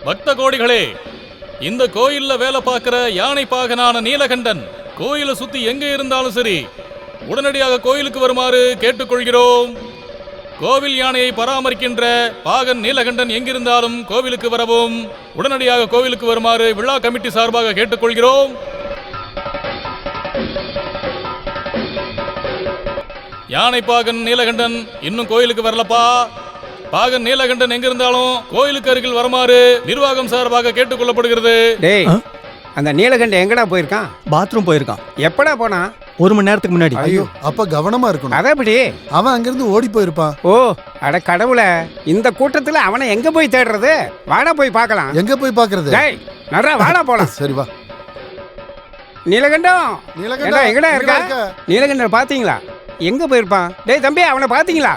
பக்த கோடிகளே, இந்த கோயில்ல வேலை பார்க்கிற யானை பாகனான நீலகண்டன் கோயிலை சுத்தி எங்க இருந்தாலும் சரி உடனடியாக கோயிலுக்கு வருமாறு கேட்டுக்கொள்கிறோம். கோவில் யானையை பராமரிக்கின்ற பாகன் நீலகண்டன் எங்கிருந்தாலும் கோவிலுக்கு வரவும் உடனடியாக கோவிலுக்கு வருமாறு விழா கமிட்டி சார்பாக கேட்டுக்கொள்கிறோம். யானை பாகன் நீலகண்டன் இன்னும் கோயிலுக்கு வரலப்பா. பாகன் நீலகண்டன் எங்கிருந்தாலும் கோயிலுக்கு அருகில் வருமாறு நிர்வாகம் சார்பாக கேட்டுக்கொள்ளப்படுகிறது. டேய், அந்த நீலகண்டன் எங்கடா போயிருக்கான்? பாத்ரூம் போயிருக்கான். எப்படா போனா? 1 மணி நேரத்துக்கு முன்னாடி. ஐயோ, அப்ப கவனமா இருக்கணும். அத எப்படி? அவன் அங்கிருந்து ஓடி போயிருப்பான். ஓ, அட கடவுளே, இந்த கூட்டத்துல அவனை எங்க போய் தேடுறது? வாடா போய் பார்க்கலாம். எங்க போய் பாக்குறது? டேய், நரா வாடா போலாம். சரி வா. நீலகண்டம், நீலகண்டன் எங்கடா இருக்கா? நீலகண்டன் பாத்தீங்களா? எங்க போயிருப்பான்? டேய் தம்பி, அவனை பாத்தீங்களா?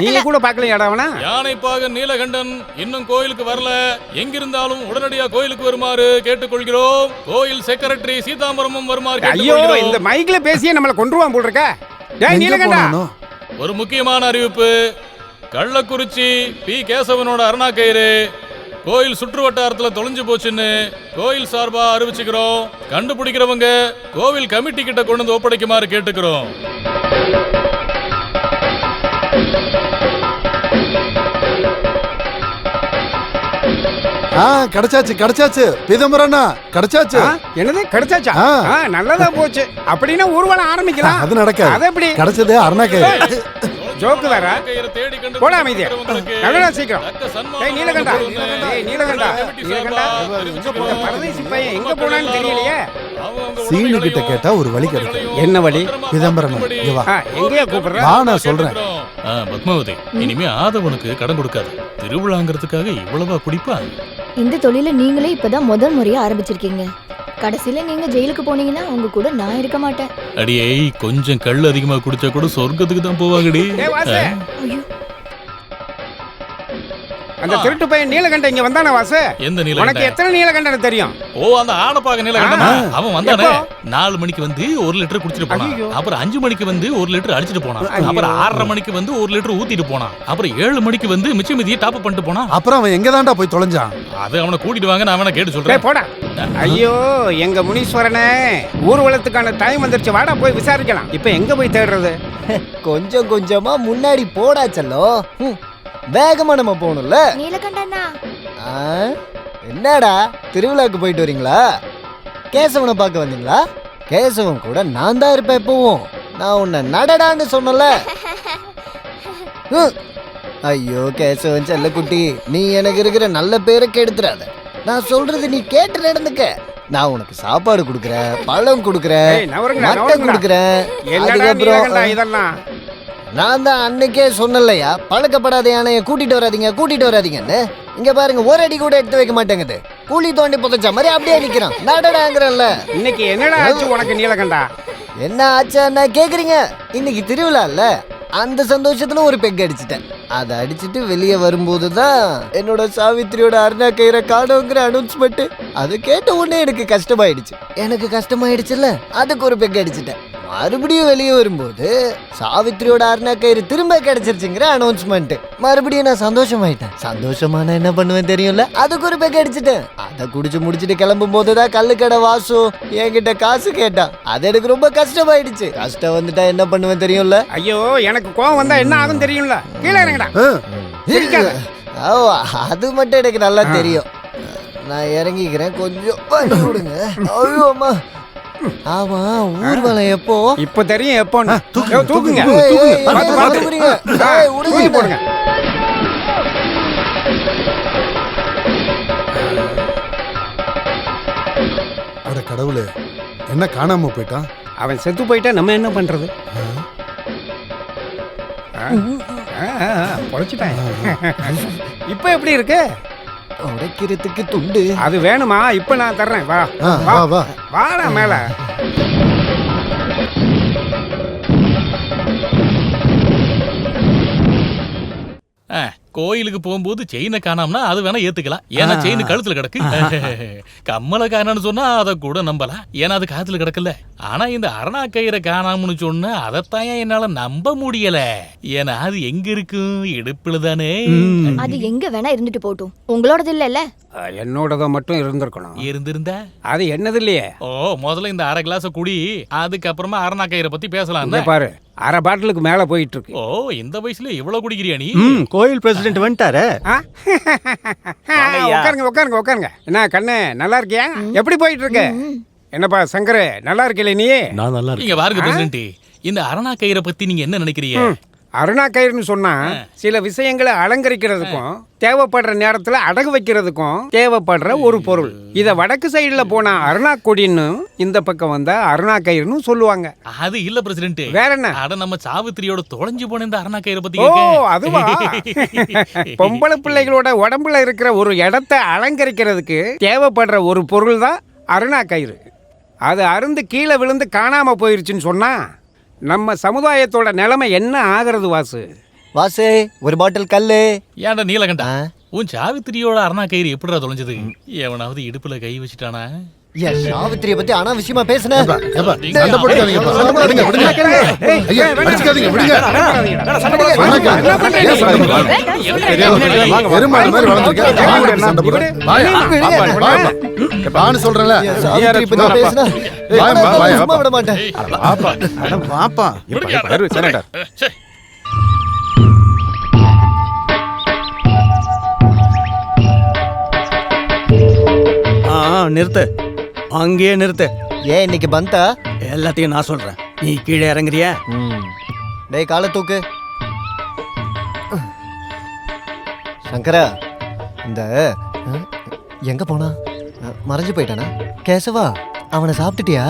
நீங்க கூட பாக்கலையாடா அவனா? யானை பாகன் நீலகண்டன் இன்னும் கோயிலுக்கு வரல. எங்கிருந்தாலும் உடனடியாக கோயிலுக்கு வருமாறு கேட்டுக்கொள்கிறோம். கோயில் செக்ரட்டரி சீதாம்பரமும் வருமாறு ஐயோ, கேட்டுக்கொள்கிறோம். இந்த மைக்ல பேசியே நம்மள கொன்றுவான் போல் இருக்க. டேய் எங்க நீலகண்டா, போனானோ? ஒரு முக்கியமான அறிவிப்பு. கள்ளக்குறிச்சி பி கேசவனோட அருணா கயிறு கோயில் சுற்று வட்டாரத்தில் தொலைஞ்சு போச்சுன்னு கோயில் சார்பா அறிவிச்சுக்கிறோம். கண்டுபிடிக்கிறவங்க கோவில் கமிட்டி கிட்ட கொண்டு வந்து ஒப்படைக்குமாறு கேட்டுக்கிறோம். கிடைச்சாச்சு பீதாம்பரண்ணா, கிடைச்சாச்சு. என்னது கிடைச்சாச்சா? நல்லதா போச்சு. அப்படின்னா ஊர்வலம் ஆரம்பிக்கலாம். அது நடக்காது. அது எப்படி? கிடைச்சது அருணாக்கயிறு. ஜோக்கு வேற. போடா அமைதியா. நல்லடா சீக்கிரம். டேய் நீலகண்டா, டேய் நீலகண்டா, நீலகண்டா, இந்த பரதேசி பையன் எங்க போனான்னு தெரியலையே. சீனு கிட்ட கேட்டா ஒரு வழி கிடைக்கும். என்ன வழி? பீதாம்பரண்ணா, இங்க வா. எங்கயா கூப்பிடுற? வா, நான் சொல்றேன். பத்மாவதி, இனிமே ஆதவனுக்கு கடன் கொடுக்காது. திருவிழாங்கிறதுக்காக இவ்வளவா குடிப்பா? இந்த தொழில நீங்களே இப்பதான் முதல் முறையா ஆரம்பிச்சிருக்கீங்க. கடைசியில நீங்க ஜெயிலுக்கு போனீங்கன்னா உங்க கூட நான் இருக்க மாட்டேன். அடியே, கொஞ்சம் கல் அதிகமா குடிச்சா கூட சொர்க்கத்துக்கு தான் போவாங்கடி. ஐயோ, அந்த திருட்டு பையன் நீலகண்டன் இங்க வந்தானே வாசு? எந்த உனக்கு நீலகண்டன்? எத்தனை நீலகண்டன் தெரியும்? ஓ, அந்த ஆடப்பாக நீலகண்டன். அவன் வந்தானே. எப்போ? 4 மணிக்கு வந்து 1 லிட்டர் குடிச்சிட்டு போனான். ஐயோ. அப்புறம் 5 மணிக்கு வந்து 1 லிட்டர் அடிச்சிட்டு போனான். ஐயோ. அப்புறம் 6:30 மணிக்கு வந்து 1 லிட்டர் ஊத்திட்டு போனான். அப்புறம் 7 மணிக்கு வந்து மிச்ச மீதியை டாப் அப் பண்ணிட்டு போனான். அப்புறம் அவன் எங்க தான்டா போய் தொலைஞ்சான்? அது அவனை கூட்டிட்டு வாங்க, நான் அவனை கேட்டு டேய் சொல்றேன். போடா. ஐயோ, எங்க முனீஸ்வரனே, ஊர்வலத்துக்கான டைம் வந்துருச்சு. வாடா போய் விசாரிக்கலாம். இப்போ எங்க போய் தேடுறது? கொஞ்சம் கொஞ்சமா முன்னாடி போடா செல்லோ. வேகமா நம்ம போகணும்ல. நீலகண்டனா, என்னடா திருவிழாக்கு போயிட்டு வரீங்களா? கேசவனை பார்க்க வந்தீங்களா? கேசவன் கூட நான் தான் இருப்பேன் எப்பவும். நான் உன்னை நடடான்னு சொன்னல. ஐயோ கேசவன் செல்லக்குட்டி, நீ எனக்கு இருக்கிற நல்ல பேரை கெடுத்துறாத. நான் சொல்றது நீ கேட்டு நடந்துக்க. நான் உனக்கு சாப்பாடு கொடுக்குறேன், பழம் கொடுக்குறேன், ஏய், நவருங்கடா, மட்டன் நவருங்கடா. கொடுக்குறேன். என்னடா அதுக்கப்புறம் நீலகண்டன் இதெல்லாம்? நான் தான் அன்னைக்கே சொன்னலையா, பழக்கப்படாத யானையை கூட்டிட்டு வராதீங்கன்னு. இங்க பாருங்க, ஒரு அடி கூட எடுத்து வைக்க மாட்டேங்குது. கூலி தோண்டி புதைச்ச மாதிரி அப்படியே நிக்கிறான். நடடாங்கிறல்ல. இன்னைக்கு என்னடா ஆச்சு உனக்கு நீலகண்டா? என்ன ஆச்சான்னா கேக்குறீங்க? இன்னைக்கு திருவிழா இல்ல, அந்த சந்தோஷத்துல ஒரு பெக் அடிச்சிட்டேன். அதை அடிச்சுட்டு வெளியே வரும்போது தான் என்னோட சாவித்திரியோட அருணா கயிறை காணோங்கிற அனௌன்ஸ்மெண்ட். அதை கேட்ட உடனே எனக்கு கஷ்டமாயிடுச்சுல்ல, அதுக்கு ஒரு பெக் அடிச்சிட்டேன். மறுபடியும் வெளியே வரும்போது சாவித்திரியோட அருணா கயிறு திரும்ப கிடைச்சிருச்சுங்கிற அனௌன்ஸ்மெண்ட். மறுபடியும் நான் சந்தோஷமாயிட்டேன். சந்தோஷமான என்ன பண்ணுவேன் தெரியும்ல, அதுக்கு ஒரு பெக் அடிச்சிட்டேன். அதை குடிச்சு முடிச்சுட்டு கிளம்பும் போதுதான் கல்லுக்கடை வாசு என்கிட்ட காசு கேட்டான். அது எனக்கு ரொம்ப கஷ்டமாயிடுச்சு. கஷ்டம் வந்துட்டா என்ன பண்ணுவேன் தெரியும்ல. ஐயோ, எனக்கு கோவம் வந்தா என்ன ஆகும் தெரியும்ல. கீழே இறங்கடா. சிரிக்காத. அது மட்டும் எனக்கு நல்லா தெரியும். நான் இறங்கிக்கிறேன், கொஞ்சம் வழி விடுங்க. ஐயோ அம்மா. ஆமா, ஊர்வலம் எப்போ? இப்ப தெரியும் எப்போன்னு. தூக்குங்க. போடுங்க. அட கடவுளே, என்ன காணாம போயிட்டான்? அவன் செத்து போயிட்டா நம்ம என்ன பண்றது? பொழைச்சிட்டான். இப்ப எப்படி இருக்கு? உடைக்கிறதுக்கு துண்டு அது வேணுமா? இப்ப நான் தர்றேன். வா வா வா. வாடா மேல. கோயிலுக்கு போகும்போது செயினை காணாம்னா அது வேணா ஏத்துக்கலாம். ஏன்னா செயின் கழுத்துல கிடக்கு. கம்மலை காணான்னு சொன்னா அதை கூட நம்பலாம், ஏன்னா அது காத்துல கிடக்கல. ஆனா இந்த அரணா கயிறை காணாமனு சொன்னா அதைத்தான் என்னால நம்ப முடியல. ஏன்னா அது எங்க இருக்கும்? இடுப்புல தானே. அது எங்க வேணா இருந்துட்டு போட்டும், உங்களோடது இல்லல்ல. என்னோடத மட்டும் இருந்திருக்கணும். இருந்திருந்த அது என்னது இல்லையே. ஓ முதல்ல இந்த அரை கிளாஸ் குடி, அதுக்கப்புறமா அரணா கயிறை பத்தி பேசலாம். இங்க பாரு, அரை பாட்டிலுக்கு மேல போயிட்டு இருக்கு. ஓ இந்த வயசுல இவ்வளவு குடிக்கிறியா நீ? கோயில் பிரசிடென்ட் வந்துட்டாரு. ஆ? உட்காருங்க உட்காருங்க உட்காருங்க. என்ன கண்ணு நல்லா இருக்கியா? எப்படி போயிட்டு இருக்கு? என்னப்பா சங்கர், நல்லா இருக்கல நீ? நான் நல்லா இருக்கேன். நீங்க பாருங்க பிரசிடென்ட், இந்த அரணா கயிறை பத்தி நீங்க என்ன நினைக்கிறீங்க? அருணா கயிறுன்னு சொன்னா சில விஷயங்களை அலங்கரிக்கிறதுக்கும் தேவைப்படுற நேரத்துல அடகு வைக்கிறதுக்கும் தேவைப்படுற ஒரு பொருள். இத வடக்கு சைடுல போனா அருணா கொடின்னு, இந்த பக்கம் வந்தா அருணா கயிறுன்னு சொல்லுவாங்க. அது இல்ல பிரசிடென்ட். வேற என்ன? அட நம்ம சாவித்திரியோட தொலைஞ்சு போன இந்த அரணா கயிறை பத்தி ஓ கேட்க. அதுவா? பொம்பளை பிள்ளைகளோட உடம்புல இருக்கிற ஒரு இடத்தை அலங்கரிக்கிறதுக்கு தேவைப்படுற ஒரு பொருள் தான் அருணா கயிறு. அது அருந்து கீழே விழுந்து காணாம போயிருச்சுன்னு சொன்னா நம்ம சமுதாயத்தோட நிலைமை என்ன ஆகிறது வாசு? வாசு ஒரு பாட்டில் கல்லு. ஏன்டா நீலகண்டா, உன் சாவித்திரியோட அரணா கயிறு எப்படிடா தொலைஞ்சது? எவனாவது இடுப்புல கை வச்சுட்டானா? என் சாவித்திரியை பத்தி அனாவசியமா பேசுன. சண்டை போட்டுக்காதீங்கப்பா. விடுங்க, விடுங்க. ஐயா, அடிச்சுக்காதீங்க, விடுங்க. ஏன் சண்டை போடுறீங்க? எருமாடு மாதிரி வளர்ந்துருக்க, நான் கூட சண்டை போடுறேன். வான்னு சொல்றேன்ல. என் சாவித்திரி பத்தி பேசுன. சும்மா விட மாட்டேன். வாப்பா. ச்சே. நிறுத்து, அங்கேயே நிறுத்து. ஏன் இன்னைக்கு பந்தா? எல்லாத்தையும் நான் சொல்றேன், நீ கீழே இறங்குறியா? டேய் காலை தூக்கு. சங்கரா, இந்த எங்க போனா? மறைஞ்சு போயிட்டானா? கேசவா, அவனை சாப்பிட்டுட்டியா?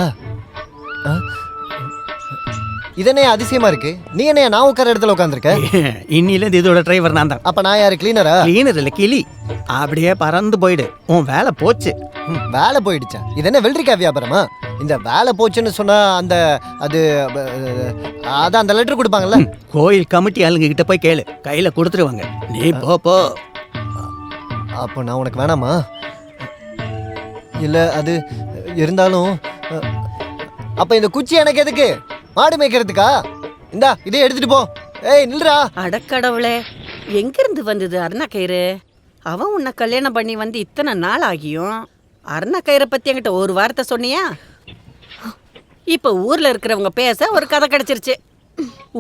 இதனே அதிசயமா இருக்கு. நீ என்ன நான் உட்கார இடத்துல உட்காந்துருக்க? இன்னிலேருந்து இதோட டிரைவர் நான் தான். அப்ப நான் யாரு, கிளீனரா? கிளீனர் இல்ல, கிளி. அப்படியே பறந்து போயிடு, உன் வேலை போச்சு. வேலை போயிடுச்சா? இது என்ன வெள்ளரிக்காய் வியாபாரமா? இந்த வேலை போச்சுன்னு சொன்னா அந்த அது அதான் அந்த லெட்டர் கொடுப்பாங்கல்ல. கோயில் கமிட்டி ஆளுங்க கிட்ட போய் கேளு, கையில கொடுத்துருவாங்க. நீ போ. அப்போ நான் உனக்கு வேணாமா? இல்ல அது இருந்தாலும் அப்ப இந்த குச்சி எனக்கு எதுக்கு? மாடு மேய்க்கிறதுக்கா? இந்தா இதே எடுத்துட்டு போ. ஏய் நில்றா. அடக்கடவுளே, எங்க இருந்து வந்தது அருணா கயிறு? அவன் உன்னை கல்யாணம் பண்ணி வந்து இத்தனை நாள் ஆகியும் அருணா கயிறை பத்தி என்கிட்ட ஒரு வார்த்தை சொன்னியா? இப்ப ஊர்ல இருக்கிறவங்க பேச ஒரு கதை கிடைச்சிருச்சு.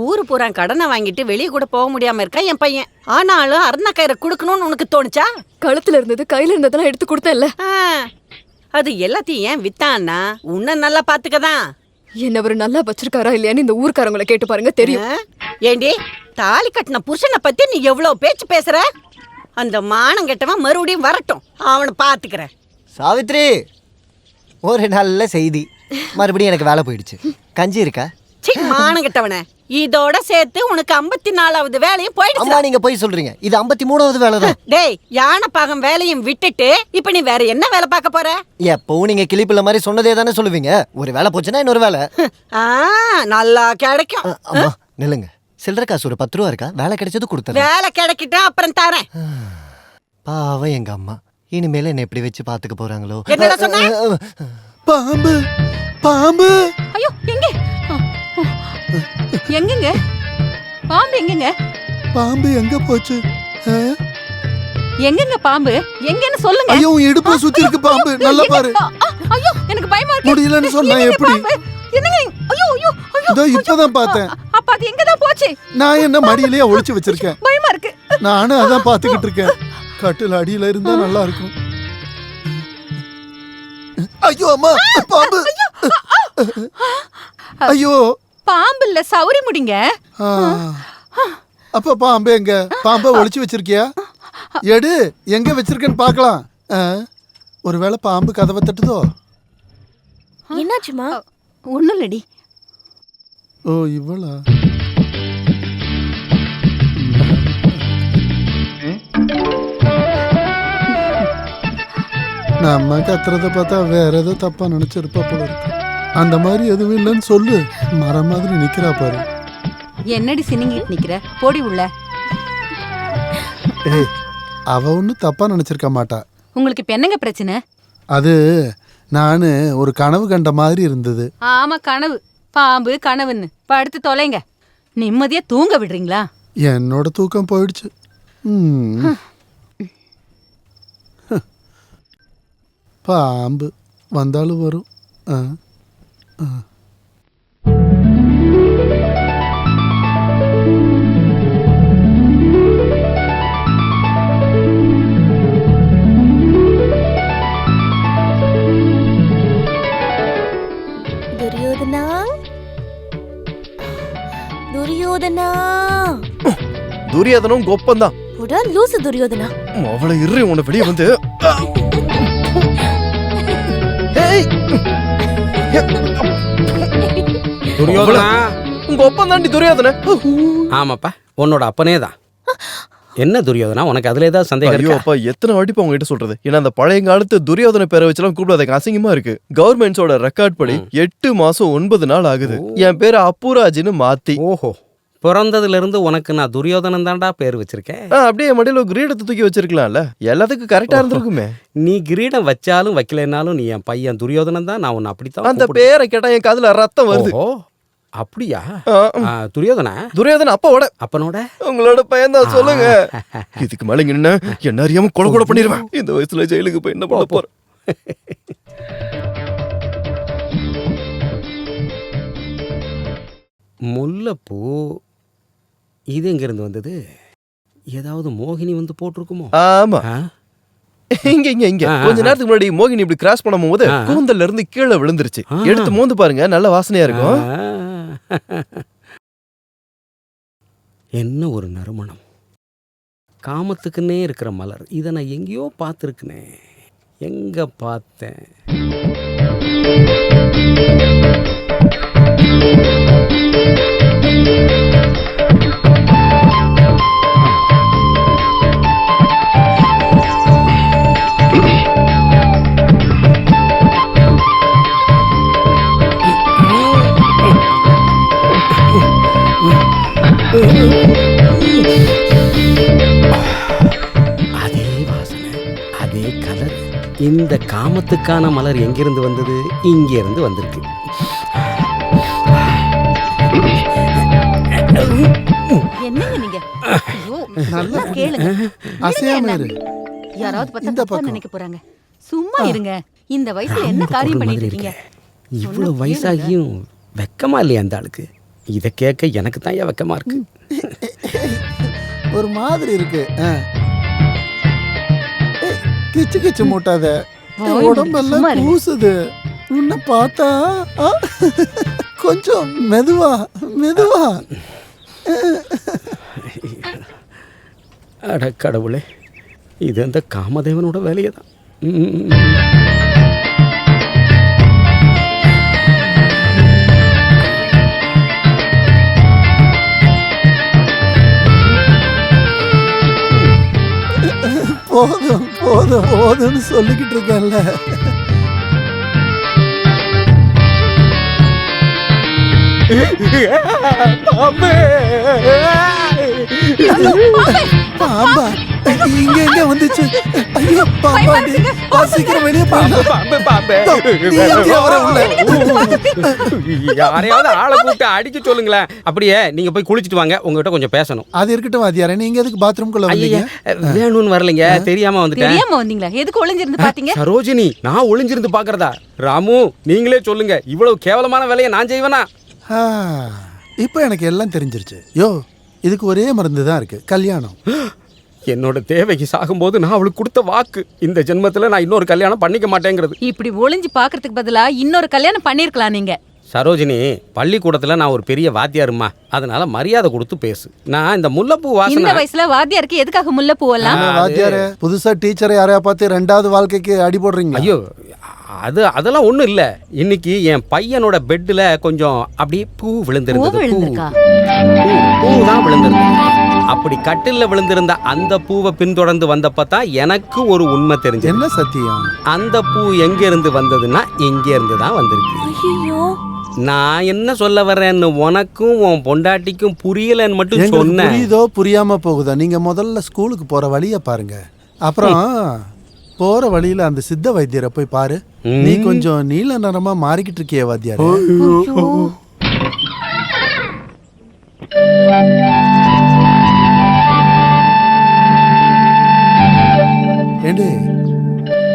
ஊரு பூரா கடனை வாங்கிட்டு வெளியே கூட போக முடியாம இருக்கா என் பையன். ஆனாலும் அருணா கயிறை கொடுக்கணும்னு உனக்கு தோணுச்சா? கழுத்துல இருந்தது கையில இருந்ததெல்லாம் எடுத்து கொடுத்தேன்ல. அது எல்லாத்தையும் ஏன் வித்தான்னா உன்னை நல்லா பாத்துக்கதான். என்ன அவர் நல்லா வச்சிருக்காரா இல்லையான்னு இந்த ஊர்க்காரங்களை கேட்டு பாருங்க, தெரியும். ஏண்டி, தாலி கட்டின புருஷனை பத்தி நீ எவ்வளவு பேச்சு பேசுற? அந்த மானம் கெட்டவன் மறுபடியும் வரட்டும், அவனை பாத்துக்கிறேன். சாவித்ரி, ஒரு நல்ல செய்தி. மறுபடியும் எனக்கு வேலை போயிடுச்சு. கஞ்சி இருக்கா? மானம் கெட்டவனே, இதோட சேர்த்து உனக்கு 54வது வேலையும் போயிடுச்சு. அம்மா நீங்க போய் சொல்றீங்க, இது 53வது வேலை தான். டேய், யானை பாகம் வேலையும் விட்டுட்டு இப்ப நீ வேற என்ன வேலை பார்க்க போற? எப்பவும் நீங்க கிளிப்பிள்ள மாதிரி சொன்னதே தானே சொல்லுவீங்க. ஒரு வேலை போச்சுன்னா இன்னொரு வேலை. நல்லா கிடைக்கும். அம்மா நில்லுங்க, சில்லற காசு ஒரு 10 ரூபா இருக்கா? வேலை கிடைச்சது கொடுத்தேன். வேலை கிடைக்கிட்டா அப்புறம் தரேன். பாவம் எங்க அம்மா, இனிமேல என்ன எப்படி வச்சு பாத்துக்க போறாங்களோ? என்னடா சொன்ன? பாம்பு, பாம்பு. ஐயோ, எங்க எங்கங்க பாம்பு? எங்கங்க பாம்பு எங்க போச்சு? எங்கங்க பாம்பு? எங்கன்னு சொல்லுங்க. ஐயோ, இடுப்புல சுத்தி இருக்கு பாம்பு, நல்லா பாரு. ஐயோ, எனக்கு பயமா இருக்கு. முடியலன்னு சொன்னா எப்படி? என்னங்க? ஐயோ ஐயோ ஐயோ, இதோ இப்பதான் பார்த்தேன். அப்ப அது எங்க தான் போச்சு? நான் என்ன மடியிலேயே ஒளிச்சு வச்சிருக்கேன். பயமா இருக்கு. நானும் அதான் பாத்துக்கிட்டு இருக்கேன். கட்டில் அடியில இருந்தா நல்லா இருக்கும். ஐயோ அம்மா, பாம்பு. ஐயோ, பாம்பு இல்ல, சௌரி முடிங்க. அப்ப பாம்பு எங்க? பாம்பை ஒளிச்சு வச்சிருக்கியா? எடு, எங்க வச்சிருக்கேன்னு பாக்கலாம். ஒருவேளை பாம்பு கதவை தட்டுதோ? என்னாச்சுமா? ஒண்ணும் இல்லடி. ஓ இவ்வளா? நம்ம கத்துறத பார்த்தா வேற ஏதோ தப்பா நினைச்சிருப்பா போல இருக்கு. அந்த மாதிரி எதுவும் இல்லைன்னு சொல்லு. மரம் மாதிரி நிக்கிறா பாரு. என்னடி சினிங்கிட்டு நிக்கிற? போடி உள்ள. ஏய், அவ ஒன்னும் தப்பா நினைச்சிருக்க மாட்டா. உங்களுக்கு இப்ப என்னங்க பிரச்சனை? அது நானு ஒரு கனவு கண்ட மாதிரி இருந்தது. ஆமா, கனவு. பாம்பு கனவுன்னு படுத்து தொலைங்க. நிம்மதியா தூங்க விடுறீங்களா? என்னோட தூக்கம் போயிடுச்சு. பாம்பு வந்தாலும் வரும். ஆ ஆ. துரியோதனா துரியோதனா துரியோதனும் கொப்பந்தான். உடா லூசு துரியோதனா. அவளை இரு உன்னை வெளியே வந்து. ஏய்! துரியோதனா. உங்க ஒப்பம் தாண்டி துரியோதன. ஆமாப்பா, உன்னோட அப்பனே தான். என்ன துரியோதனா, உனக்கு அதுல ஏதாவது சந்தேகம் ஐயோ இருக்கா? அப்பா, எத்தனை வாட்டி உங்ககிட்ட சொல்றது? ஏன்னா அந்த பழைய காலத்து துரியோதன பேரை வச்செல்லாம் கூப்பிடாத, அசிங்கமா இருக்கு. கவர்மெண்ட்ஸோட ரெக்கார்ட் படி 8 மாசம் 9 நாள் ஆகுது என் பேரை அப்புராஜின்னு மாத்தி. ஓஹோ, பிறந்ததுல இருந்து உனக்கு நான் துரியோதனன் தான்டா பேர் வச்சிருக்கேன். அப்படியே மடியில ஒரு கிரீடத்தை தூக்கி வச்சிருக்கலாம்ல, எல்லாத்துக்கும் கரெக்டா இருந்திருக்குமே. நீ கிரீடம் வச்சாலும் வைக்கலைனாலும் நீ என் பையன் துரியோதனன் தான். நான் உன்னை அப்படித்தான் அந்த கூப்பிடுவேன். பேரை கேட்டா என் காதுல ரத்தம் வருது. ஓஹோ, அப்படியா? துரியோதனா துரியோதன அப்பாவோட அப்பனோட உங்களோட பையன் தான். சொல்லுங்க. இதுக்கு மேல என்ன என்ன அறியாம கொலை பண்ணிடுவேன். இந்த வயசுல ஜெயிலுக்கு போய் என்ன பண்ண போறேன்? முல்லைப்பூ இது எங்க இருந்து வந்தது? ஏதாவது மோகினி வந்து போட்டிருக்குமோ? ஆமா, ஆ? இங்க இங்க இங்க கொஞ்ச நேரத்துக்கு முன்னாடி மோகினி இப்படி கிராஸ் பண்ணும் போது கூந்தல்ல இருந்து கீழே விழுந்துருச்சு. எடுத்து மோந்து பாருங்க, நல்ல வாசனையா இருக்கும். என்ன ஒரு நறுமணம்! காமத்துக்குன்னே இருக்கிற மலர். இதை நான் எங்கேயோ பார்த்துருக்கனே. எங்க பார்த்தேன்? அதே வாசனை, அதே கலர். இந்த காமத்துக்கான மலர் எங்கிருந்து வந்தது? இங்க இருந்து வந்திருக்கு. என்னங்க நீங்க? ஐயோ, நல்லா கேளுங்க. அசையாம இரு. யாராவது இந்த பார்த்தா தப்பா பக்கம். நினைக்க போறாங்க. சும்மா இருங்க. இந்த வயசுல என்ன காரியம் பண்ணிட்டு இருக்கீங்க? இவ்வளவு வயசாகியும் வெக்கமா இல்லையா அந்த ஆளுக்கு? இதை கேட்க எனக்கு தான் ஏன் வெக்கமா இருக்கு. ஒரு மாதிரி இருக்கு. கிச்சு கிச்சு மூட்டாத, வாய் உடம்பெல்லாம் சும்மா இருங்க. கூசுது. உன்னை பார்த்தா கொஞ்சம் மெதுவா மெதுவா. அட கடவுளே, இது அந்த காமதேவனோட வேலையை தான். போதும் போதும் போதும்னு சொல்லிக்கிட்டு இருக்கேன்ல. பாம்பா இங்க எங்க வந்துச்சு? ஐயோ பாம்பா, சீக்கிரம் வெளியே யாரையாவது ஆளை கூப்பிட்டு அடிக்க சொல்லுங்களேன். அப்படியே நீங்க போய் குளிச்சுட்டு வாங்க, உங்ககிட்ட கொஞ்சம் பேசணும். அது இருக்கட்டும் வாத்தியாரே, நீங்க எதுக்கு பாத்ரூம்குள்ள வந்தீங்க? வேணும்னு வரலைங்க, தெரியாம வந்துட்டேன். தெரியாம வந்தீங்களா? எதுக்கு ஒளிஞ்சிருந்து பாத்தீங்க? சரோஜினி, நான் ஒளிஞ்சிருந்து பாக்குறதா? ராமு, நீங்களே சொல்லுங்க, இவ்வளவு கேவலமான வேலையை நான் செய்வேனா? இப்போ எனக்கு எல்லாம் தெரிஞ்சிருச்சு. யோ, இதுக்கு ஒரே மருந்து தான் இருக்கு, கல்யாணம். என்னோட தேவைக்கு சாகும்போது நான் அவளுக்கு கொடுத்த வாக்கு, இந்த ஜென்மத்துல நான் இன்னொரு கல்யாணம் பண்ணிக்க மாட்டேங்கிறது. இப்படி ஒளிஞ்சு பாக்குறதுக்கு பதிலா இன்னொரு கல்யாணம் பண்ணிருக்கலாம் நீங்க. சரோஜினி, பள்ளிக்கூடத்துல நான் ஒரு பெரிய வாத்தியாருமா, அதனால மரியாதை கொடுத்து பேசு. நான் இந்த முல்லைப்பூ இந்த வாசனை. வயசுல வாத்தியாருக்கு எதுக்காக முல்லை பூவெல்லாம்? வாத்தியாரே, புதுசா டீச்சரை யாரையா பார்த்து 2வது வாழ்க்கைக்கு அடி போடுறீங்க? ஐயோ, அதெல்லாம் ஒண்ணும் இல்ல. இன்னைக்கு என் பையனோட பெட்ல கொஞ்சம் அப்படியே பூ விழுந்திருந்தது. பூ தான் விழுந்திருந்தது. அப்படி கட்டில்ல விழுந்திருந்த அந்த பூவை பின்தொடர்ந்து வந்தப்பதான் எனக்கு ஒரு உண்மை தெரிஞ்சது. என்ன சத்தியம்? அந்த பூ எங்க இருந்து வந்ததுன்னா இங்க இருந்து தான் வந்திருக்கு. ஐயோ, நான் என்ன சொல்ல வர்றேன்னு உனக்கும் உன் பொண்டாட்டிக்கும் புரியலன்னு மட்டும் எங்களுக்கு சொன்னேன். புரியுதோ புரியாம போகுதா? நீங்க முதல்ல ஸ்கூலுக்கு போற வழிய பாருங்க, அப்புறம் போற வழியில அந்த சித்த வைத்தியரை போய் பாரு. நீ கொஞ்சம் நீல நிறமா மாறிக்கிட்டு இருக்கிய வாத்தியாரே. ஏண்டி,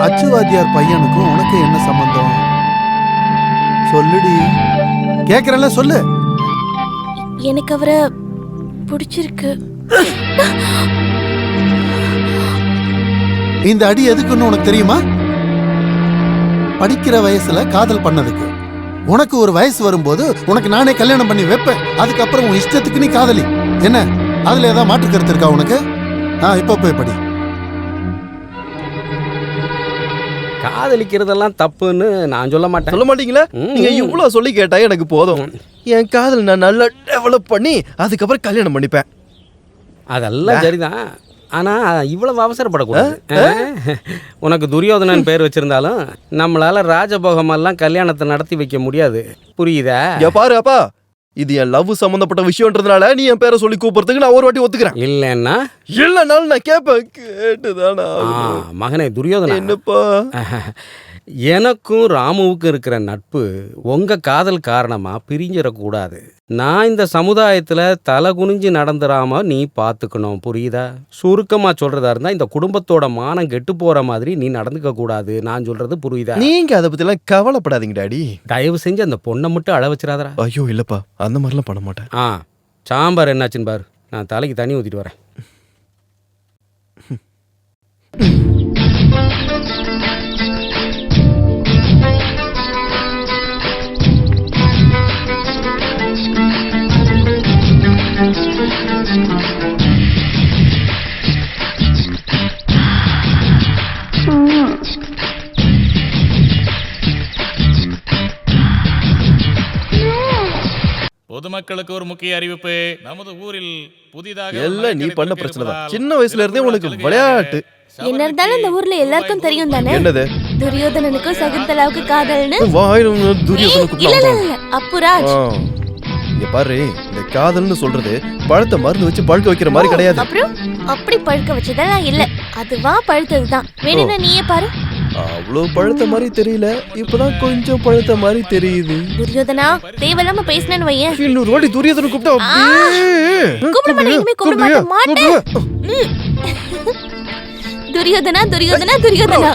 அச்சுவாத்தியார் பையனுக்கும் உனக்கு என்ன சம்பந்தம்? சொல்லுடி. கேக்குறல சொல்லு. எனக்கு அவரை பிடிச்சிருக்கு. இந்த அடி எதுக்குன்னு உனக்கு தெரியுமா? படிக்கிற வயசுல காதல் பண்ணதுக்கு. உனக்கு ஒரு வயசு வரும்போது உனக்கு நானே கல்யாணம் பண்ணி வைப்பேன். அதுக்கப்புறம் உன் இஷ்டத்துக்கு நீ காதலி. என்ன அதுல ஏதாவது மாற்று கருத்து இருக்கா உனக்கு? இப்ப போய் படி. காதலிக்கிறதெல்லாம் தப்புன்னு நான் சொல்ல மாட்டேன். சொல்ல மாட்டீங்களா? நீங்க இவ்வளவு சொல்லி கேட்டா எனக்கு போதும். என் காதல் நான் நல்லா டெவலப் பண்ணி அதுக்கப்புறம் கல்யாணம் பண்ணிப்பேன். அதெல்லாம் சரிதான். ஆனா இவ்வளவு அவசரப்படக்கூடாது. உனக்கு துரியோதனன் பேர் வச்சிருந்தாலும் நம்மளால ராஜபோகமெல்லாம் கல்யாணத்தை நடத்தி வைக்க முடியாது. புரியுதா? பாரு அப்பா, இது என் லவ் சம்பந்தப்பட்ட விஷயம்ன்றதுனால நீ என் பேரை சொல்லி கூப்பிடுறதுக்கு நான் ஒரு வாட்டி ஒத்துக்கிறேன். இல்லைன்னாலும் நான் கேட்பேன். கேட்டுதானா மகனே துரியோதனா, என்னப்பா? எனக்கும் ராமுவுக்கும் இருக்கிற நட்பு உங்க காதல் காரணமா பிரிஞ்சிடக்கூடாது. நான் இந்த சமுதாயத்துல தலை குனிஞ்சு நடந்துடாம நீ பாத்துக்கணும். புரியுதா? சுருக்கமா சொல்றதா இருந்தா இந்த குடும்பத்தோட மானம் கெட்டு போற மாதிரி நீ நடந்துக்க கூடாது. நான் சொல்றது புரியுதா? நீங்க அதை பத்தி எல்லாம் கவலைப்படாதீங்க டாடி. தயவு செஞ்சு அந்த பொண்ணை மட்டும் அழ வச்சிடாதரா. ஐயோ இல்லப்பா, அந்த மாதிரிலாம் பண்ண மாட்டேன். சாம்பார் என்னாச்சுன்னு பாரு. நான் தலைக்கு தண்ணி ஊத்திட்டு வரேன். பொதுமக்களுக்கு ஒரு முக்கிய அறிவிப்பு. நமது ஊரில் புதிதாக எல்லாம் நீ பண்ண பிரச்சனை தான். சின்ன வயசுல இருந்தே உனக்கு விளையாட்டு. என்ன இருந்தாலும் இந்த ஊர்ல எல்லாருக்கும் தெரியும் தானே? என்னது? துரியோதனனுக்கும் சகுந்தலாவுக்கு காதல்னு. வாயில துரியோதன அப்புராஜ். இங்க பாரு, இந்த காதல்னு சொல்றது பழத்தை மருந்து வச்சு பழுக்க வைக்கிற மாதிரி கிடையாது. அப்புறம் அப்படி பழுக்க வச்சதெல்லாம் இல்ல, அதுவா பழுத்ததுதான். வேணும்னா நீயே பாரு. அவ்வளவு பழுத்த மாதிரி தெரியல, இப்பதான் கொஞ்சம் பழுத்த மாதிரி தெரியுது. துரியோதனா, தேவையில்லாம பேசினேன்னு வையேன். இன்னொரு வாட்டி துரியோதன கூப்பிட மாட்டேன். துரியோதனா துரியோதனா துரியோதனா.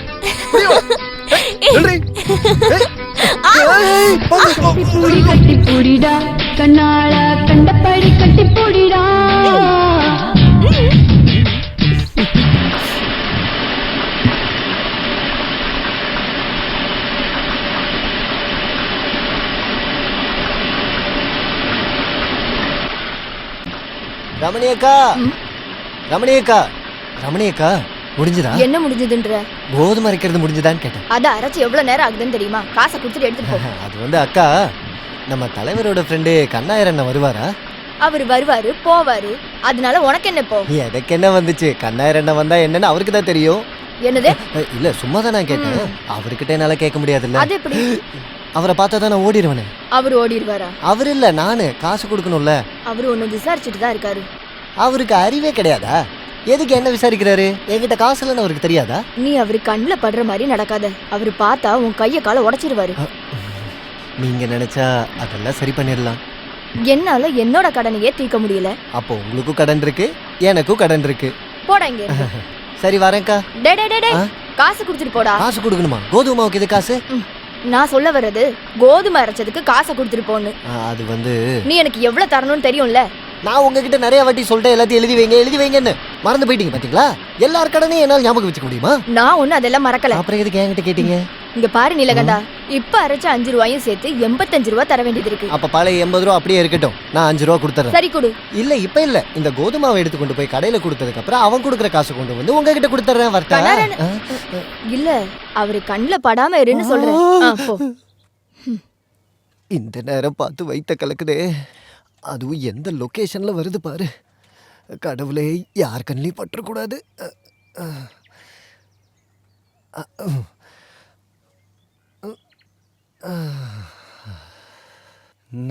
கட்டி பூடிடா, கண்ணால கண்டபடி கட்டி பூடிடா. ரமணியக்கா, ரமணியக்கா, ரமணியக்கா, முடிஞ்சதா? என்ன முடிஞ்சதுன்ற? கோதுமை அரைக்கிறது முடிஞ்சதான்னு கேட்டேன். அத அரைச்சு எவ்வளவு நேரம் ஆகுதுன்னு தெரியுமா? காசை கொடுத்துட்டு எடுத்துட்டு போ. அது வந்து அக்கா, நம்ம தலைவரோட ஃப்ரெண்டு கண்ணாயிரம் அண்ணன் வருவாரா? அவர் வருவாரு போவாரு, அதனால உனக்கு என்ன இப்போ? எனக்கு என்ன வந்துச்சு? கண்ணாயிரம் அண்ணன் வந்தா என்னன்னு அவருக்கு தான் தெரியும். என்னது? இல்ல சும்மா தான் நான் கேட்டேன். அவர்கிட்ட என்னால கேட்க முடியாதுல்ல. அது எப்படி? அவரை பார்த்தா தான் நான் ஓடிடுவேனே. அவர் ஓடிடுவாரா? அவர் இல்ல, நானு காசு கொடுக்கணும்ல. அவரு ஒன்னு விசாரிச்சுட்டு தான் இருக்காரு. அவருக்கு அறிவே கிடையாதா? எதுக்கு என்ன விசாரிக்கிறாரு? என்கிட்ட காசு இல்லைன்னு அவருக்கு தெரியாதா? நீ அவரு கண்ணுல படுற மாதிரி நடக்காத. அவரு பார்த்தா உன் கைய கால உடைச்சிருவாரு. நீங்க நினைச்சா அதெல்லாம் சரி பண்ணிடலாம். என்னால என்னோட கடனையே தீர்க்க முடியல. அப்போ உங்களுக்கும் கடன் இருக்கு, எனக்கும் கடன் இருக்கு. போடா இங்க. சரி வரேன்க்கா. டே டே டே, காசு கொடுத்துட்டு போடா. காசு கொடுக்கணுமா? கோதுமை மாவுக்கு இது காசு? நான் சொல்ல வர்றது கோதுமை அரைச்சதுக்கு காசை கொடுத்துட்டு போன்னு. அது வந்து நீ எனக்கு எவ்வளவு தரணும்னு தெரியும்ல. நான் உங்ககிட்ட நிறைய வாட்டி சொல்லிட்டேன், எல்லாத்தையும் எழுதி வைங்கன்னு. மறந்து போயிட்டீங்க பாத்தீங்களா? எல்லார் கடனையும் என்னால் ஞாபகம் வச்சுக்க முடியுமா? நான் ஒண்ணு அதெல்லாம் மறக்கல. அப்புறம் எதுக்கு என்கிட்ட கேட்டீங்க? இங்க பாரு நீலகண்டா, இப்ப அரைச்ச 5 ரூபாயும் சேர்த்து 85 ரூபாய் தர வேண்டியது இருக்கு. அப்ப பழைய 80 ரூபா அப்படியே இருக்கட்டும், நான் 5 ரூபா கொடுத்துறேன். சரி கொடு. இல்ல இப்ப இல்ல, இந்த கோதுமாவை எடுத்து கொண்டு போய் கடையில கொடுத்ததுக்கு அப்புறம் அவன் கொடுக்குற காசு கொண்டு வந்து உங்ககிட்ட கொடுத்துறேன். வரட்டா? இல்ல, அவரு கண்ணுல படாம இருன்னு சொல்றேன். இந்த நேரம் பார்த்து வைத்த கலக்குதே. அதுவும் எந்த லொகேஷன்ல வருது பாரு. கடவுளே, யார் கண்ணிலையும் பற்றக்கூடாது.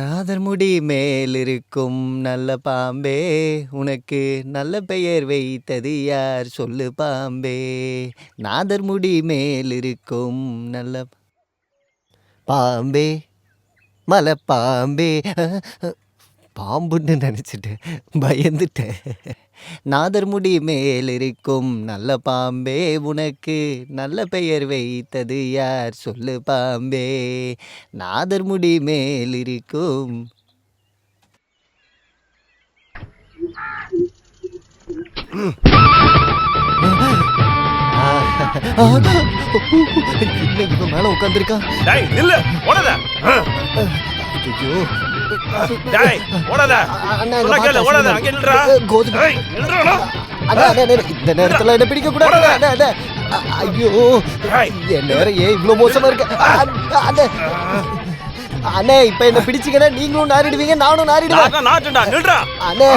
நாதர்முடி மேலிருக்கும் நல்ல பாம்பே, உனக்கு நல்ல பெயர் வைத்தது யார் சொல்லு பாம்பே. நாதர்முடி மேலிருக்கும் நல்ல பாம்பே, மலை பாம்பே. பாம்புன்னு நினைச்சிட்டேன், பயந்துட்டேன். நாதர் முடி மேல் இருக்கும் நல்ல பாம்பே, உனக்கு நல்ல பெயர் வைத்தது யார் சொல்லு பாம்பே. நாதர் முடி மேல் இருக்கும். இவன் மேல உட்காந்துருக்கான். டேய் நில்லு, ஓடாத. ஐயோ டேய் ஓடாத. அண்ணா, சொன்னா கேளு, ஓடாத. அங்க நில்றா. கோதுமை. டேய் நில்றா. அண்ணா, இந்த நேரத்துல என்ன பிடிக்க கூடாது. அண்ணா, அண்ணா. ஐயோ, என் நேரம் ஏன் இவ்வளவு மோசமா இருக்கு. அண்ணா, அண்ணா, இப்ப என்ன பிடிச்சிங்கன்னா நீங்களும் நாரிடுவீங்க, நானும் நாரிடுவேன். நாட்டுடா, நில்றா. அண்ணா,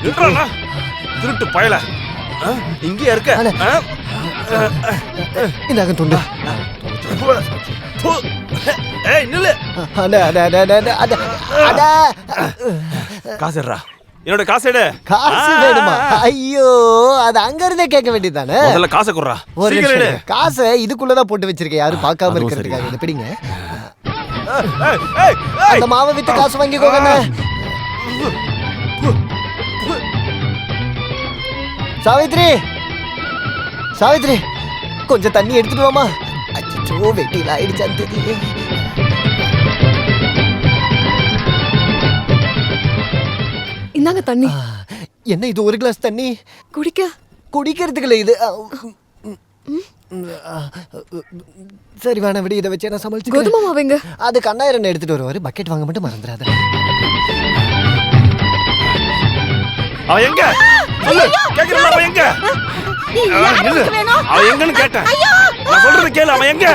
நில்றா. திருட்டு பயல. இங்கே இருக்க. இந்தாங்க துண்டு. ஏய் நில்லு. அண்ணா, அண்ணா, அண்ணா, அண்ணா, அண்ணா, அண்ணா. காசு எடுறா. என்னோட காசு எடு. காசு வேணுமா? ஐயோ, அது அங்க இருந்தே கேட்க வேண்டியதானே. முதல்ல காசை குடுறா. ஒரு சீக்கிரம் எடு. நிமிஷம். காசை இதுக்குள்ளதான் போட்டு வச்சிருக்கேன், யாரும் பார்க்காம இருக்கிறதுக்காக. இதை பிடிங்க. அந்த மாவை வித்து காசு வாங்கிக்கோங்க அண்ணா. சாவித்ரி, சாவித்ரி, கொஞ்சம் தண்ணி எடுத்துட்டு வாமா. அச்சோ, வெட்டியில் ஆயிடுச்சான்னு தெரியல. இந்தாங்க தண்ணி. என்ன இது, ஒரு கிளாஸ் தண்ணி குடிக்க? குடிக்கிறதுக்குள்ள இது. சரி வேணாம் விடு, இதை வச்சு நான் சமாளிச்சு. கோதுமை மாவுங்க. அது கண்ணாயிரம் எடுத்துட்டு வருவாரு, பக்கெட் வாங்க மட்டும் மறந்துடாத. அவன் எங்க? சொல்லு, கேக்குறல அவன் எங்க? அவன் எங்கன்னு கேட்டேன். நான் சொல்றது கேளு, அவன் எங்க?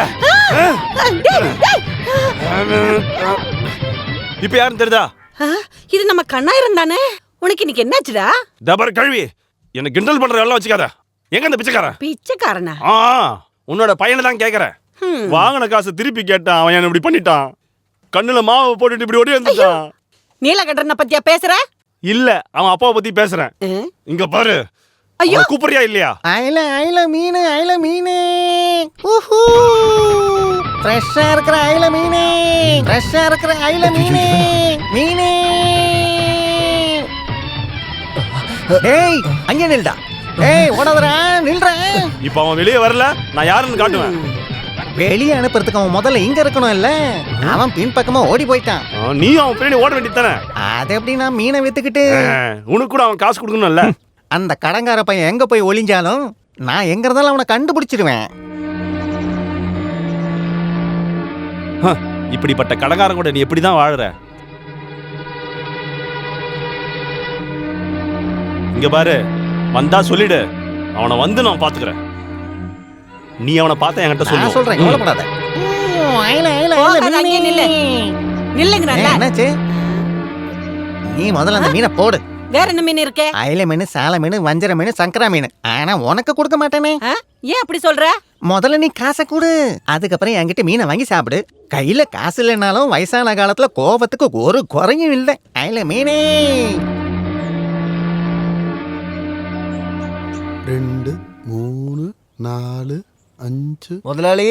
இப்ப யாருன்னு தெரியுதா? இது நம்ம கண்ணாயிரம் தானே. உனக்கு இன்னைக்கு என்னாச்சுடா? தபர் கழுவி என்ன கிண்டல் பண்ற எல்லாம் வச்சுக்காத. எங்க அந்த பிச்சைக்காரன்? பிச்சைக்காரனா? உன்னோட பையனை தான் கேக்குறேன். வாங்கின காசு திருப்பி கேட்டான், அவன் என்ன இப்படி பண்ணிட்டான். கண்ணுல மாவை போட்டுட்டு இப்படி ஓடி வந்துட்டான். நீலகண்டனை பத்தியா பேசுற? இல்ல, அவன் அப்பாவை பத்தி பேசுறேன். இங்க பாரு. ஐயோ, கூப்பிடுறியா இல்லையா? ஐல ஐல மீன், ஐல மீன். ஊஹூ, ஃப்ரெஷ்ஷா இருக்கிற ஐல மீன், ஃப்ரெஷ்ஷா இருக்கிற ஐல மீன், மீன். ஏய், அங்கே நில்டா. ஏய், ஓடாதடா, நில்றா. இப்ப அவன் வெளியே வரல, நான் யாருன்னு காட்டுவேன். வெளியே அனுப்புறதுக்கு அவன் முதல்ல இங்க இருக்கணும் இல்ல. அவன் பின்பக்கமா ஓடி போயிட்டான். நீ அவன் பின்னாடி ஓட வேண்டியதானே. அது எப்படி நான் மீனை வித்துக்கிட்டு? உனக்கு கூட அவன் காசு கொடுக்கணும்ல. அந்த கடங்கார பையன் எங்க போய் ஒளிஞ்சாலும் நான் எங்க இருந்தாலும் அவனை கண்டுபிடிச்சிருவேன். இப்படிப்பட்ட கடங்காரன் கூட நீ எப்படிதான் வாழுற? இங்க பாரு, வந்தா சொல்லிடு. அவனை வந்து நான் பாத்துக்கிறேன். நீ அவனை பார்த்த என்கிட்ட சொல்லு. நான் சொல்றேன், கவலைப்படாத. என்னாச்சு? நீ முதல்ல அந்த மீனை போடு. வேற என்ன மீன் இருக்கே? அயில மீன், சால மீன், வஞ்சர மீன், சங்கரா மீன். ஆனா உனக்கு கொடுக்க மாட்டேனே. ஏன் அப்படி சொல்ற? முதல்ல நீ காசை கொடு, அதுக்கப்புறம் என்கிட்ட மீனை வாங்கி சாப்பிடு. கையில காசு இல்லைனாலும் வயசான காலத்துல கோபத்துக்கு ஒரு குறையும் இல்லை. அயில மீனே. 2 3 4 5. முதலாளி,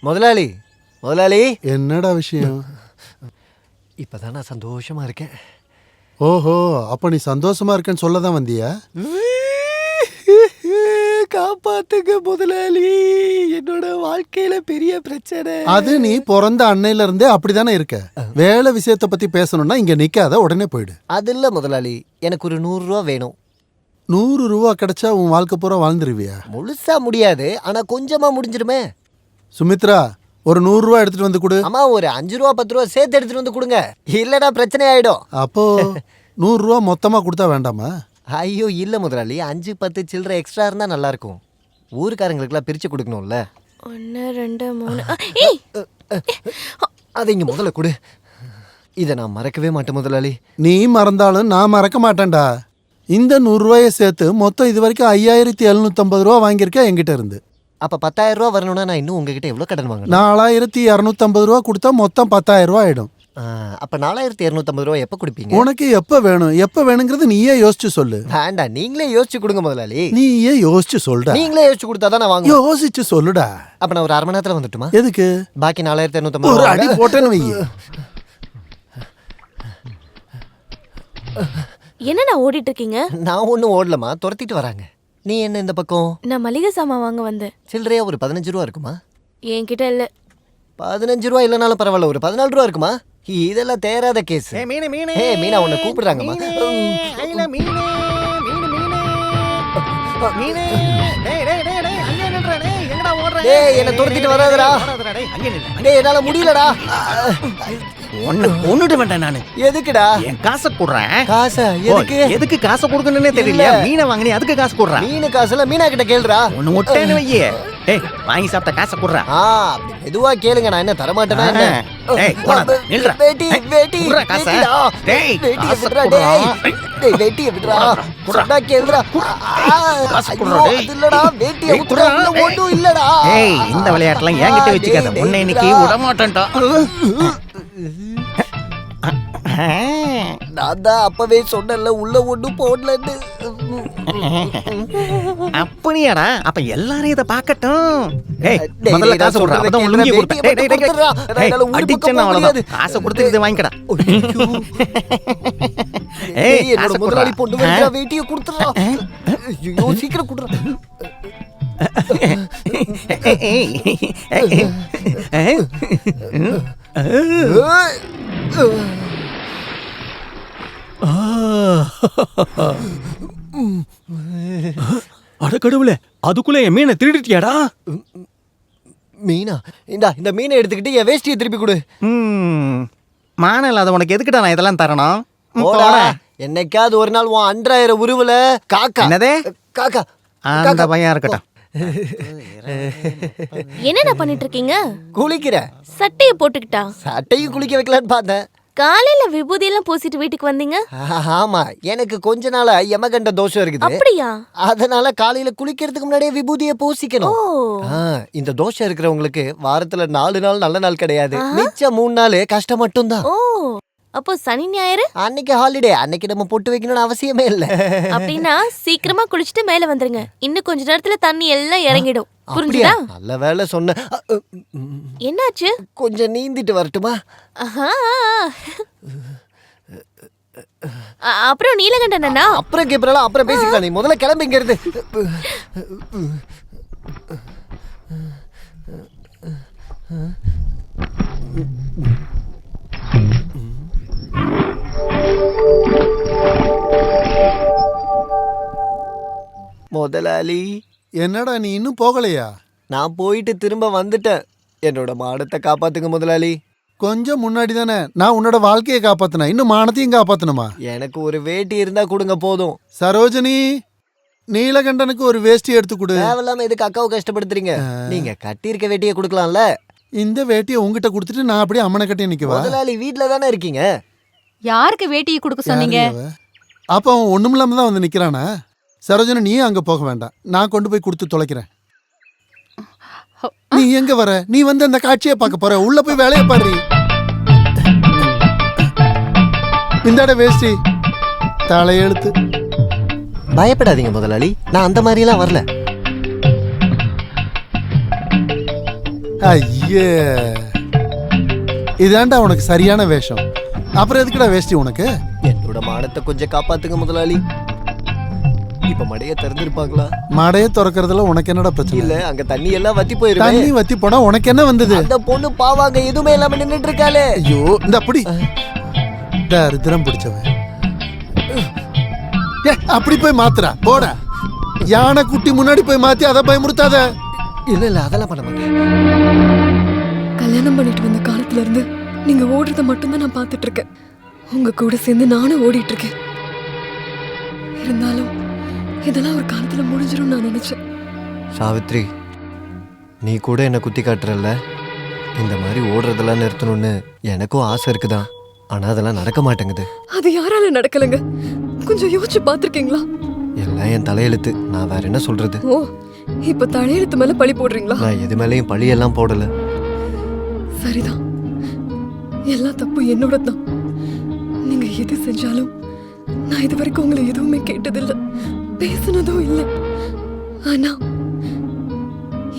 முதலாளி, முதலாளி. என்னடா விஷயம்? இப்பதான் நான் சந்தோஷமா இருக்கேன். ஓஹோ, அப்ப நீ சந்தோஷமா இருக்கேன்னு சொல்லதான் வந்தியா? காப்பாத்துங்க முதலாளி, என்னோட வாழ்க்கையில பெரிய பிரச்சனை. அது நீ பிறந்த அன்னையில இருந்தே அப்படிதானே இருக்க. வேலை விஷயத்தை பத்தி பேசணும்னா இங்க நிக்காத, உடனே போயிடு. அது இல்ல முதலாளி, எனக்கு ஒரு 100 ரூபா வேணும். 100 ரூபா கிடைச்சா உன் வாழ்க்கை பூரா வாழ்ந்துருவியா? முழுசா முடியாது, ஆனா கொஞ்சமா முடிஞ்சிருமே. சுமித்ரா, ஒரு 100 ரூபா எடுத்துட்டு வந்து கொடு. அம்மா, ஒரு 5 ரூபா 10 ரூபா சேர்த்து எடுத்துட்டு வந்து கொடுங்க, இல்லடா பிரச்சனை ஆயிடும். அப்போ 100 ரூபா மொத்தமா கொடுத்தா வேண்டாமா? ஐயோ இல்ல முதலாளி, 5 10 சில்லற எக்ஸ்ட்ரா இருந்தா நல்லா இருக்கும். ஊருக்காரங்களுக்குலாம் பிரிச்சு கொடுக்கணும்ல. 1 2 3. அதை இங்க முதல்ல கொடு. இதை நான் மறக்கவே மாட்டேன் முதலாளி. நீ மறந்தாலும் நான் மறக்க மாட்டேன்டா. இந்த 100 ரூபாயை சேர்த்து மொத்தம் இது வரைக்கும் 5750 ரூபா வாங்கியிருக்கேன் என்கிட்ட இருந்து. அப்ப 10,000 ரூபா வரணும்னா நான் இன்னும் உங்ககிட்ட எவ்வளவு கடன் வாங்கணும்? 4250 ரூபா கொடுத்தா மொத்தம் 10,000 ரூபா ஆயிடும். அப்ப 4250 ரூபா எப்ப கொடுப்பீங்க? உனக்கு எப்ப வேணும், எப்ப வேணுங்கிறது நீயே யோசிச்சு சொல்லு. வேண்டாம், நீங்களே யோசிச்சு கொடுங்க முதலாளி. நீயே யோசிச்சு சொல்லுடா. நீங்களே யோசிச்சு கொடுத்தாதான் நான் வாங்குவேன். யோசிச்சு சொல்லுடா. அப்ப நான் ஒரு 1/2 மணி நேரத்துல வந்துட்டுமா? எதுக்கு? பாக்கி 4250 ஒரு அடி போட்டேன்னு வை. என்னண்ணா ஓடிட்டு இருக்கீங்க? நான் ஒன்றும் ஓடலமா, துரத்திட்டு வராங்க. நீ என்ன இந்த பக்கம்? நான் மளிகை சாமான் வாங்க வந்தேன். சில்லறையா ஒரு 15 ரூபா இருக்குமா? என்கிட்ட இல்ல. 15 ரூபா இல்லைனாலும் பரவாயில்ல, ஒரு 14 ரூபா இருக்குமா? இதெல்லாம் தேராத கேஸ். மீனா உன்னை கூப்பிடுறாங்கம்மா. என்ன துரத்திட்டு வராதடா. என்னால முடியலடா. ஒண்ணுட்டு வேண்டாம் நானு. எதுக்குடா? என் காசை கொடுறேன். காசா? எதுக்கு காசை கொடுக்கணும்னே தெரியல. மீனை வாங்கினே அதுக்கு காசு கொடுறேன். மீனு காசுல மீனா கிட்ட கேளுடா. ஒண்ணு முட்டைன்னு வையே. டேய் வாங்கி சாப்பிட்ட காசை கொடுறேன். மெதுவா கேளுங்க, நான் என்ன தர மாட்டேனா என்ன? டேய் போடா நில்றா. வேட்டி குடுறா காசை. டேய் வேட்டியை விடுறா. டேய் வேட்டியை விடுறா. சொன்னா கேளுடா. காசு குடுறா. டேய் இல்லடா, வேட்டியை விடுறா. ஒண்ணும் இல்லடா. ஏய் இந்த விளையாட்டெல்லாம் என்கிட்ட வச்சுக்காத. உன்னை இன்னைக்கு விட மாட்டேன்டா. நான் தான் அப்பவே சொன்னேன்ல, உள்ள ஒண்ணும் போடலன்னு. அப்படியாடா? அப்ப எல்லாரும் இத பாக்கட்டும். ஏய் முதல்ல காசு குடுறா. அதான் உளுங்கி குடுறேன். டேய் டேய் டேய் அடிச்சேன்னா அவ்வளவுதான். காசை கொடுத்து இத வாங்கிக்கடா. ஏய் என்னோட முதலாளி பொண்ணு வேற வேட்டியை கொடுத்துறா. ஐயோ சீக்கிரம் குடுறா. அடக்கடவுளே, அதுக்குள்ள என் மீனை திருடிட்டியாடா? மீனா? இந்த மீனை எடுத்துக்கிட்டு என் வேஷ்டியை திருப்பி கொடு. மானல் அதை உனக்கு எதுக்குடா நான் இதெல்லாம் தரணும்? என்னைக்காவது ஒரு நாள் உன் அன்றாயிர உருவுல காக்கா. என்னதே? காக்கா. அந்த பையன் இருக்கட்டும். என்னண்ணா பண்ணிட்டு இருக்கீங்க? குளிக்கிற. சட்டையை போட்டுக்கிட்டா? சட்டையும் குளிக்க வைக்கலான்னு பார்த்தேன். காலையில விபூதி எல்லாம் பூசிட்டு வீட்டுக்கு வந்தீங்க? ஆமா, எனக்கு கொஞ்ச நாளா யமகண்ட தோஷம் இருக்குது. அப்படியா? அதனால காலையில குளிக்கிறதுக்கு முன்னாடியே விபூதியை பூசிக்கணும். இந்த தோஷம் இருக்கிறவங்களுக்கு வாரத்துல 4 நாள் நல்ல நாள் கிடையாது. மிச்சம் 3 நாள் கஷ்டம் மட்டும்தான். ஓ, அப்போ சனி ஞாயிறு அன்னைக்கு ஹாலிடே. அன்னைக்கு நம்ம பொட்டு வைக்கணும்னு அவசியமே இல்ல. அப்படின்னா சீக்கிரமா குளிச்சுட்டு மேல வந்துருங்க. இன்னும் கொஞ்ச நேரத்துல தண்ணி எல்லாம் இறங்கிடும். புரிஞ்சுதா? நல்ல வேலை சொன்ன. என்னாச்சு? கொஞ்சம் நீந்திட்டு வரட்டுமா? அப்புறம் நீலகண்டன் அண்ணா? அப்புறம் கேப்பறல, அப்புறம் பேசிக்கலாம். நீ முதல்ல கிளம்பி இங்க இருந்து. முதலாளி. என்னடா நீ இன்னும் போகலையா? நான் போயிட்டு திரும்ப வந்துட்டேன். என்னோட மானத்தை காப்பாத்துங்க முதலாளி. கொஞ்சம் முன்னாடி தானே நான் உன்னோட வாழ்க்கையை காப்பாத்தினேன். இன்னும் மானத்தையும் காப்பாத்தணுமா? எனக்கு ஒரு வேட்டி இருந்தா கொடுங்க போதும். சரோஜினி, நீலகண்டனுக்கு ஒரு வேஷ்டி எடுத்து கொடு. தேவையில்லாம எதுக்கு அக்காவை கஷ்டப்படுத்துறீங்க? நீங்க கட்டியிருக்க வேட்டியை கொடுக்கலாம்ல. இந்த வேட்டியை உங்ககிட்ட கொடுத்துட்டு நான் அப்படியே அம்மனை கட்டி நிக்கவா? முதலாளி வீட்டுல தானே இருக்கீங்க. யாருக்கு வேட்டியை கொடுக்க சொன்னீங்க? அப்ப அவன் ஒண்ணுமில்லாம தான் வந்து நிக்கிறானா? சரோஜனா, நீ அங்க போக வேண்டாம். நான் கொண்டு போய் கொடுத்து தொலைக்கிறேன். நீ எங்க வர? நீ வந்து அந்த காட்சியை பார்க்க போற. உள்ள போய் வேலையை பாரு. இந்தாட வேஷ்டி, தலையெழுத்து. பயப்படாதீங்க முதலாளி, நான் அந்த மாதிரி எல்லாம் வரல. ஐயே, இதாண்டா உனக்கு சரியான வேஷம். அப்புறம் எதுக்குடா வேஷ்டி உனக்கு? என்னோட மானத்தை கொஞ்சம் காப்பாத்துங்க முதலாளி. இப்ப மடைய திறந்திருப்பாங்களா? மடைய திறக்கிறதுல உனக்கு என்னடா பிரச்சனை? இல்ல, அங்க தண்ணி எல்லாம் வத்தி போயிருக்கு. தண்ணி வத்தி போனா உனக்கு என்ன வந்தது? அந்த பொண்ணு பாவாங்க எதுவுமே இல்லாம நின்னுட்டு இருக்காளே. ஐயோ, இந்த அப்படி தரித்திரம் பிடிச்சவன். அப்படி போய் மாத்துறா போட. யானை குட்டி முன்னாடி போய் மாத்தி அதை பயமுறுத்தாத. இல்ல அதெல்லாம் பண்ண மாட்டேன். கல்யாணம் பண்ணிட்டு வந்த காலத்துல இருந்து நீங்க ஓடுறத மட்டும்தான் நான் பார்த்துட்டு இருக்கேன். உங்க கூட சேர்ந்து நானும் ஓடிட்டு இருக்கேன். இருந்தாலும் இதெல்லாம் ஒரு காலத்துல முடிஞ்சிரும் நான் நினைச்சேன். சாவித்ரி, நீ கூட என்ன குத்தி காட்டுறல்ல. இந்த மாதிரி ஓடுறதெல்லாம் நிறுத்தணும்னு எனக்கும் ஆசை இருக்குதான். ஆனா அதெல்லாம் நடக்க மாட்டேங்குது. அது யாரால நடக்கலங்க? கொஞ்சம் யோசிச்சு பாத்துருக்கீங்களா? எல்லாம் என் தலையெழுத்து. நான் வேற என்ன சொல்றது? ஓ, இப்ப தலையெழுத்து மேல பழி போடுறீங்களா? நான் எது மேலேயும் பழி எல்லாம் போடல. சரிதான், எல்லா தப்பு என்னோட தான். நீங்க எது செஞ்சாலும் நான் இது வரைக்கும் உங்களை எதுவுமே கேட்டதில்லை, பேசினதும் இல்லை. ஆனா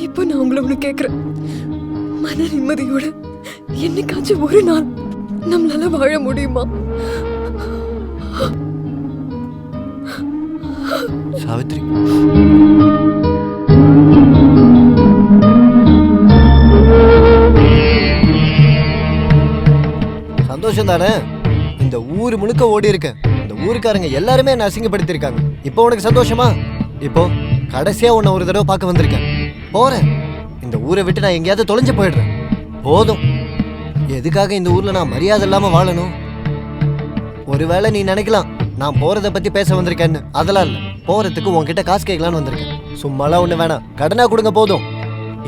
இப்போ நான் உங்களை ஒண்ணு கேக்குறேன். மன நிம்மதியோட என்னைக்காச்சும் ஒரு நாள் நம்மளால வாழ முடியுமா? சாவித்ரி. சந்தோஷம் தானே? இந்த ஊர் முழுக்க ஓடி இருக்கேன். இந்த ஊருக்காரங்க எல்லாருமே என்ன அசிங்கப்படுத்திருக்காங்க. இப்போ உனக்கு சந்தோஷமா? இப்போ கடைசியா உன்னை ஒரு தடவை பார்க்க வந்திருக்கேன். போறேன். இந்த ஊரை விட்டு நான் எங்கேயாவது தொலைஞ்சு போயிடுறேன். போதும். எதுக்காக இந்த ஊர்ல நான் மரியாதை இல்லாம வாழணும்? ஒருவேளை நீ நினைக்கலாம் நான் போறதை பத்தி பேச வந்திருக்கேன்னு. அதெல்லாம் இல்ல. போறதுக்கு உன்கிட்ட காசு கேட்கலான்னு வந்திருக்கேன். சும்மாலாம் ஒண்ணு வேணாம், கடனா கொடுங்க போதும்.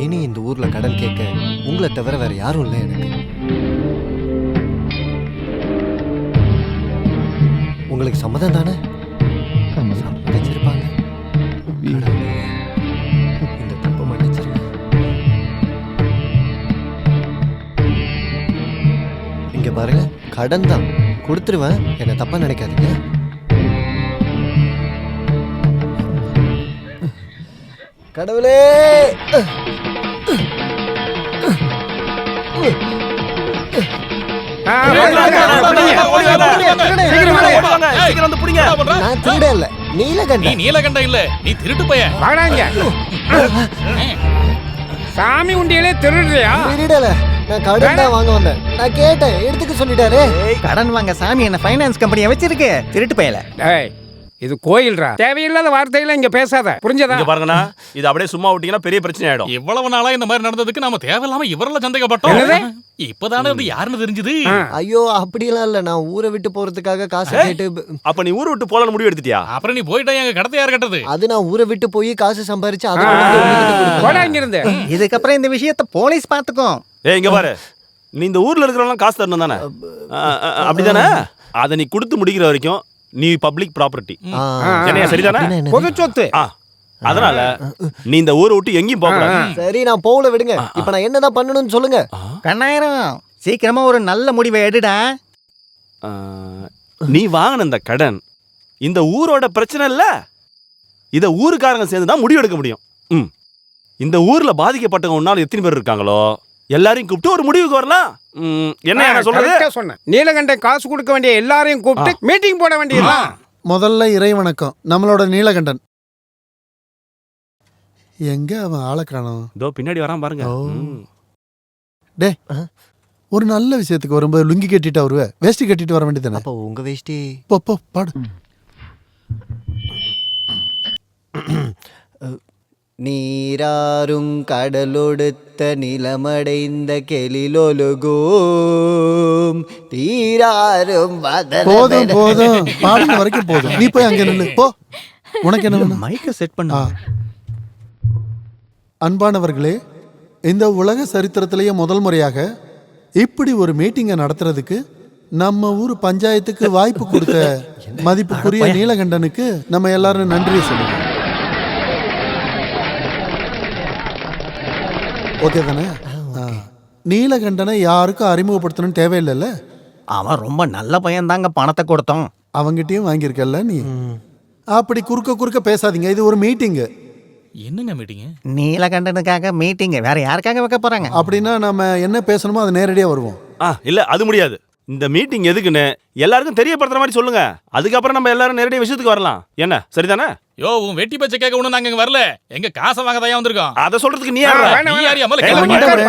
இனி இந்த ஊர்ல கடன் கேட்க உங்களை தவிர வேற யாரும் இல்லை எனக்கு. உங்களுக்கு சம்மதம் தானே? சம்மதிச்சிருப்பாங்க. கடவுளே, இந்த தப்பை மன்னிச்சிருங்க. இங்க பாருங்க, கடன் தான் கொடுத்துருவேன், என்ன தப்பா நினைக்காதீங்க. கடவுளே, நான் திருட இல்ல, நீலகண்டன். நீ நீலகண்டன் இல்ல, நீ திருட்டு பையன். வாடாங்க. சாமி உண்டியலே திருடுறியா? திருடல, நான் கடன் தான் வாங்க வந்தேன். நான் கேட்டேன், எடுத்துக்க சொல்லிட்டாரு. கடன் வாங்க சாமி என்ன ஃபைனான்ஸ் கம்பெனியை வச்சிருக்கு, திருட்டு பயல. டேய், இது கோயில்ரா. தேவையில்லாத வார்த்தையில இங்க பேசாத, புரிஞ்சதா? இங்க பாருங்கண்ணா, இது அப்படியே சும்மா விட்டீங்கன்னா பெரிய பிரச்சனை ஆயிடும். இவ்வளவு நாளா இந்த மாதிரி நடந்ததுக்கு நாம தேவையில்லாம இவரெல்லாம் சந்தேகப்பட்டோம். இப்பதானே அது யாருன்னு தெரிஞ்சது. ஐயோ, அப்படியெல்லாம் இல்ல. நான் ஊரை விட்டு போறதுக்காக காசு கேட்டு. அப்ப நீ ஊரை விட்டு போலான்னு முடிவு எடுத்துட்டியா? அப்புறம் நீ போயிட்டா எங்க கடத்தை யார் கட்டது? அது நான் ஊரை விட்டு போய் காசு சம்பாரிச்சு போடா இங்க இருந்து. இதுக்கப்புறம் இந்த விஷயத்தை போலீஸ் பாத்துக்கும். இங்க பாரு, நீ இந்த ஊர்ல இருக்கிறவங்க காசு தரணும் தானே? அப்படிதானே? அதை நீ கொடுத்து முடிக்கிற வரைக்கும் நீ பப்ளிக் ப்ராப்பர்ட்டி. என்னையா சரிதானே? பொது சொத்து. அதனால நீ இந்த ஊரை விட்டு எங்கேயும் போக கூடாது. சரி, நான் போகல, விடுங்க. இப்ப நான் என்னதான் பண்ணணும்னு சொல்லுங்க. கண்ணாயிரம், சீக்கிரமா ஒரு நல்ல முடிவை எடுடா. நீ வாங்கின இந்த கடன் இந்த ஊரோட பிரச்சனை இல்ல. இத ஊருக்காரங்க சேர்ந்து தான் முடிவு எடுக்க முடியும். இந்த ஊர்ல பாதிக்கப்பட்டவங்க எத்தனை பேர் இருக்காங்களோ எல்லாரையும் கூப்பிட்டு ஒரு முடிவுக்கு வரலாம். என்ன சொல்றது? சொன்னேன். நீலகண்டன் காசு கொடுக்க வேண்டிய எல்லாரையும் கூப்பிட்டு மீட்டிங் போட வேண்டியதுதான். முதல்ல இறை வணக்கம். நம்மளோட நீலகண்டன் எங்க அவன் ஆளை காணோம்? இதோ பின்னாடி வரான் பாருங்க. டே, ஒரு நல்ல விஷயத்துக்கு வரும்போது லுங்கி கட்டிட்டு வருவ, வேஷ்டி கட்டிட்டு வர வேண்டியதானே? அப்போ உங்க வேஷ்டி போ பாடு. நீராறும் கடலொடுத்த நிலமடைந்த கெளிலொலுகும் தீராறும் போதும் போதும், பாடுன வரைக்கும் போதும். நீ போய் அங்க நில்லு போ. உனக்கு என்ன வேணும்? மைக்க செட் பண்ணா. அன்பானவர்களே, இந்த உலக சரித்திரத்திலேயே முதல் முறையாக இப்படி ஒரு மீட்டிங்கை நடத்துறதுக்கு நம்ம ஊர் பஞ்சாயத்துக்கு வாய்ப்பு கொடுத்த மதிப்புக்குரிய நீலகண்டனுக்கு நம்ம எல்லாரும் நன்றியை சொல்லுவோம். ஓகே தானே? நீலகண்டனை யாருக்கும் அறிமுகப்படுத்தணும்னு தேவையில்லைல்ல. அவன் ரொம்ப நல்ல பையன் தாங்க, பணத்தை கொடுத்தோம். அவங்கிட்டயும் வாங்கியிருக்கல நீ. அப்படி குறுக்க பேசாதீங்க, இது ஒரு மீட்டிங்கு. என்னங்க மீட்டிங்? நீலகண்டனுக்காக மீட்டிங், வேற யாருக்காக வைக்க போறாங்க? அப்படின்னா நம்ம என்ன பேசணுமோ அது நேரடியா வருவோம். இல்ல, அது முடியாது. இந்த மீட்டிங் எதுக்குன்னு எல்லாருக்கும் தெரியப்படுத்துற மாதிரி சொல்லுங்க. அதுக்கப்புறம் நம்ம எல்லாரும் நேரடியாக விஷயத்துக்கு வரலாம். என்ன சரிதானே? யோ, உன் வெட்டி பச்சை கேட்க ஒண்ணு நாங்க இங்க வரல. எங்க காசை வாங்க தான் வந்திருக்கோம். அதை சொல்றதுக்கு நீ யாரு?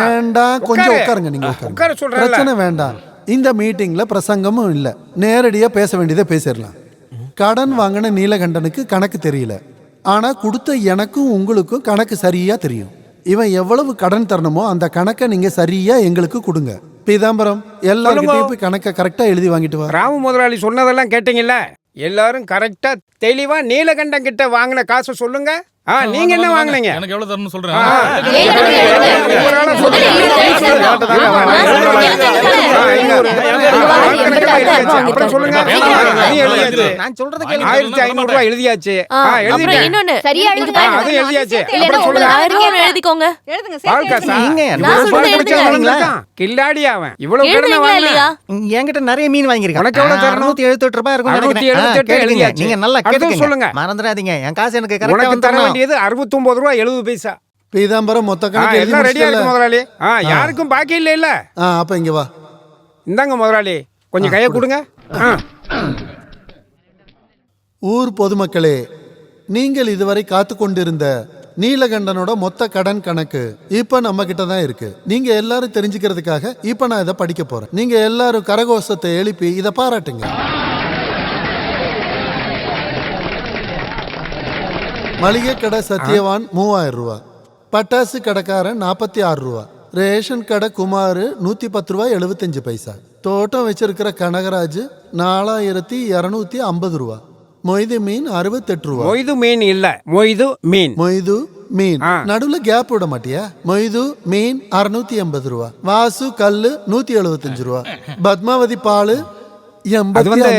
வேண்டாம், கொஞ்சம் உட்காருங்க. நீங்க உட்காருங்க, பிரச்சனை வேண்டாம். இந்த மீட்டிங்ல பிரசங்கமும் இல்ல, நேரடியா பேச வேண்டியதை பேசிடலாம். கடன் வாங்கின நீலகண்டனுக்கு கணக்கு தெரியல, ஆனா கொடுத்த எனக்கும் உங்களுக்கும் கணக்கு சரியா தெரியும். இவன் எவ்வளவு கடன் தரணுமோ அந்த கணக்கை நீங்க சரியா எங்களுக்கு கொடுங்க. பீதாம்பரம், எல்லாரும் போய் கணக்கை கரெக்டா எழுதி வாங்கிட்டு வா. ராமு முதலாளி சொன்னதெல்லாம் கேட்டீங்கல்ல? எல்லாரும் கரெக்டா தெளிவா நீலகண்டன் கிட்ட வாங்கின காசை சொல்லுங்க. நீங்க என்ன வாங்குனீங்க? எனக்கு எவ்வளவு தரணும்னு சொல்றேன். நான் சொல்றது 1500 ரூபாய் எழுதியாச்சு. கில்லாடி அவன் இவ்வளவு என்கிட்ட நிறைய மீன் வாங்கிருக்கேன். 678 ரூபாய் இருக்கும். நீங்க நல்லா கேட்டுங்க, சொல்லுங்க, மறந்துடாதீங்க. என் காசு எனக்கு கரெக்டா தர வேண்டியது 69 ரூபாய் 70 பைசா. பீதாம்பரம் மொத்த கணக்கு எல்லாம் ரெடியா இருக்கு முதலாளி. யாருக்கும் பாக்கி இல்ல. அப்ப இங்க வா. இந்தாங்க முதலாளி, கொஞ்சம் கையை கொடுங்க. ஊர் பொதுமக்களே, நீங்கள் இதுவரை காத்து கொண்டிருந்த நீலகண்டனோட மொத்த கடன் கணக்கு இப்ப நம்ம கிட்ட தான் இருக்கு. நீங்க எல்லாரும் தெரிஞ்சுக்கிறதுக்காக இப்ப நான் இதை படிக்க போறேன். நீங்க எல்லாரும் கரகோஷத்தை எழுப்பி இதை பாராட்டுங்க. மளிகை கடை சத்யவான் 3000 ரூபா, பட்டாசு கடைக்காரன் 46 ரூபா, ரேஷன் கடை குமார் 110 ரூபா 75 பைசா, தோட்டம் வச்சிருக்கிற கனகராஜ் 4250 ரூபா, மொய்து மீன் 68 ரூபா. மொய்து மீன் இல்ல, மொய்து மீன். மொய்து மீன் நடுவுல கேப் விட மாட்டியா? மொய்து மீன் 680 ரூபா, வாசு கல்லு 175 ரூபா, பத்மாவதி பாலு அது வந்து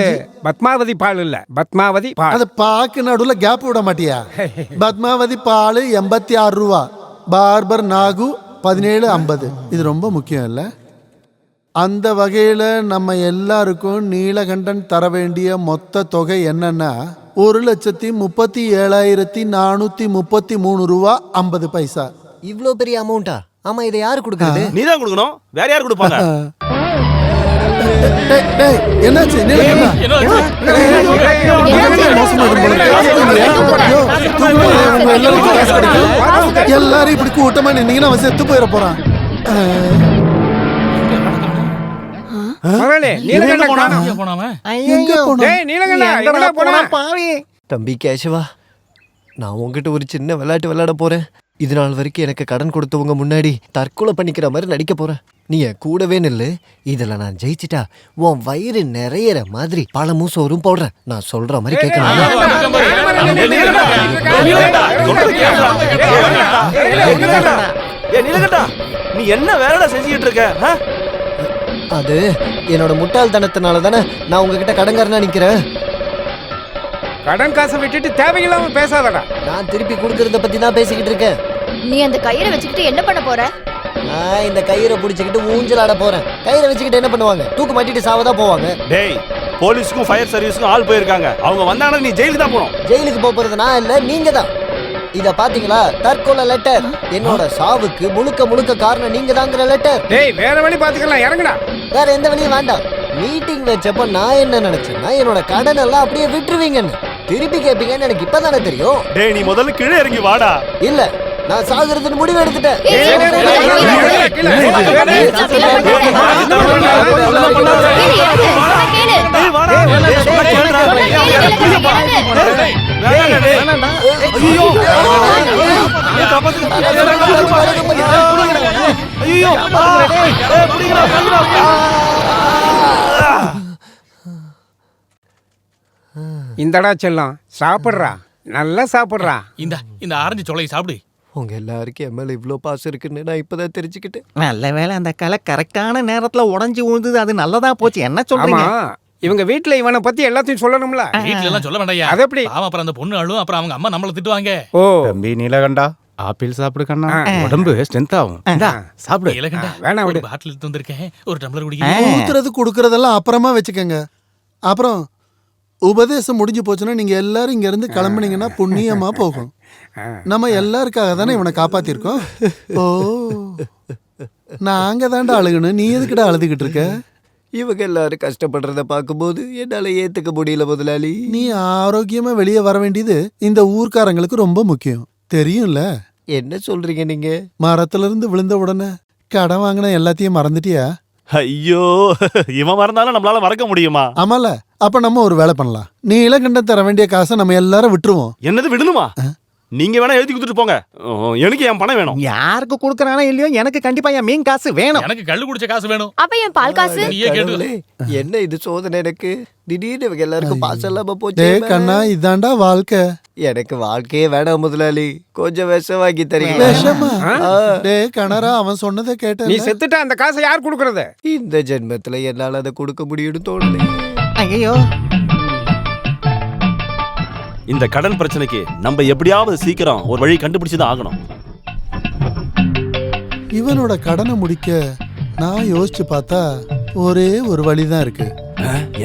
பத்மாவதி பால் இல்ல, பத்மாவதி பால். அது பாக்கு நடுவுல கேப் விட மாட்டியா? பத்மாவதி பால் 86 ரூபா, பார்பர் நாகு 1750. இது ரொம்ப முக்கியம் இல்ல? அந்த வகையில நம்ம எல்லாருக்கும் நீலகண்டன் தர வேண்டிய மொத்த தொகை என்னன்னா 1,37,433 ரூபா 50 பைசா. இவ்ளோ பெரிய அமௌண்டா? ஆமா, இதை யாரு கொடுக்கறது? நீ தான் கொடுக்கணும், வேற யார் கொடுப்பாங்க? என்னாச்சு? எல்லாரும் இப்படி கூட்டமா நின்னீங்கன்னா அவன் செத்து போயிட போறான். தம்பி கேசவா, நான் உங்ககிட்ட ஒரு சின்ன விளையாட்டு விளையாட போறேன். இது நாள் வரைக்கும் எனக்கு கடன் கொடுத்தவங்க முன்னாடி தற்கொலை பண்ணிக்கிற மாதிரி நடிக்க போறேன். நீ என் கூடவே நில்லு. இதுல நான் ஜெயிச்சிட்டா உன் வயிறு நிறையற மாதிரி பழமும் சோறும் போடுறேன். நான் சொல்ற மாதிரி கேட்கணும். நீ என்ன வேலைடா செஞ்சுக்கிட்டு இருக்க? அது என்னோட முட்டாள்தனத்தினால தானே நான் உங்ககிட்ட கடன்காரனா நிக்கிறேன். கடன் காசை விட்டுட்டு தேவையில்லாம பேசாதடா. நான் திருப்பி கொடுக்கறத பத்தி தான் பேசிக்கிட்டு இருக்கேன். நீ அந்த கயிறை வச்சுக்கிட்டு என்ன பண்ண போற? நான் இந்த கயிறை பிடிச்சிக்கிட்டு ஊஞ்சல் ஆட போறேன். கயிறை வச்சுக்கிட்டு என்ன பண்ணுவாங்க? தூக்கு மாட்டிட்டு சாவதான் போவாங்க. டேய், போலீஸ்க்கும் ஃபயர் சர்வீஸ்க்கும் ஆள் போயிருக்காங்க. அவங்க வந்தாங்கன்னா நீ ஜெயிலுக்கு தான் போகணும். ஜெயிலுக்கு போறது நான் இல்ல, நீங்க தான். இத பாத்தீங்களா? தற்கொலை லெட்டர். என்னோட சாவுக்கு முழுக்க முழுக்க காரணம் நீங்க தாங்கிற லெட்டர். டேய், வேற வழி பாத்துக்கலாம், இறங்குடா. வேற எந்த வழியும் வேண்டாம். மீட்டிங் வச்சப்ப நான் என்ன நினைச்சேன்னா என்னோட கடன் எல்லாம் அப்படியே விட்டுருவீங்கன்னு. திருப்பி கேட்பீங்கன்னு எனக்கு இப்பதானே தெரியும். டேய், நீ முதல்ல கீழே இறங்கி வாடா. இல்ல, நான் சாகுறதுன்னு முடிவு எடுத்துட்டேன். இந்தடா செல்லம், சாப்பிடுறா, நல்லா சாப்பிடுறா. இந்த ஆரஞ்சு சொலை சாப்பிடு. உங்க எல்லாருக்கும் என் மேல இவ்வளோ பாசம் இருக்குன்னு நான் இப்பதான் தெரிஞ்சுக்கிட்டேன். நல்ல வேலை அந்த கலை கரெக்டான நேரத்துல உடஞ்சி விழுந்தது. அது நல்லதா போச்சு. என்ன சொல்றீங்க? இவங்க வீட்டுல இவனை பத்தி எல்லாத்தையும் சொல்லணும்ல. வீட்டுல எல்லாம் சொல்ல வேண்டாயா? அது எப்படி? அப்புறம் அந்த பொண்ணு அழும், அப்புறம் அவங்க அம்மா நம்மள திட்டுவாங்க. ஓ, தம்பி நீலகண்டா, ஆப்பிள் சாப்பிடு கண்ணா, உடம்பு ஸ்ட்ரென்த் ஆகும். சாப்பிடு. நீலகண்டா, வேணாம், ஒரு பாட்டில் எடுத்து வந்திருக்கேன், ஒரு டம்ளர் குடிக்க. ஊத்துறது கொடுக்கறதெல்லாம் அப்புறமா வச்சுக்கோங்க. அப்புறம் உபதேசம் முடிஞ்சு போச்சுன்னா நீங்க எல்லாரும் இங்க இருந்து கிளம்புனீங்கன்னா புண்ணியமா போகும். நம்ம எல்லாருக்காக தானே இவனை காப்பாத்திருக்கோம். ஓ, நாங்க தாண்டா அழுகணும், நீ எதுக்குடா அழுதுகிட்டு இருக்க? இவங்க எல்லாரும் கஷ்டப்படுறத பார்க்கும்போது என்னால ஏத்துக்க முடியல முதலாளி. நீ ஆரோக்கியமா வெளியே வர வேண்டியது இந்த ஊர்க்காரங்களுக்கு ரொம்ப முக்கியம், தெரியும்ல? என்ன சொல்றீங்க நீங்க? மரத்துல இருந்து விழுந்த உடனே கடன் வாங்கின எல்லாத்தையும் மறந்துட்டியா? ஐயோ, இவன் மறந்தாலும் நம்மளால மறக்க முடியுமா? ஆமால, அப்ப நம்ம ஒரு வேலை பண்ணலாம். நீ இளங்கண்டன் தர வேண்டிய காசை நம்ம எல்லாரும் விட்டுருவோம். என்னது விடணுமா? நீங்க வேணா எழுதி கொடுத்துட்டு போங்க. எனக்கு என் பணம் வேணும். யாருக்கு கொடுக்கறானோ இல்லையோ, எனக்கு கண்டிப்பா என் மீன் காசு வேணும். எனக்கு கள்ளு குடிச்ச காசு வேணும். அப்ப என் பால் காசு? என்ன இது சோதனை எனக்கு? திடீர்னு இவங்க எல்லாருக்கும் பாசம் இல்லாம போச்சு. கண்ணா, இதாண்டா வாழ்க்கை. எனக்கு வாழ்க்கையே வேணாம் முதலாளி. கொஞ்சம் விஷம் வாங்கி தரீங்க. விஷமா? டேய் கணரா, அவன் சொன்னதை கேட்ட. நீ செத்துட்டா அந்த காசை யார் கொடுக்கறது? இந்த ஜென்மத்துல என்னால அதை கொடுக்க முடியும்னு தோணல. ஐயோ, இந்த கடன் பிரச்சனைக்கு நம்ம எப்படியாவது சீக்கிரம் ஒரு வழி கண்டுபிடிச்சுதான் ஆகணும். இவனோட கடனை முடிக்க நான் யோசிச்சு பார்த்தா ஒரே ஒரு வழிதான் இருக்கு.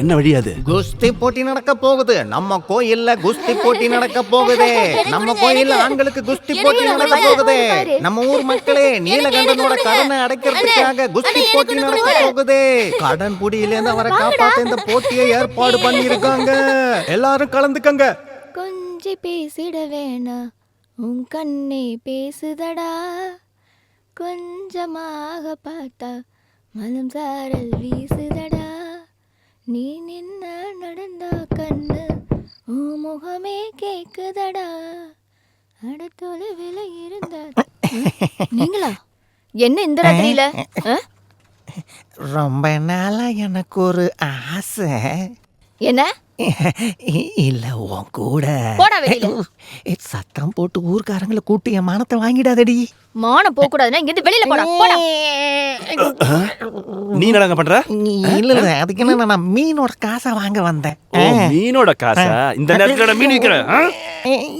என்ன வழி அது? குஸ்தி போட்டி நடக்க போகுது. நம்ம கோயில்ல குஸ்தி போட்டி நடக்க போகுது. நம்ம கோயில்ல ஆண்களுக்கு குஸ்தி போட்டி நடக்க போகுது. நம்ம ஊர் மக்களே, நீலகண்டனோட கடனை அடைக்கிறதுக்காக குஸ்தி போட்டி நடக்க போகுது. கடன் புடியில இருந்து அவரை காப்பாத்த இந்த போட்டியை ஏற்பாடு பண்ணிருக்காங்க. எல்லாரும் கலந்துக்கங்க. கொஞ்சி பேசிட வேணா உன் கண்ணே பேசுதடா கொஞ்சமாக பார்த்தா மனம் சாரல் வீசுதடா நீ நின்ன நடந்தா கண்ணு உன் முகமே கேக்குதடா அடுத்தொரு விலை இருந்த நீங்களா என்ன இந்த ராத்திரியில ரொம்ப நாளா எனக்கு ஒரு ஆசை. என்ன இல்ல உன் கூட போடா வெளியில. சத்தம் போட்டு ஊர்க்காரங்களை கூட்டி என் மானத்தை வாங்கிடாதடி. மானம் போக கூடாதுன்னா இங்க இருந்து வெளியில போடா போடா. நீ என்னங்க பண்ற? இல்ல இல்ல அதுக்கு என்ன நான் மீனோட காசை வாங்க வந்தேன். ஓ, மீனோட காசா? இந்த நேரத்துல மீன் விக்கிறேன்.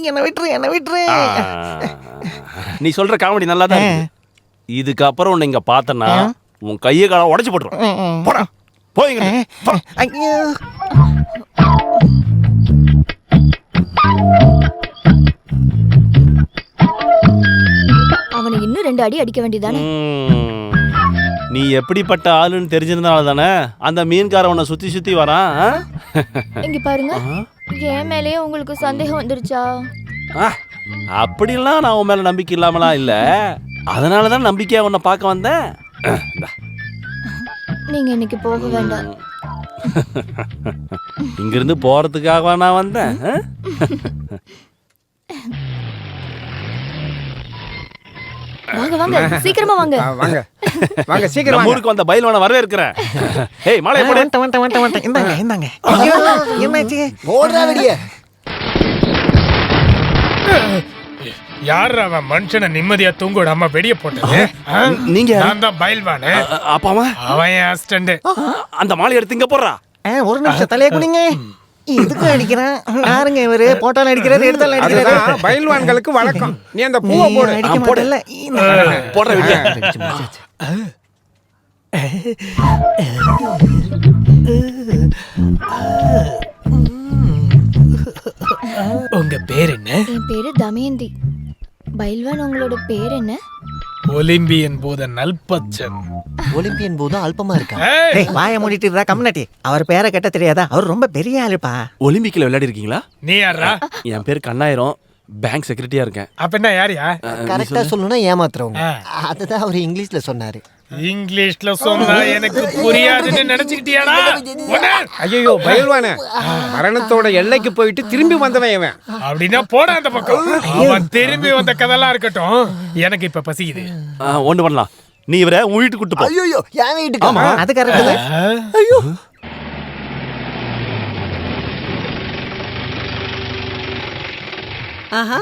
என்ன விட்டுரு. நீ சொல்ற காமெடி நல்லா தான் இருக்கு. இதுக்கப்புறம் உன்னை இங்க பார்த்தனா உன் கையை கால உடைச்சு போட்டுருவேன். போடா போய்ங்க. ஐயோ அவனை இன்னும் 2 அடி அடிக்க வேண்டியதானே. நீ எப்படிப்பட்ட ஆளுன்னு தெரிஞ்சிருந்தால தானே அந்த மீன்காரன் உன்னை சுத்தி சுத்தி வரான். இங்க பாருங்க, என் மேலயே உங்களுக்கு சந்தேகம் வந்துருச்சா? அப்படிலாம் நான் உன் மேல நம்பிக்கை இல்லாமலாம் இல்ல, அதனாலதான் நம்பிக்கையா உன்னை பார்க்க வந்தேன். நீங்க இன்னைக்கு போக வேண்டாம். இங்கிருந்து போறதுக்காக நான் வந்தேன். வாங்க வாங்க சீக்கிரமா வாங்க. வாங்க சீக்கிரம் நம்ம ஊருக்கு வந்த பயில்வான வரவேற்கிறேன். ஏய் மாலைய போடு. வந்துட்டேன். இந்தாங்க. ஐயோ என்னாச்சு? ஓடுறா வெளியே. யார் அவன் மனுஷனை நிம்மதியா தூங்க விடாம வெடிய போட்டது? நீங்க? நான் தான் பயில்வானே. அப்பாவா? அவன் என் அசிஸ்டன்ட். அந்த மாலை எடுத்து இங்க போடுறா. ஒரு நிமிஷம் தலைய குனிங்க. இதுக்கு அடிக்கிறான். யாருங்க இவரு? போட்டாலும் அடிக்கிறாரு, எடுத்தாலும் அடிக்கிறாரு. பயில்வான்களுக்கு வழக்கம். நீ அந்த பூவை போடு. அடிக்க மாட்டல. போடுற வெளியே. உங்க பேர் என்ன? என் பேரு தமயந்தி. பயில்வான் உங்களோட பேர் என்ன? ஒலிம்பியன் போத நல்பச்சன். ஒலிம்பியன் போது அல்பமா இருக்கா? வாய மூடிட்டு இருக்கா கம்னாட்டி. அவர் பேரை கேட்ட தெரியாதா? அவர் ரொம்ப பெரிய ஆளுப்பா. ஒலிம்பிக்ல விளையாடி இருக்கீங்களா? நீ யாரா? என் பேர் கண்ணாயிரம், பேங்க் செக்ரட்டரியா இருக்கேன். அப்ப என்ன யாரியா? கரெக்டா சொல்லணும்னா ஏமாத்துறவங்க. அதுதான் அவர் இங்கிலீஷ்ல சொன்னாரு. இங்கிலீஷ்ல சொன்னா எனக்கு புரியாதுன்னு நினைச்சுக்கிட்டியாடா? ஐயோ பயில்வானே, மரணத்தோட எல்லைக்கு போயிட்டு திரும்பி வந்தவன் இவன். அப்படின்னா போடா அந்த பக்கம். அவன் திரும்பி வந்த கதெல்லாம் இருக்கட்டும், எனக்கு இப்ப பசிக்குது. ஒண்ணு பண்ணலாம், நீ இவரை உன் வீட்டுக்கு கூட்டு போ. ஐயோ என் வீட்டுக்கு? அது கரெக்ட். ஐயோ ஆஹா,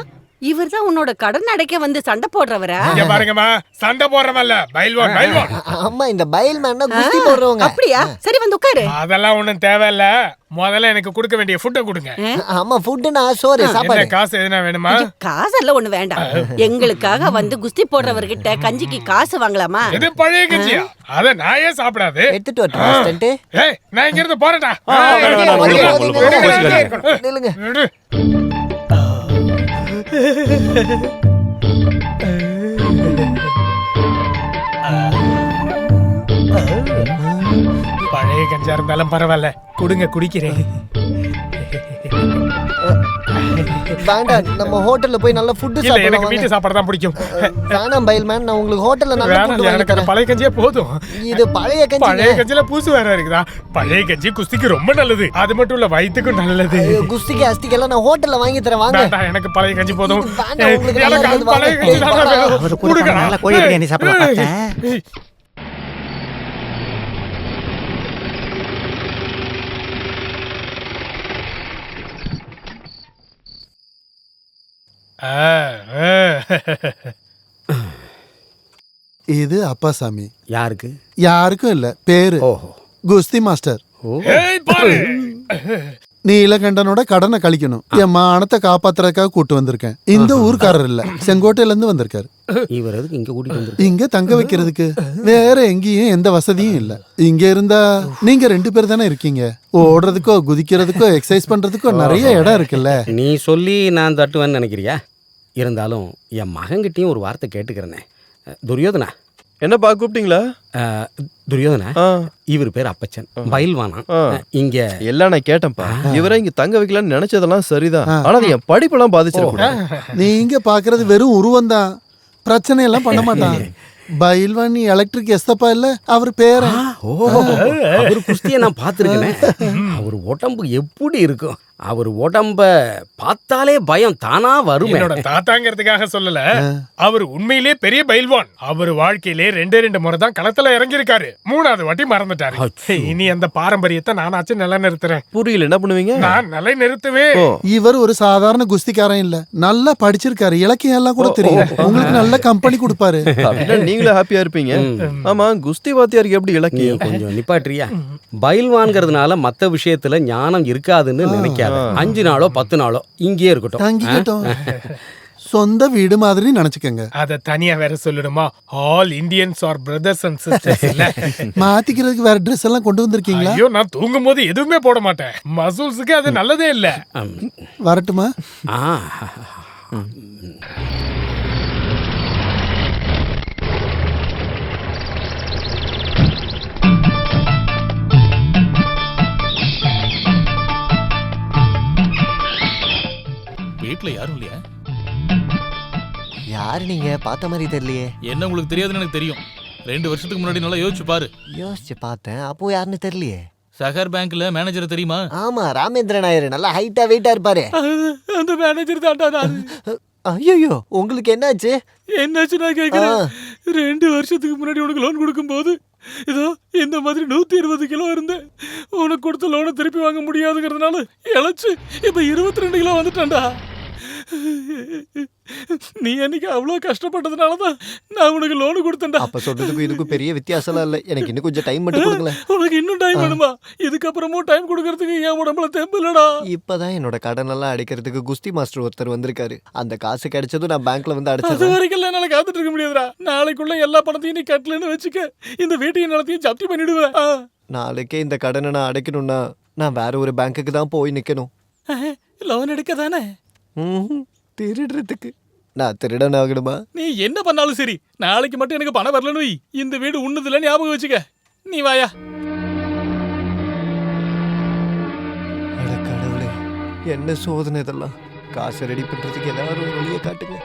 இவர்தான் உன்னோட கடன் அடைக்க வந்து சண்டை போடுறவரா? இங்க பாருங்கம்மா, சண்டை போடுறவல்ல, பயில்வான் பயில்வான். அம்மா இந்த பயில்மேன்னா குஸ்தி போடுறவங்க. அப்படியா? சரி வந்து உட்காரு. அதெல்லாம் ஒண்ணும் தேவையில்ல, முதல்ல எனக்கு கொடுக்க வேண்டிய ஃபுட்டை கொடுங்க. அம்மா ஃபுட்னா சோறு சாப்பாடு. என்ன காசு எதுனா வேணுமா? காசெல்லாம் ஒண்ணு வேண்டாம். எங்களுக்காக வந்து குஸ்தி போடுறவர்கிட்ட கஞ்சிக்கு காசு வாங்கலாமா? இது பழைய கஞ்சியா? அத நான் ஏன் சாப்பிடாது? எடுத்துட்டு வரட்டா அசிஸ்டன்ட்? ஏய் நான் இங்க இருந்து போறேன்டா. நில்லுங்க. பழைய கஞ்சா இருந்தாலும் பரவாயில்ல, கொடுங்க குடிக்கிறேன். வேண்டாம், நம்ம ஹோட்டல்ல போய் நல்ல ஃபுட் இல்ல, சாப்பிடலாம். எனக்கு வீட்டு சாப்பாடு தான் பிடிக்கும். வேணாம் பயில்மேன், நான் உங்களுக்கு ஹோட்டல்ல நல்ல ஃபுட் வாங்கி எனக்கு தரேன். பழைய கஞ்சியே போதும். இது பழைய கஞ்சி. பழைய கஞ்சில பூசு வேற இருக்குதா? பழைய கஞ்சி குஸ்திக்கு ரொம்ப நல்லது. அது மட்டும் இல்ல, வயித்துக்கும் நல்லது. குஸ்திக்கு அஸ்திக்கெல்லாம் நான் ஹோட்டல்ல வாங்கி தரேன், வாங்க. வேண்டாம், எனக்கு பழைய கஞ்சி போதும். வேண்டாம், உங்களுக்கு நல்லா எனக்கு இருக்குது, பழைய வாங்க. கஞ்சி தான் வேணும். அவர் கூட கொடுங்கடா. நல்லா கோழி பிரியாணி சாப்பிடலாம் பார்த்தேன். இது அப்பாசாமி. யாருக்கு? யாருக்கும் இல்ல, பேரு குஸ்தி மாஸ்டர். ஏய் பாரு, நீலகண்டனோட கடனை கழிக்கணும். என் மானத்தை காப்பாத்துறதுக்காக கூட்டு வந்திருக்கேன். இந்த ஊர்க்காரர் இல்ல, செங்கோட்டையில இருந்து வந்திருக்காரு. இவர் எதுக்கு இங்க கூட்டிட்டு வந்து? இங்க தங்க வைக்கிறதுக்கு வேற எங்கேயும் எந்த வசதியும் இல்ல. இங்க இருந்தா நீங்க 2 பேர் தானே இருக்கீங்க. ஓடுறதுக்கோ குதிக்கிறதுக்கோ எக்ஸசைஸ் பண்றதுக்கோ நிறைய இடம் இருக்குல்ல. நீ சொல்லி நான் தட்டுவேன்னு நினைக்கிறியா? இருந்தாலும் என் மகன்கிட்டயும் ஒரு வார்த்தை கேட்டுக்கிறேனே. துரியோதனா, என்னப்பா கூப்பிட்டீங்களா? துரியோதன, இவர் பேர் அப்பச்சன், பயில்வானா. இங்க எல்லாம் நான் கேட்டேன்ப்பா. இவரை இங்க தங்க வைக்கலாம்னு நினைச்சதெல்லாம் சரிதான். ஆனா அது என் படிப்பெல்லாம் பாதிச்சிருக்கூடாது. நீங்க பாக்குறது வெறும் உருவம் தான், பிரச்சனை எல்லாம் பண்ண மாட்டான். பயில்வான் எலக்ட்ரிக் எஸ்தப்பா இல்ல, அவர் பேர. அவர் குஸ்தியை நான் பார்த்துருக்கேன். அவர் உடம்பு எப்படி இருக்கும்? அவர் உடம்ப பார்த்தாலே பயம் தானா வரும். என்னோட தாத்தாங்கிறதுக்காக சொல்லல, அவர் உண்மையிலே பெரிய பயில்வான். அவர் வாழ்க்கையிலே 2 முறை தான் களத்துல இறங்கி இருக்காரு. 3வது வாட்டி மறந்துட்டாரு. இனி அந்த பாரம்பரியத்தை நானாச்சும் நிலைநிறுத்துறேன். புரியல, என்ன பண்ணுவீங்க? நான் நிலை நிறுத்துவேன். இவர் ஒரு சாதாரண குஸ்திக்காரன் இல்ல, நல்லா படிச்சிருக்காரு, இலக்கியம் எல்லாம் கூட தெரியும். உங்களுக்கு நல்ல கம்பெனி கொடுப்பாரு. நீங்களும் ஹாப்பியா இருப்பீங்க. ஆமா, குஸ்தி வாத்தியாருக்கு எப்படி இலக்கியம்? கொஞ்சம் நிப்பாட்றியா? பயில்வான்கிறதுனால மத்த விஷயத்துல ஞானம் இருக்காதுன்னு நினைக்காத. 5 நாளோ 10 நாளோ இங்கேயே இருக்கட்டும். தங்கிக்கட்டும். சொந்த வீடு மாதிரி நினைச்சுக்கங்க. அத தனியா வேற சொல்லணுமா? All Indians are brothers and sisters இல்ல. மாத்திக்கிறதுக்கு வேற ட்ரெஸ் எல்லாம் கொண்டு வந்திருக்கீங்களா? ஐயோ, நான் தூங்கும் போது எதுவுமே போட மாட்டேன். மசூல்ஸுக்கு அது நல்லதே இல்ல. வரட்டுமா? வீட்டுல யாரும் இல்லையா? யாரு நீங்க? பார்த்த மாதிரி தெரியலையே. என்ன உங்களுக்கு தெரியாதுன்னு எனக்கு தெரியும். 2 வருஷத்துக்கு முன்னாடி நல்லா யோசிச்சு பாரு. யோசிச்சு பார்த்தேன், அப்போ யாருன்னு தெரியலையே. சகர் பேங்க்ல மேனேஜர் தெரியுமா? ஆமா, ராமேந்திரன் நாயர். நல்லா ஹைட்டா வெயிட்டா இருப்பாரு. அந்த மேனேஜர் தான்டா. ஐயோ, உங்களுக்கு என்னாச்சு? என்னாச்சு நான் கேக்குறேன். 2 வருஷத்துக்கு முன்னாடி உனக்கு லோன் கொடுக்கும்போது இதோ இந்த மாதிரி 120 கிலோ இருந்தேன். உனக்கு கொடுத்த லோனை திருப்பி வாங்க முடியாதுங்கிறதுனால இழைச்சு இப்ப 22 கிலோ வந்துட்டேன்டா. நீ அன்னைக்கு அவ்வளவு கஷ்டப்பட்டதுனாலதான் நான் உனக்கு லோனு கொடுத்தேன்டா. அப்ப சொல்றதுக்கும் இதுக்கும் பெரிய வித்தியாசம் இல்ல. எனக்கு இன்னும் கொஞ்சம் டைம் மட்டும் கொடுங்களேன். உனக்கு இன்னும் டைம் வேணுமா? இதுக்கப்புறமும் டைம் கொடுக்கறதுக்கு என் உடம்புல தெம்பு இல்லடா. இப்பதான் என்னோட கடன் எல்லாம் அடைக்கிறதுக்கு குஸ்தி மாஸ்டர் ஒருத்தர் வந்திருக்காரு. அந்த காசு கிடைச்சதும் நான் பேங்க்ல வந்து அது அடைச்சது. வரைக்கும் என்னால காத்துட்டு இருக்க முடியாதுடா. நாளைக்குள்ள எல்லா பணத்தையும் நீ கட்டலன்னு வச்சுக்க, இந்த வீட்டையும் நிலத்தையும் ஜப்தி பண்ணிடுவேன். நாளைக்கே இந்த கடனை நான் அடைக்கணும்னா நான் வேற ஒரு பேங்க்குக்கு தான் போய் நிக்கணும். லோன் எடுக்க தானே? திருடுறதுக்கு. நான் திருடன் ஆகணுமா? நீ என்ன பண்ணாலும் சரி, நாளைக்கு மட்டும் எனக்கு பணம் வரலன்னு வை. இந்த வீடு உன்னதுல ஞாபகம் வச்சுக்க. நீ வாயா. அட கடவுளே, என்ன சோதனை இதெல்லாம். காசு ரெடி பண்றதுக்கு எல்லாரும் ஒரு வழியை காட்டுங்க.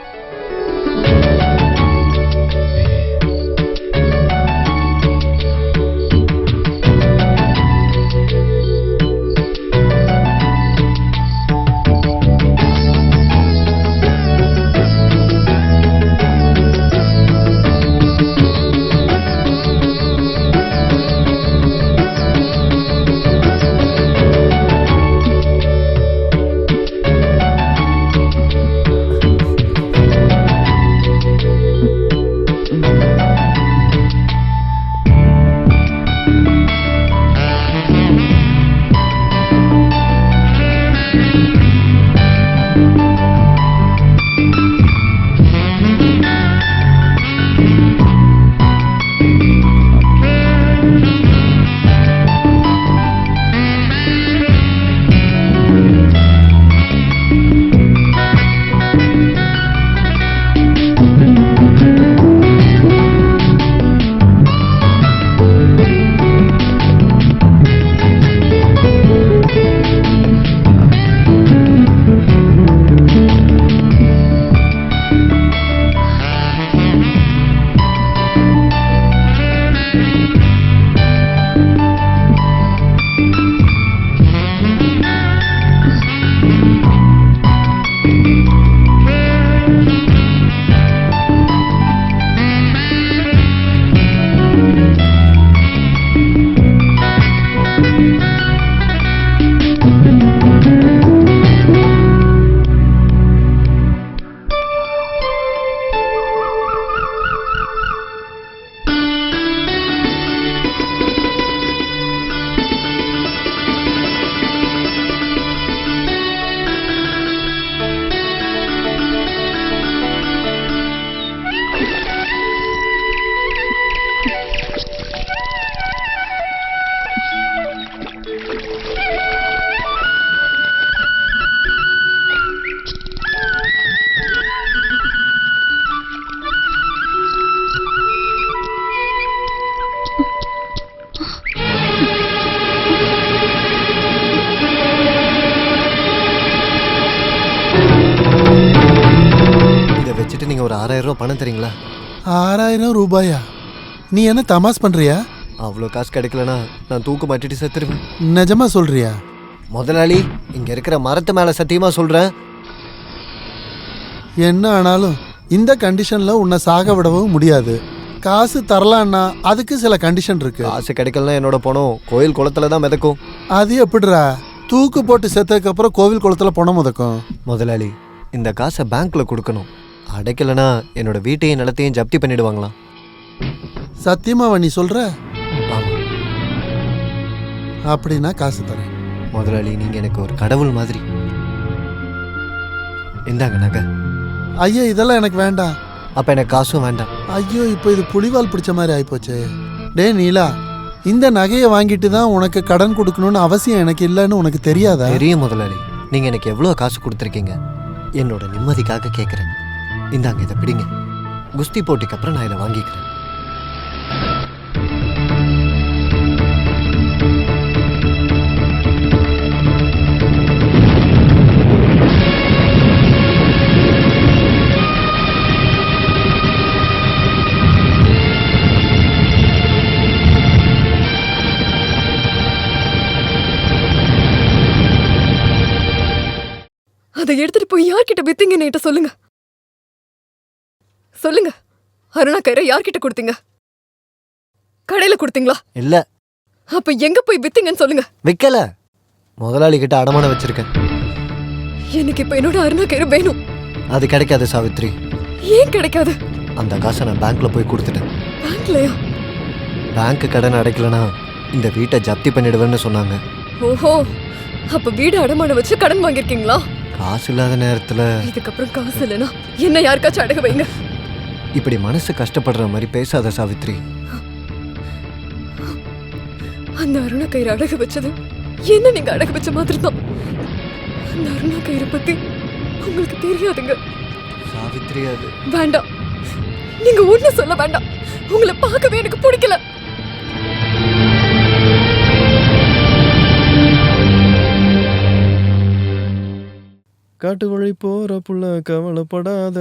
இன்னும் ஒரு 6000 ரூபாய் பணம் தரீங்களா? 6000 ரூபாயா? நீ என்ன தமாஸ் பண்றியா? அவ்வளோ காசு கிடைக்கலனா நான் தூக்கு மாட்டிட்டு செத்துருவேன். நிஜமா சொல்றியா? முதலாளி, இங்க இருக்கிற மரத்து மேல சத்தியமா சொல்றேன். என்ன ஆனாலும் இந்த கண்டிஷன்ல உன்னை சாக விடவும் முடியாது. காசு தரலான்னா அதுக்கு சில கண்டிஷன் இருக்கு. காசு கிடைக்கலனா என்னோட பணம் கோயில் குளத்துல தான் மிதக்கும். அது எப்படிடா? தூக்கு போட்டு செத்ததுக்கு அப்புறம் கோவில் குளத்துல பணம் மிதக்கும்? முதலாளி, இந்த காசை பேங்க்ல கொடுக்கணும். அடைக்கலனா என்னோட வீட்டையும் நிலத்தையும் ஜப்தி பண்ணிடுவாங்களாம். சத்தியமாவா நீ சொல்ற? ஆமா. அப்படின்னா காசு தரேன். முதலாளி, நீங்க எனக்கு ஒரு கடவுள் மாதிரி. இந்தாங்க நகை. ஐயா, இதெல்லாம் எனக்கு வேண்டாம். அப்ப எனக்கு காசும் வேண்டாம். ஐயோ, இப்போ இது புலிவால் பிடிச்ச மாதிரி ஆயிப்போச்சு. டே நீலா, இந்த நகையை வாங்கிட்டு தான் உனக்கு கடன் கொடுக்கணும்னு அவசியம் எனக்கு இல்லைன்னு உனக்கு தெரியாதா? தெரியும் முதலாளி. நீங்க எனக்கு எவ்வளவு காசு கொடுத்துருக்கீங்க. என்னோட நிம்மதிக்காக கேட்குறேன். இந்தாங்க, இதை பிடிங்க. குஸ்தி போட்டிக்கு அப்புறம் நான் இதை வாங்கிக்கிறேன். அதை எடுத்துட்டு போய் யார்கிட்ட வித்தீங்கன்னு என்கிட்ட சொல்லுங்க. சொல்லுங்க. அருணா கயிறை யார்கிட்ட கொடுத்தீங்க? கடையில கொடுத்தீங்களா? இல்ல. அப்ப எங்க போய் வித்தீங்கன்னு சொல்லுங்க. விக்கல. முதலாளி கிட்ட அடமானம் வச்சிருக்கேன். எனக்கு இப்ப என்னோட அருணா கயிறு வேணும். அது கிடைக்காது சாவித்ரி. ஏன் கிடைக்காது? அந்த காசை நான் பேங்க்ல போய் கொடுத்துட்டேன். பேங்க்லயா? பேங்க் கடன் அடைக்கலனா இந்த வீட்டை ஜப்தி பண்ணிடுவேன்னு சொன்னாங்க. ஓஹோ, அப்ப வீடு அடமானம் வச்சு கடன் வாங்கிருக்கீங்களா? காசு இல்லாத நேரத்துல இதுக்கப்புறம் காசு இல்லைன்னா என்ன யாருக்காச்சும் அடகு வைங்க. இப்படி மனசு கஷ்டப்படுற மாதிரி பேசாத சாவித்ரி. அந்த அருணா கயிறு அடகு வச்சது என்ன நீங்க அடகு வச்ச மாதிரி தான். அந்த அருணா கயிறு பத்தி உங்களுக்கு தெரியாதுங்க சாவித்ரி. அது வேண்டாம், நீங்க ஒண்ணு சொல்ல வேண்டாம். உங்களை பார்க்கவே எனக்கு பிடிக்கல. காட்டு வழி போற புள்ள கவலைப்படாத,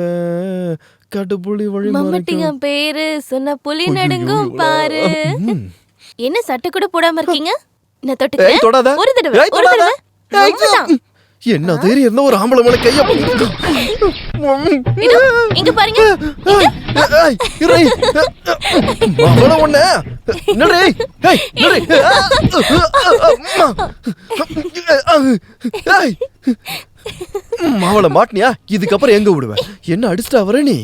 காட்டு புலி வழி மம்மட்டிங்க பேரு சொன்ன புலி நடுங்கும் பாரு. என்ன சட்டை கூட போடாம இருக்கீங்க? நான் தொட்டுக்கிறேன். தொடாத. ஒரு தடவை, ஒரு தடவை. அவ்வளவுதான். என்ன தைரியம் இருந்தா ஒரு ஆம்பளை மேல கைய இதோ, இங்க பாருங்க. மாவள மாட்டினியா? இதுக்கப்புறம் எங்க விடுவேன்? என்ன அடிச்சுட்டா வர நீ?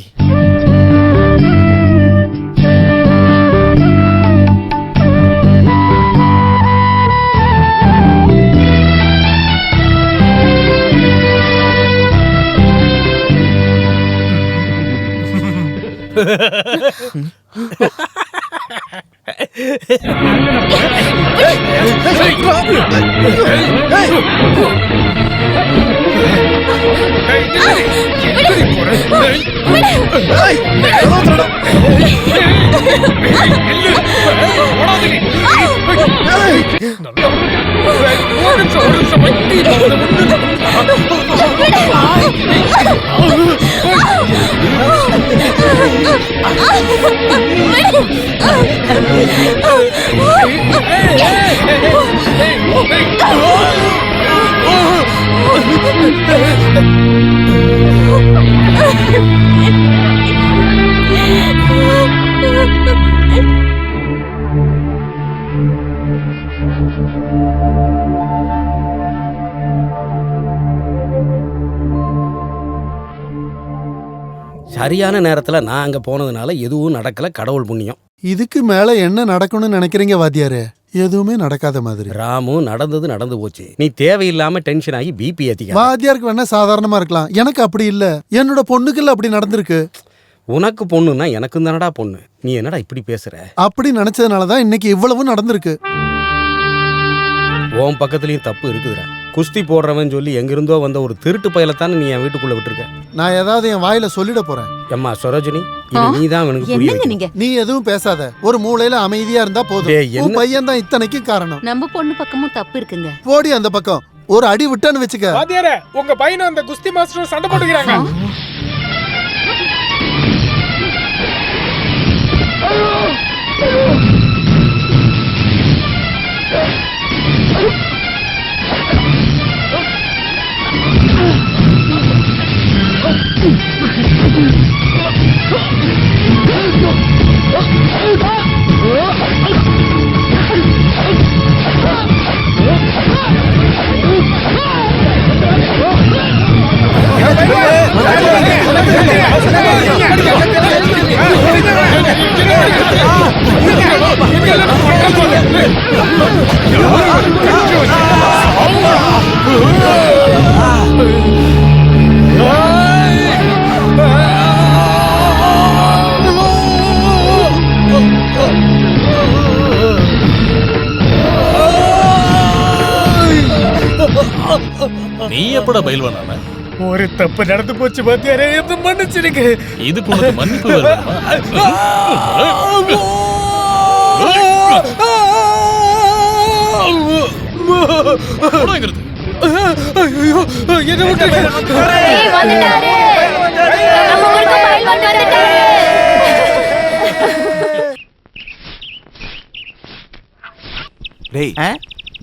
சரியான நேரத்துல நான் அங்க போனதுனால எதுவும் நடக்கல. கடவுள் புண்ணியம். இதுக்கு மேல என்ன நடக்கணும்னு நினைக்கிறீங்க வாத்தியாரே? எதுவுமே நடக்காத மாதிரி. ராமு, நடந்தது நடந்து போச்சு. நீ தேவையில்லாம டென்ஷன் ஆகி பிபி ஏத்திக்க. வாத்தியாருக்கு வேணா சாதாரணமா இருக்கலாம், எனக்கு அப்படி இல்ல. என்னோட பொண்ணுக்குள்ள அப்படி நடந்திருக்கு. உனக்கு பொண்ணுன்னா எனக்கும் தானடா பொண்ணு. நீ என்னடா இப்படி பேசுற? அப்படி நினைச்சதுனாலதான் இன்னைக்கு இவ்வளவு நடந்திருக்கு. உன் பக்கத்துலயும் தப்பு இருக்குதுடா. குஸ்தி போடுறவன் சொல்லி எங்கிருந்தோ வந்த ஒரு திருட்டு பயலத்தானே நீ என் வீட்டுக்குள்ள விட்டுருக்க. நான் ஏதாவது என் வாயில சொல்லிட போறேன். அம்மா சரோஜினி, இது நீதான் எனக்கு புரிய வைக்கணும். நீ எதுவும் பேசாத. ஒரு மூலையில அமைதியா இருந்தா போதும். உன் பையன் தான் இத்தனைக்கு காரணம். நம்ம பொண்ணு பக்கமும் தப்பு இருக்குங்க. போடி அந்த பக்கம். ஒரு அடி விட்டான்னு வச்சுக்க. வாத்தியாரே, உங்க பையனும் அந்த குஸ்தி மாஸ்டரும் சண்டை போட்டுக்கிறாங்க. நீ எப்படா பயில்வானா? ஒரு தப்பு நடந்து போச்சு பாத்தியாரே, என்ன மன்னிச்சிருங்க. இதுக்கு உனக்கு மன்னிப்பு வேணுமா? ஐயோ, என்ன டேய்,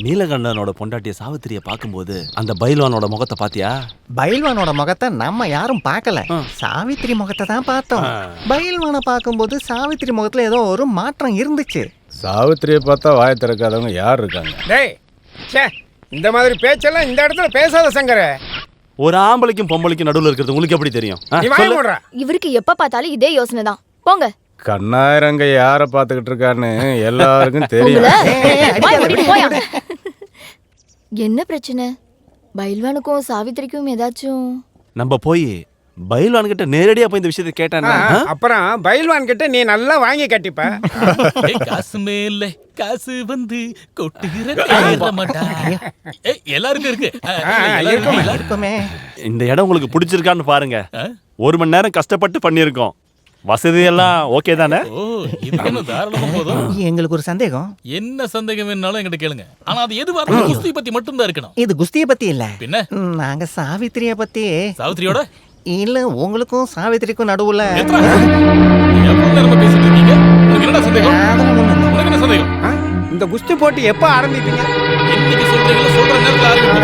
நீலகண்டனோட பொண்டாட்டிய சாவித்திரிய பாக்கும்போது அந்த பைல்வானோட முகத்தை பாத்தியா? பைல்வானோட முகத்தை நம்ம யாரும் பார்க்கல, சாவித்திரி முகத்தை தான் பார்த்தோம். பைல்வானை பார்க்கும்போது சாவித்திரி முகத்துல ஏதோ ஒரு மாற்றம் இருந்துச்சு. சாவித்திரியை பார்த்தா வாய திறக்காதவங்க யார் இருக்காங்க? டேய், ச்சே, இந்த மாதிரி பேச்செல்லாம் இந்த இடத்துல பேசாத சங்கர. ஒரு ஆம்பளைக்கும் பொம்பளைக்கும் நடுவுல இருக்கிறது உங்களுக்கு எப்படி தெரியும்? நீ வாய மூடுறா. இவருக்கு எப்ப பார்த்தாலும் இதே யோசனை தான். போங்க. கண்ணாயிரங்க யார பாத்துக்கிட்டு இருக்கான்னு எல்லாருக்கும் தெரியும். என்ன பிரச்சனை? பைல்வானுக்கும் சாவித்திரிக்கும் ஏதாச்சும்? நம்ம போய் பைல்வான் கிட்ட நேரடியா போய் இந்த விஷயத்தை கேட்டானா? அப்புறம் பைல்வான் கிட்ட நீ நல்லா வாங்கி கட்டிப்ப. காசு மேல காசு வந்து கொட்டுகிற மாட்டா. எல்லாருக்கும் இருக்கு. இருக்குமே. இந்த இடம் உங்களுக்கு பிடிச்சிருக்கான்னு பாருங்க. 1 மணி நேரம் கஷ்டப்பட்டு பண்ணியிருக்கோம். வசதி எல்லாம் ஓகே தானே? ஓ, இது என்ன தாராளமா போதும். எங்களுக்கு ஒரு சந்தேகம். என்ன சந்தேகம் வேணாலும் என்கிட்ட கேளுங்க. ஆனா அது எதுவா இருந்தாலும் குஸ்தி பத்தி மட்டும் தான் இருக்கணும். இது குஸ்தியை பத்தி இல்ல, பின்ன நாங்க சாவித்திரிய பத்தி. சாவித்திரியோட இல்ல, உங்களுக்கும் சாவித்திரிக்கும் நடுவுல நம்ம பேசிட்டு இருக்கீங்க. உங்களுக்கு என்ன சந்தேகம்? உங்களுக்கு என்ன சந்தேகம்? இந்த குஸ்தி போட்டி எப்ப ஆரம்பிப்பீங்க? இன்னைக்கு சொல்றீங்களா? சொல்ற நேரத்துல ஆரம்பிப்போம்.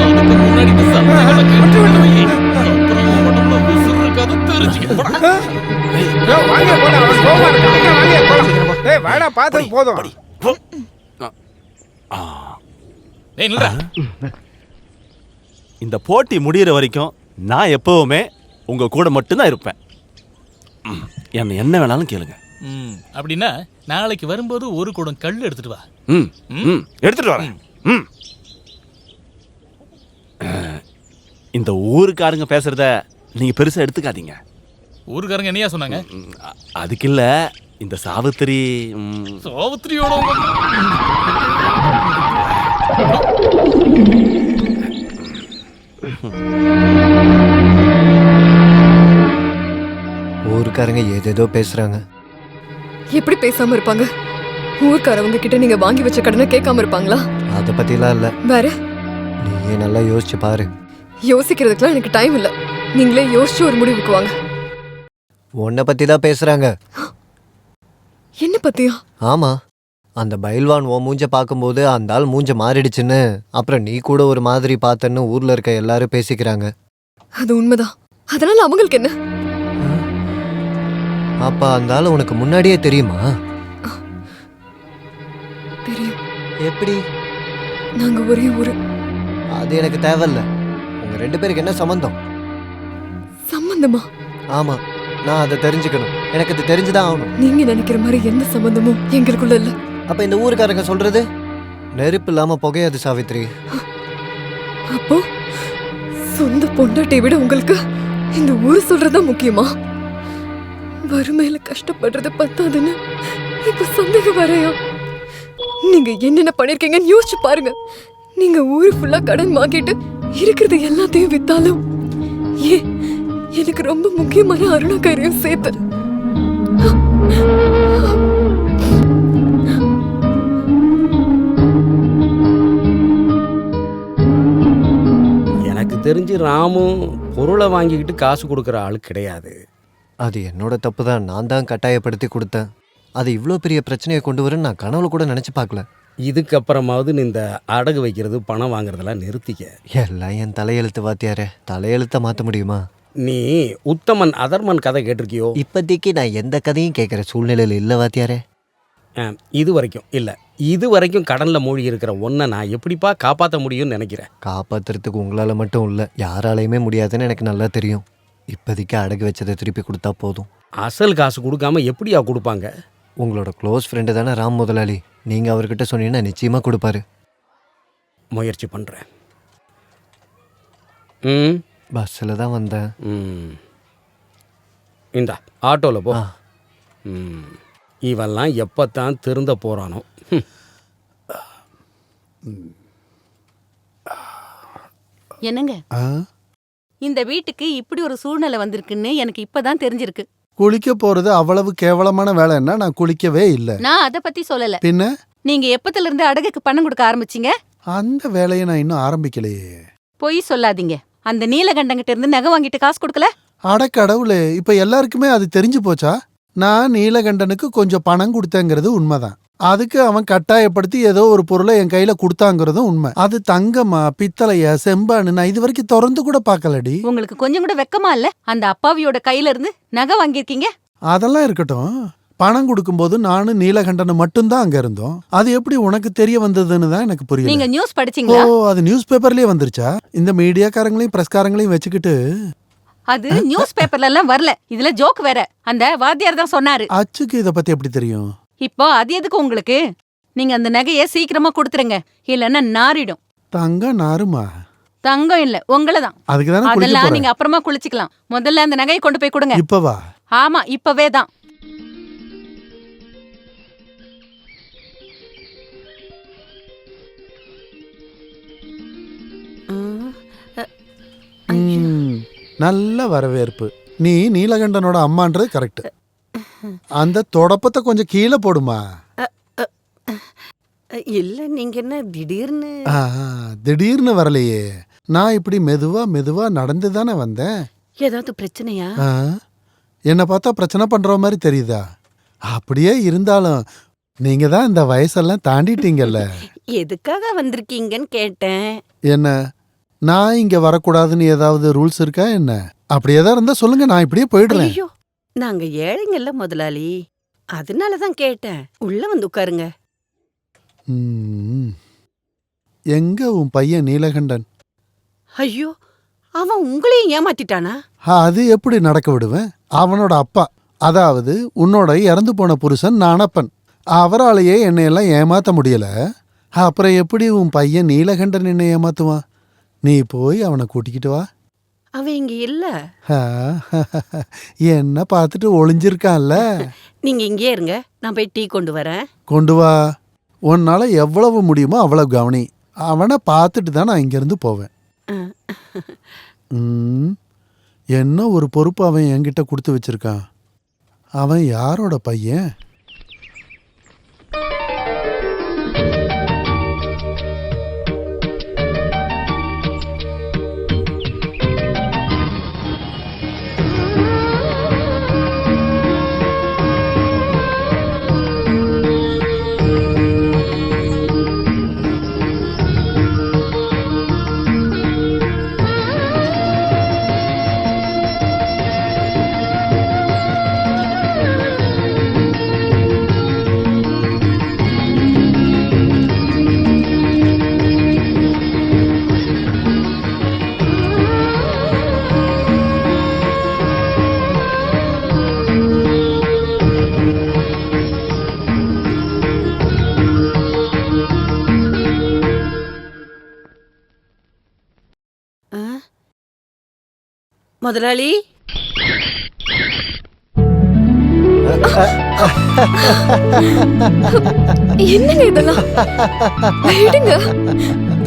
அதுக்கு முன்னாடி இந்த சந்தேகங்களை கேட்டு விடுவீங்க. அப்புறம் உடம்புல உசுறு இருக்காது, தெரிஞ்சுக்க. வாங்க போலாம், அவன் கோவமா இருக்கான். வாங்க போலாம். டேய் வாடா, பார்த்தது போதும். ஏய் நில்றா. இந்த போட்டி முடியிற வரைக்கும் நான் எப்பவுமே உங்க கூட மட்டும்தான் இருப்பேன். என்ன வேணாலும் கேளுங்க. அப்படின்னா நாளைக்கு வரும்போது ஒரு குடம் கல் எடுத்துட்டு வா. எடுத்துட்டு வரேன். இந்த ஊருக்காரங்க பேசுறத நீங்க பெருசா எடுத்துக்காதீங்க. ஊருக்காரங்க என்னையா சொன்னாங்க? அதுக்கு இல்ல, இந்த சாவித்திரி சாவித்திரியோட ஊருக்காரங்க ஏதேதோ பேசுறாங்க. எப்படி பேசாம இருப்பாங்க? ஊர்க்காரவங்க கிட்ட நீங்க வாங்கி வச்ச கடனை கேட்காம இருப்பாங்களா? அதை பத்திலாம் இல்ல. வேற நீயே நல்லா யோசிச்சு பாரு. யோசிக்கிறதுக்குலாம் எனக்கு டைம் இல்ல. நீங்களே யோசிச்சு ஒரு முடிவுக்கு வாங்க. உன்னை பத்தி தான் பேசுறாங்க. என்ன பத்தியா? ஆமா, அந்த பைல்வான் உன் மூஞ்ச பார்க்கும்போது அந்த ஆள் மூஞ்ச மாறிடுச்சுன்னு, அப்புறம் நீ கூட ஒரு மாதிரி பார்த்தன்னு ஊர்ல இருக்க எல்லாரும் பேசிக்கிறாங்க. அது உண்மைதான். அதனால அவங்களுக்கு என்ன? அப்ப அந்த ஆள் உனக்கு முன்னாடியே தெரியுமா? தெரியும். எப்படி? நாங்க ஒரே ஊரு. அது எனக்கு தேவையில்ல. உங்க 2 பேருக்கு என்ன சம்பந்தம்? சம்பந்தமா? ஆமா, நான் அதை தெரிஞ்சுக்கணும். எனக்கு அது தெரிஞ்சுதான் ஆகணும். நீங்க நினைக்கிற மாதிரி எந்த சம்பந்தமும் எங்களுக்குள்ள இல்ல. அப்ப இந்த ஊருக்காரங்க சொல்றது நெருப்பு இல்லாம புகையாது சாவித்ரி. அப்போ சொந்த பொண்டாட்டியை விட உங்களுக்கு இந்த ஊர் சொல்றதா முக்கியமா? வறுமையில கஷ்டப்படுறது பத்தாதுன்னு இப்ப சந்தேகம் வரையா? நீங்க என்னென்ன பண்ணிருக்கீங்கன்னு யோசிச்சு பாருங்க. நீங்க ஊரு ஃபுல்லா கடன் வாங்கிட்டு இருக்கிறது எல்லாத்தையும் வித்தாலும் ஏன் எனக்கு ரொம்ப முக்கியமான அருணாக்கரையும் சேர்த்து எனக்கு தெரிஞ்சு ராமும் பொருளை வாங்கிக்கிட்டு காசு கொடுக்குற ஆள் கிடையாது. அது என்னோட தப்பு தான். நான் தான் கட்டாயப்படுத்தி கொடுத்தேன். அது இவ்வளோ பெரிய பிரச்சனையை கொண்டு வரேன்னு நான் கனவுல கூட நினச்சி பார்க்கல. இதுக்கப்புறமாவது நீ இந்த அடகு வைக்கிறது, பணம் வாங்குறதெல்லாம் நிறுத்திக்க. எல்லாம் என் தலையெழுத்து வாத்தியாரே. தலையெழுத்தை மாற்ற முடியுமா? நீ உத்தமன் அதர்மன் கதை கேட்டிருக்கியோ? இப்போதைக்கு நான் எந்த கதையும் கேட்குற சூழ்நிலையில் இல்லை வாத்தியாரே. இது வரைக்கும் இல்லை. இது வரைக்கும் கடனில் மூழ்கி இருக்கிற ஒன்றை நான் எப்படிப்பா காப்பாற்ற முடியும்னு நினைக்கிறேன்? காப்பாற்றுறதுக்கு உங்களால் மட்டும் இல்லை, யாராலையுமே முடியாதுன்னு எனக்கு நல்லா தெரியும். இப்போதைக்கு அடகு வச்சதை திருப்பி கொடுத்தா போதும். அசல் காசு கொடுக்காம எப்படியா கொடுப்பாங்க? உங்களோட க்ளோஸ் ஃப்ரெண்டு தானே ராம் முதலாளி. நீங்கள் அவர்கிட்ட சொன்னீங்கன்னா நிச்சயமாக கொடுப்பாரு. முயற்சி பண்ணுறேன். பஸ்ஸில் தான் வந்தேன். இந்தா ஆட்டோவில் போ. இவெல்லாம் எப்போத்தான் திருந்த போகிறானோ. என்னங்க ஆ? இந்த வீட்டுக்கு இப்படி ஒரு சூழ்நிலை வந்திருக்குன்னு எனக்கு இப்பதான் தெரிஞ்சிருக்கு. குளிக்க போறது அவ்வளவு கேவலமான வேலைன்னா நான் குளிக்கவே இல்ல. நான் அத பத்தி சொல்லல. பின்ன நீங்க எப்பத்துல இருந்து அடகுக்கு பணம் கொடுக்க ஆரம்பிச்சீங்க? அந்த வேலையை நான் இன்னும் ஆரம்பிக்கலையே. பொய் சொல்லாதீங்க. அந்த நீலகண்டங்கிட்ட இருந்து நகை வாங்கிட்டு காசு கொடுக்கல? அட கடவுளே, இப்ப எல்லாருக்குமே அது தெரிஞ்சு போச்சா? நான் நீலகண்டனுக்கு கொஞ்சம் பணம் கொடுத்தேங்கிறது உண்மைதான். அதுக்கு அவன் கட்டாயப்படுத்தி ஏதோ ஒரு பொருளை என் கையில கொடுத்தாங்கிறதும் உண்மை. அது தங்கமா பித்தளையா செம்பான்னு நான் இது வரைக்கும் திறந்து கூட பார்க்கலடி. உங்களுக்கு கொஞ்சம் கூட வெக்கமா இல்ல? அந்த அப்பாவியோட கையில இருந்து நகை வாங்கியிருக்கீங்க. அதெல்லாம் இருக்கட்டும். பணம் கொடுக்கும்போது நானும் நீலகண்டனும் மட்டும்தான் அங்க இருந்தோம். அது எப்படி உனக்கு தெரிய வந்ததுன்னு தான் எனக்கு புரியல. நீங்க நியூஸ் படிச்சீங்களா? ஓ, அது நியூஸ் பேப்பர்லயே வந்துருச்சா? இந்த மீடியாக்காரங்களையும் பிரஸ்காரங்களையும் வச்சுக்கிட்டு. அது நியூஸ் பேப்பர்ல எல்லாம் வரல. இதுல ஜோக் வேற. அந்த வாத்தியார் தான் சொன்னாரு. அச்சுக்கு இத பத்தி எப்படி தெரியும்? இப்போ அது எதுக்கு உங்களுக்கு? நீங்க அந்த நகைய சீக்கிரமா கொடுத்துருங்க, இல்லன்னா நாரிடும். தங்கம் நாருமா? தங்கம் இல்ல, உங்களதான். அதுக்குதானே குளிக்க அதெல்லாம் போறேன். நீங்க அப்புறமா குளிச்சுக்கலாம். முதல்ல அந்த நகையை கொண்டு போய் கொடுங்க. இப்பவா? ஆமா, இப்பவே தான். நல்ல வரவேற்பு. நீ நீலகண்டனோட அம்மான்றது கரெக்ட். அந்த தொடப்பத்தை கொஞ்சம் கீழே போடுமா. இல்ல, நீங்க என்ன திடீர்னு? திடீர்னு வரலையே. நான் இப்படி மெதுவா மெதுவா நடந்து தானே வந்தேன். ஏதாவது பிரச்சனையா? என்ன பார்த்தா பிரச்சனை பண்ற மாதிரி தெரியுதா? அப்படியே இருந்தாலும் நீங்க தான் இந்த வயசெல்லாம் தாண்டிட்டீங்கல்ல. எதுக்காக வந்திருக்கீங்கன்னு கேட்டேன். என்ன, நான் இங்க வரக்கூடாதுன்னு ஏதாவது ரூல்ஸ் இருக்கா என்ன? அப்படி ஏதாவது இருந்தா சொல்லுங்க, நான் இப்படியே போயிடுறேன். ஐயோ, நாங்க ஏழைங்கல்ல முதலாளி, அதனாலதான் கேட்டேன். உள்ள வந்து உட்காருங்க. எங்க உன் பையன் நீலகண்டன்? ஐயோ, அவன் உங்களையும் ஏமாத்திட்டானா? அது எப்படி நடக்க விடுவேன்? அவனோட அப்பா, அதாவது உன்னோட இறந்து போன புருஷன் நானப்பன், அவராலேயே என்னையெல்லாம் ஏமாத்த முடியல. அப்புறம் எப்படி உன் பையன் நீலகண்டன் என்னை ஏமாத்துவான்? நீ போய் அவனை கூட்டிக்கிட்டு வா. அவன் இங்க இல்ல. என்ன பார்த்துட்டு ஒளிஞ்சிருக்கான்ல. நீங்க இங்கே இருங்க, நான் போய் டீ கொண்டு வரேன். கொண்டு வா. உன்னால எவ்வளவு முடியுமோ அவ்வளவு கவனி. அவனை பார்த்துட்டு தான் நான் இங்கிருந்து போவேன். என்ன ஒரு பொறுப்பு அவன் என்கிட்ட கொடுத்து வச்சிருக்கான். அவன் யாரோட பையன்? முதலாளி, என்னங்க இதெல்லாம்? விடுங்க,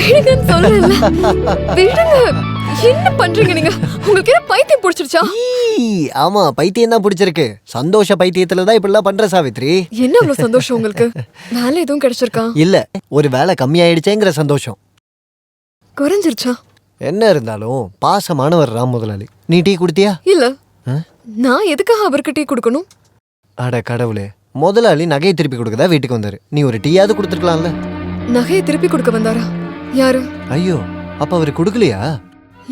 விடுங்கன்னு சொல்றேன்ல. விடுங்க. என்ன பண்றீங்க நீங்க? உங்களுக்கு என்ன பைத்தியம் பிடிச்சிருச்சா? ஆமா, பைத்தியம் தான் பிடிச்சிருக்கு. சந்தோஷ பைத்தியத்துல தான் இப்படிலாம் பண்ற சாவித்ரி. என்ன அவ்வளவு சந்தோஷம் உங்களுக்கு? வேலை எதுவும் கிடைச்சிருக்கா? இல்ல, ஒரு வேலை கம்மியாயிடுச்சேங்கிற சந்தோஷம். குறைஞ்சிருச்சா? என்ன இருந்தாலும் பாசமானவர் ராம் முதலாளி. நீ டீ குடுத்தியா? இல்ல. நான் எதுக்காக அவருக்கு டீ கொடுக்கணும்? அட கடவுளே, முதலாளி நகையை திருப்பி கொடுக்கதா வீட்டுக்கு வந்தாரு. நீ ஒரு டீயாவது கொடுத்துருக்கலாம்ல. நகையை திருப்பி கொடுக்க வந்தாரா? யாரு? ஐயோ, அப்ப அவரு கொடுக்கலையா?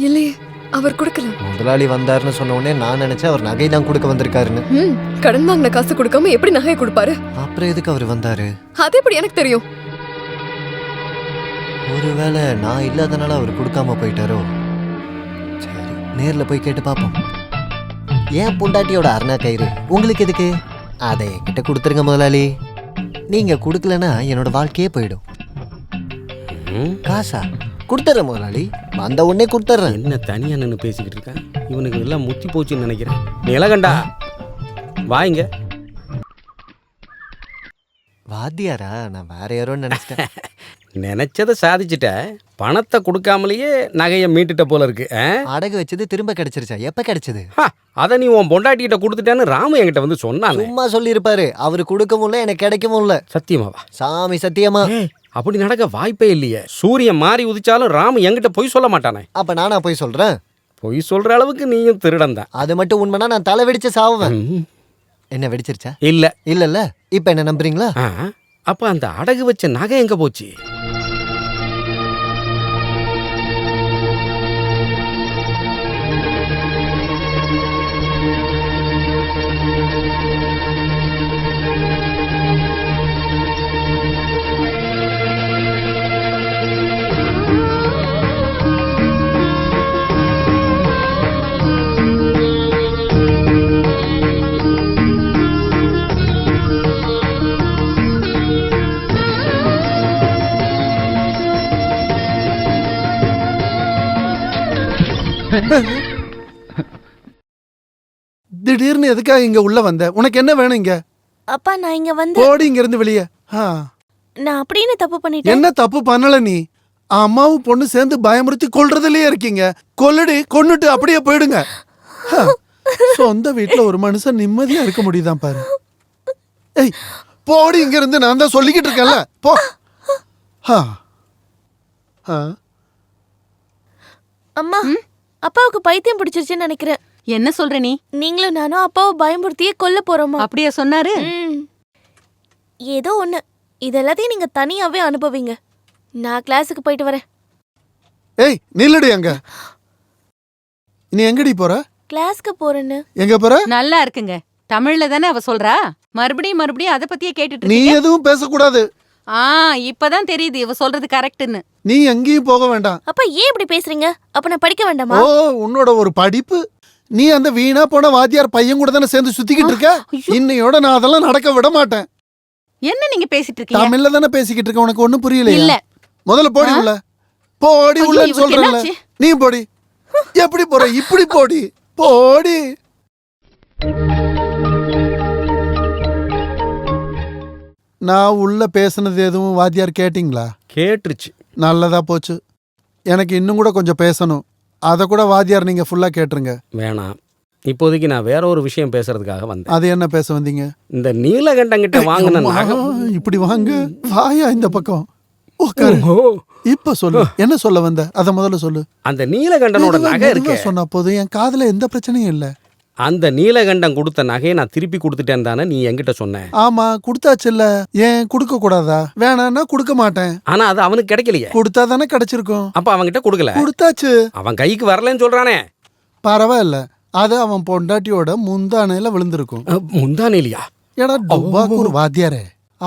இல்லையே, அவர் கொடுக்கல. முதலாளி வந்தாருன்னு சொன்ன உடனே நான் நினைச்சேன் அவர் நகை தான் கொடுக்க வந்திருக்காருன்னு. கடன் வாங்கின காசு கொடுக்காம எப்படி நகையை கொடுப்பாரு? அப்புறம் எதுக்கு அவர் வந்தாரு? அது எப்படி எனக்கு தெரியும்? ஒருவேளை நான் இல்லாதனால அவர் கொடுக்காம போயிட்டாரோ? சரி, நேர்ல போய் கேட்டு பாப்போம். ஏன் பொண்டாட்டியோட அருணா கயிறு உங்களுக்கு எதுக்கு? அதை கிட்ட கொடுத்துருங்க முதலாளி. நீங்க கொடுக்கலன்னா என்னோட வாழ்க்கையே போயிடும். காசா கொடுத்துறேன் முதலாளி, வந்த உடனே கொடுத்துறேன். என்ன தனியா நின்று பேசிக்கிட்டு இருக்கேன்? இவனுக்கு எல்லாம் முத்தி போச்சுன்னு நினைக்கிறேன். நீலகண்டா, வாங்க. வா வாத்தியாரா? நான் வேற யாரோ நினைச்சிட்டேன். நினைச்சதை சாதிச்சுட்ட, பணத்தை கொடுக்காமலேயே நகையை மீட்டுட்ட போல இருக்கு. அடகு வச்சது திரும்ப கிடைச்சிருச்சா? எப்ப கிடைச்சது? அதை நீ உன் பொண்டாட்டிகிட்ட கொடுத்துட்டேன்னு ராமு என்கிட்ட வந்து சொன்னாங்க. சும்மா சொல்லியிருப்பாரு. அவரு கொடுக்கவும் இல்லை, எனக்கு கிடைக்கவும் இல்லை. சத்தியமாவா? சாமி சத்தியமா. அப்படி நடக்க வாய்ப்பே இல்லையே. சூரியன் மாறி உதிச்சாலும் ராமு என்கிட்ட பொய் சொல்ல மாட்டானே. அப்ப நானா போய் சொல்றேன்? பொய் சொல்ற அளவுக்கு நீயும் திருடன் தான். அது மட்டும் உண்மைனா நான் தலை வெடிச்சு சாவுவேன். என்ன வெடிச்சிருச்சா? இல்ல. இல்லல்ல. இப்ப என்ன நம்புறீங்களா? அப்ப அந்த அடகு வச்ச நகை எங்க போச்சு? திடீர்னு எதுக்காக இங்க உள்ள வந்த? உனக்கு என்ன வேணும் இங்க? அப்பா நான் இங்க வந்து போடி இங்க இருந்து வெளியே. நான் அப்படின்னு தப்பு பண்ணிட்டேன். என்ன தப்பு பண்ணல நீ? அம்மாவும் பொண்ணு சேர்ந்து பயமுறுத்தி கொல்றதுலயே இருக்கீங்க. கொல்லுடி, கொன்னுட்டு அப்படியே போயிடுங்க. சொந்த வீட்டுல ஒரு மனுஷன் நிம்மதியா இருக்க முடியுதான் பாரு. ஏய் போடி இங்க இருந்து. நான் தான் சொல்லிக்கிட்டு இருக்கேன்ல, போ. அம்மா, அப்பாவுக்கு பைத்தியம் பிடிச்சிருச்சுன்னு நினைக்கிறேன். என்ன சொல்ற நீ? நீங்களும் நானும் அப்பாவை பயமுறுத்தியே கொல்ல போறோமா? அப்படியே சொன்னாரு? ஏதோ ஒண்ணு. இதெல்லாத்தையும் நீங்க தனியாவே அனுபவிங்க. நான் கிளாஸுக்கு போயிட்டு வரேன். ஏய் நில்லுடி அங்க. நீ எங்கடி போற? கிளாஸ்க்கு போறேன்னு. எங்க போற? நல்லா இருக்குங்க. தமிழ்ல தானே அவ சொல்றா. மறுபடியும் மறுபடியும் அத பத்தியே கேட்டுட்டு நீ இருக்கீங்க. எதுவும் பேசக்கூடாது. இப்பதான் தெரியுது இவ சொல்றது கரெக்ட்னு. நீ எங்கேயும் போக வேண்டாம். அப்பா ஏன் இப்படி பேசுறீங்க? அப்ப நான் படிக்க வேண்டாமா? ஓ, உன்னோட ஒரு படிப்பு. நீ அந்த வீணா போன வாத்தியார் பையன் கூட தானே சேர்ந்து சுத்திக்கிட்டு இருக்க. இன்னையோட நான் அதெல்லாம் நடக்க விட மாட்டேன். என்ன நீங்க பேசிட்டு இருக்கீங்க? தமிழ்ல தானே பேசிக்கிட்டு இருக்க. உனக்கு ஒண்ணும் புரியலையா? இல்ல. முதல்ல போடி உள்ள. போடி உள்ளன்னு சொல்றேன்ல. நீ போடி. எப்படி போற? இப்படி போடி. போடி. நான் உள்ள பேசுனது எதுவும் வாத்தியார் கேட்டிங்களா? கேட்டுருச்சு. நல்லதா போச்சு. எனக்கு இன்னும் கூட கொஞ்சம் பேசணும். அதை கூட வாத்தியார் நீங்க ஃபுல்லா கேட்டுருங்க. வேணாம், இப்போதைக்கு நான் வேற ஒரு விஷயம் பேசுறதுக்காக வந்தேன். அது என்ன பேச வந்தீங்க? இந்த நீலகண்டங்கிட்ட வாங்கின நகை. இப்படி வாங்க. வாயா இந்த பக்கம் உட்காரு. இப்ப சொல்லு, என்ன சொல்ல வந்த? அத முதல்ல சொல்லு. அந்த நீலகண்டனோட நகை இருக்கு. சொன்னா போதும். என் காதுல எந்த பிரச்சனையும் இல்ல. அந்த நீலகண்டம் கொடுத்த நகையை நான் திருப்பி கொடுத்துட்டேன் தானே நீ என்கிட்ட சொன்ன? ஆமா, கொடுத்தாச்சு இல்ல. ஏன் கொடுக்க கூடாதா? வேணான்னா கொடுக்க மாட்டேன். ஆனா அது அவனுக்கு கிடைக்கலையே. கொடுத்தா தானே கிடைச்சிருக்கும். அப்ப அவன்கிட்ட கொடுக்கல. கொடுத்தாச்சு. அவன் கைக்கு வரலன்னு சொல்றானே. பரவாயில்ல, அது அவன் பொண்டாட்டியோட முந்தானையில விழுந்திருக்கும். முந்தானையிலயா? ஏடா டுபாக்கு ஒரு வாத்தியாரே.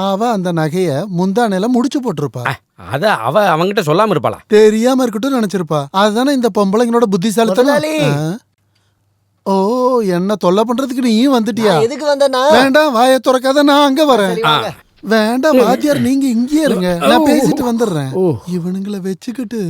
அவ அந்த நகைய முந்தானையில முடிச்சு போட்டிருப்பா. அத அவ அவங்கிட்ட சொல்லாம இருப்பாளா? தெரியாம இருக்கட்டும் நினைச்சிருப்பா. அதுதானே இந்த பொம்பளைங்களோட புத்திசாலித்தனம். ஓ, என்ன தொல்லை பண்றதுக்கு நீயும் வந்துட்டியா? எதுக்கு வந்தனா? வேண்டாம், வாயை திறக்காத. நான் அங்க வரேன். வேண்டாம் வாத்தியார், நீங்க இங்கே இருங்க. நான் பேசிட்டு வந்துடுறேன். இவனுங்களை வச்சுக்கிட்டு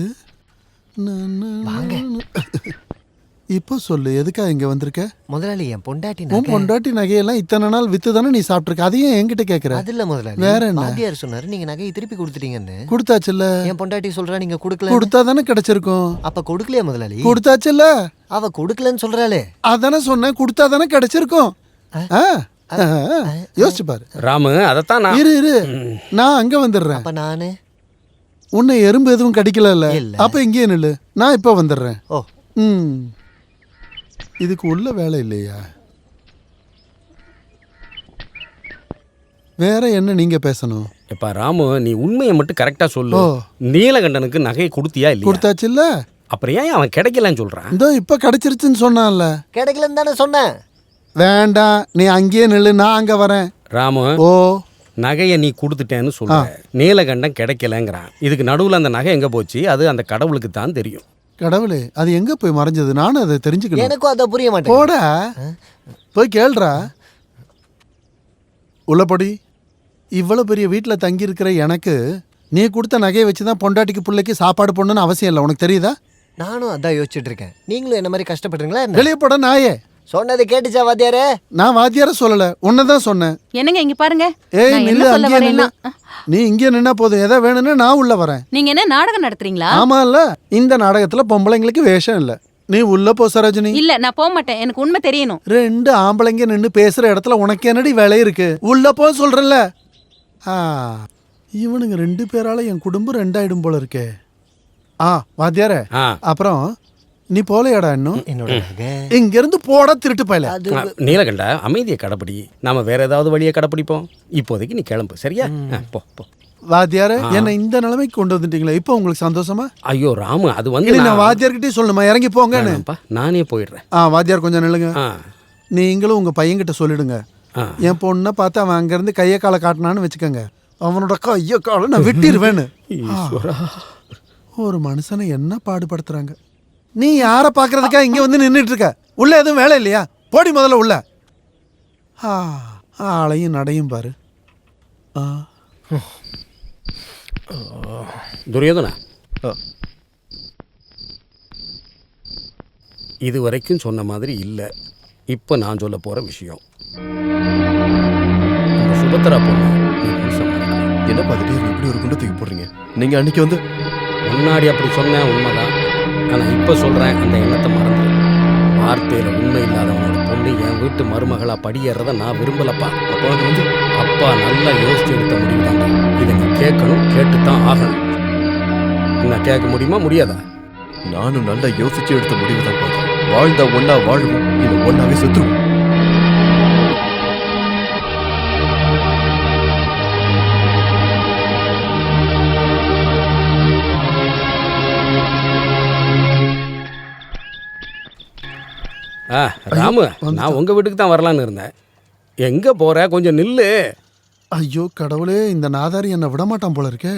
இப்போ சொல்லு, எதுக்கா இங்க வந்திருக்க? முதலாளி, என் பொண்டாட்டி உன் பொண்டாட்டி நகையெல்லாம் இத்தனை நாள் வித்து தானே நீ சாப்பிட்டுருக்க. அதையும் என்கிட்ட கேக்குற? அது இல்ல முதலாளி, வேற என்ன? வாத்தியார் சொன்னாரு நீங்க நகையை திருப்பி கொடுத்துட்டீங்கன்னு. கொடுத்தாச்சுல்ல. என் பொண்டாட்டி சொல்றா நீங்க கொடுக்கல. கொடுத்தா தானே கிடைச்சிருக்கும். அப்ப கொடுக்கலையா முதலாளி? கொடுத்தாச்சுல்ல. அவ கொடுக்கலன்னு சொல்றாளே. அதானே சொன்னேன், கொடுத்தா தானே கிடைச்சிருக்கும். யோசிச்சு பாரு ராமு. அதத்தான் நான் இரு நான் அங்க வந்துடுறேன். அப்ப நானு உன்னை எறும்பு எதுவும் கடிக்கல? அப்ப இங்கே நில்லு, நான் இப்ப வந்துடுறேன். ஓ, இதுக்கு உள்ள வேலை இல்லையா? வேற என்ன நீங்க பேசணும்? இப்ப ராமு, நீ உண்மையை மட்டும் கரெக்டா சொல்லு. நீலகண்டனுக்கு நகையை கொடுத்தியா இல்லையா? கொடுத்தாச்சு இல்ல. அப்புறம் ஏன் அவன் கிடைக்கலன்னு சொல்றான்? இதோ இப்ப கிடைச்சிருச்சுன்னு சொன்னான்ல. கிடைக்கலன்னு தானே சொன்னேன். வேண்டாம், நீ அங்கேயே நில்லு, நான் அங்க வரேன். ராமு, ஓ, நகையை நீ கொடுத்துட்டேன்னு சொல்ற. நீலகண்டம் கிடைக்கலங்கிறான். இதுக்கு நடுவுல அந்த நகை எங்க போச்சு? அது அந்த கடவுளுக்கு தான் தெரியும். கடவுளே, அது எங்க போய் மறைஞ்சது? நானும் அதை தெரிஞ்சுக்கணும். எனக்கும் அதை புரிய மாட்டேன். போட போய் கேள்றா. உள்ளபடி இவ்வளவு பெரிய வீட்டில் தங்கி இருக்கிற எனக்கு நீ கொடுத்த நகையை வச்சுதான் பொண்டாட்டிக்கு பிள்ளைக்கு சாப்பாடு போடணும்னு அவசியம் இல்லை. உனக்கு தெரியுதா? நானும் அதான் யோசிச்சுட்டு இருக்கேன். நீங்களும் என்ன மாதிரி கஷ்டப்படுறீங்களா? வெளியே போட நாயே. சொன்னது கேட்டுச்சா வாத்தியாரே? நான் வாத்தியார சொல்லல, உன்னதான் சொன்னேன். என்னங்க இங்க பாருங்க, ஏய் நான் நில்லு, என்ன சொல்ல அங்கேயே நில்லு. வரேன்னா நீ இங்கே நின்னா போதும், எதை வேணும்னு நான் உள்ள வரேன். நீங்க என்ன நாடகம் நடத்துறீங்களா? ஆமா இல்ல, இந்த நாடகத்துல பொம்பளைங்களுக்கு வேஷம் இல்ல. நீ உள்ள போ சரோஜினி. இல்ல நான் போக மாட்டேன், எனக்கு உண்மை தெரியணும். ரெண்டு ஆம்பளைங்க நின்னு பேசுற இடத்துல உனக்கு என்னடி வேலை இருக்கு? உள்ள போ சொல்றேன்ல. இவனுங்க 2 பேரால என் குடும்பம் 2 ஆயிடும் போல இருக்கே. வாத்தியார, அப்புறம் நீ போலையாடா இன்னும்? இங்க இருந்து போட திருட்டு பயல. நீலகண்டா, அமைதியை கடைப்பிடி. நாம வேற ஏதாவது வழியை கடைப்பிடிப்போம். இப்போதைக்கு நீ கிளம்பு, சரியா? போ போ. வாத்தியார, என்ன இந்த நிலைமைக்கு கொண்டு வந்துட்டீங்களா? இப்போ உங்களுக்கு சந்தோஷமா? ஐயோ ராமு, அது வந்து நான் வாத்தியார்கிட்டே சொல்லணுமா? இறங்கி போங்கன்னு. நானே போயிடுறேன். வாத்தியார் கொஞ்சம் நில்லுங்க. நீங்களும் உங்க பையன்கிட்ட சொல்லிடுங்க, என் பொண்ணை பார்த்து அவன் அங்க இருந்து கையை காலை காட்டினான்னு வச்சுக்கோங்க, அவனோட கையை காலை நான் வெட்டிடுவேன்னு. ஒரு மனுஷனை என்ன பாடுபடுத்துறாங்க. நீ யார பாக்குறதுக்கா இங்க வந்து நின்றுட்டு இருக்க? உள்ள எதுவும் வேலை இல்லையா? போடி முதல்ல உள்ள. ஆளையும் நடையும் பாரு. துரியோதனா, இது வரைக்கும் சொன்ன மாதிரி இல்லை. இப்போ நான் சொல்ல போற விஷயம், சுபத்ரா பொண்ணு என்ன பார்த்துட்டு இப்படி ஒரு குண்டை தூக்கி போடுறீங்க? நீங்க அன்னைக்கு வந்து முன்னாடி அப்படி சொன்ன உண்மைதான். ஆனால் இப்போ சொல்கிறேன், அந்த எண்ணத்தை மறந்து. வார்த்தையில் உண்மை இல்லாதவனோட பொண்ணு என் வீட்டு மருமகளா படியேறதை நான் விரும்பலப்பா. அப்போ வந்து அப்பா நல்லா யோசிச்சு எடுத்த முடிவு தாங்க. இதை நீ கேட்கணும், கேட்டுத்தான் ஆகணும். என்ன கேட்க முடியுமா, முடியாதா? நானும் நல்லா யோசிச்சு எடுத்த முடிவு தான் பார்த்தேன். வாழ்ந்தா ஒன்னா வாழ்வோம், இல்லை ஒன்னாவே செத்துருவோம். ராமு, நான் உங்க வீட்டுக்கு தான் வரலான்னு இருந்தேன். எங்க போற? கொஞ்சம் நில்லு. ஐயோ கடவுளே, இந்த நாதாரி என்ன விடமாட்டான் போல இருக்கே.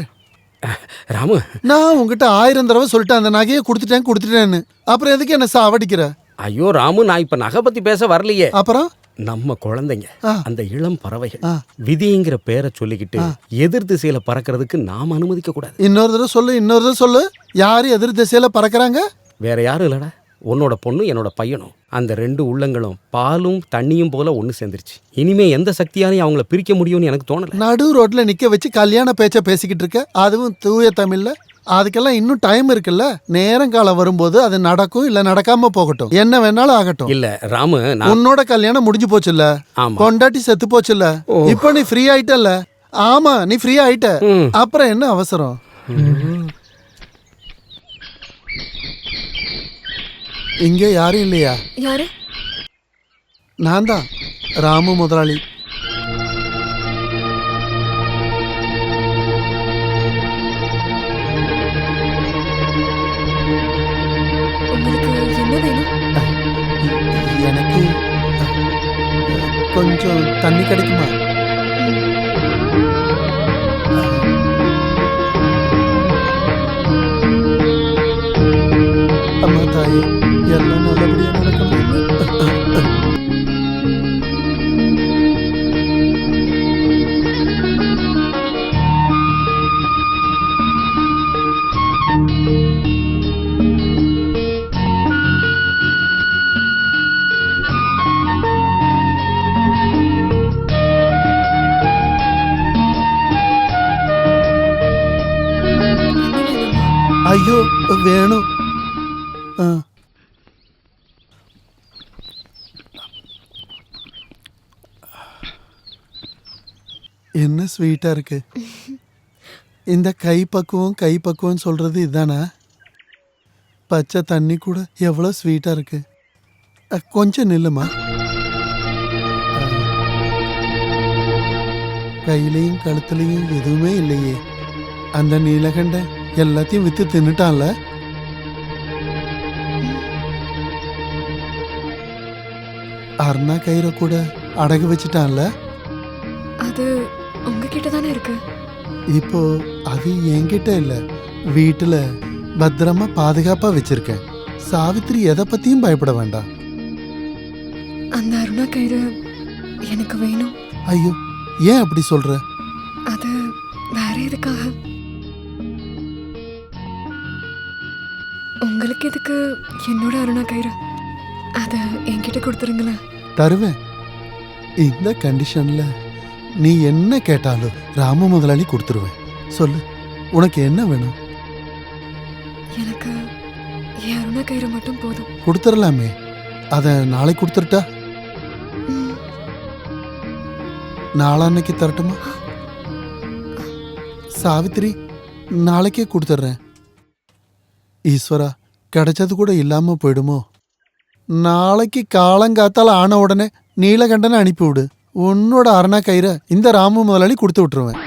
ராமு, நான் உங்ககிட்ட 1000 தடவை சொல்லிட்டேன், அந்த நகையை கொடுத்துட்டேன்னு. அப்புறம் எதுக்கு என்ன சாவடிக்கிற? ஐயோ ராமு, நான் இப்ப நகை பத்தி பேச வரலையே. அப்புறம் நம்ம குழந்தைங்க, அந்த இளம் பறவைகள் விதிங்கிற பேரை சொல்லிக்கிட்டு எதிர் திசையில பறக்கிறதுக்கு நாம அனுமதிக்க கூடாது. இன்னொரு தடவை சொல்லு. யாரு எதிர் திசையில பறக்கிறாங்க? வேற யாரும் இல்லடா, உன்னோட பொண்ணு என்னோட பையனும். அந்த 2 உள்ளங்களும் பாலும் தண்ணியும் போல ஒன்று சேர்ந்துருச்சு. இனிமே எந்த சக்தியாலையும் அவங்கள பிரிக்க முடியும்னு எனக்கு தோணல. நடு ரோட்ல நிக்க வச்சு கல்யாண பேச்ச பேசிக்கிட்டு இருக்க, அதுவும் தூய தமிழ்ல. அதுக்கெல்லாம் இன்னும் டைம் இருக்குல்ல. நேரங்காலம் வரும்போது அது நடக்கும், இல்ல நடக்காம போகட்டும், என்ன வேணாலும் ஆகட்டும். இல்ல ராமு, உன்னோட கல்யாணம் முடிஞ்சு போச்சுல்ல, கொண்டாட்டி செத்து போச்சுல்ல, இப்போ நீ ஃப்ரீ ஆயிட்டல்ல. ஆமா, நீ ஃப்ரீ ஆயிட்ட, அப்புறம் என்ன அவசரம்? இங்க யாரும் இல்லையா? யாரு? நான் தான், ராமு முதலாளி. உங்களுக்கு என்ன வேணும்? எனக்கு கொஞ்சம் தண்ணி கிடைக்குமா? அம்மா தாயே, எல்லாம் நல்லபடியா நடக்கணும். ஐயோ வேணும். என்ன ஸ்வீட்டா இருக்கு. இந்த கைப்பக்குவம் சொல்றது இதுதானா? பச்சை தண்ணி கூட எவ்வளவு ஸ்வீட்டா இருக்கு. கொஞ்சம் நில்லுமா. கையிலையும் கழுத்துலையும் எதுவுமே இல்லையே. அந்த நீலகண்டன் எல்லாத்தையும் வித்து தின்னுட்டான்ல. அருணா கயிறை கூட அடகு வச்சுட்டான்ல. அது உங்ககிட்ட தானே இருக்கு. இப்போ அது என்கிட்ட இல்ல, வீட்டுல பத்திரமா பாதுகாப்பா வச்சிருக்கேன். சாவித்திரி எதை பத்தியும் பயப்பட வேண்டாம். அந்த அருணா கயிறு எனக்கு வேணும். ஐயோ, ஏன் அப்படி சொல்ற? அது வேற எதுக்காக? உங்களுக்கு எதுக்கு என்னோட அருணா கயிறு? அத என்கிட்ட கொடுத்துருங்களேன். தருவேன். இந்த கண்டிஷன்ல நீ என்ன கேட்டாலும் ராம முதலாளி கொடுத்துருவேன். சொல்லு, உனக்கு என்ன வேணும்? எனக்கு என் அருணா கயிறு மட்டும் போதும். கொடுத்துடலாமே. அத நாளைக்கு கொடுத்துட்டா? நாளான்னைக்கு தரட்டுமா? சாவித்திரி, நாளைக்கே கொடுத்துட்றேன். ஈஸ்வரா, கிடைச்சது கூட இல்லாம போயிடுமோ? நாளைக்கு காலங்காத்தால ஆன உடனே நீலகண்டனை அனுப்பிவிடு. உன்னோட அரணா கயிறை இந்த ராமு முதலாளி கொடுத்து விட்டுருவேன்.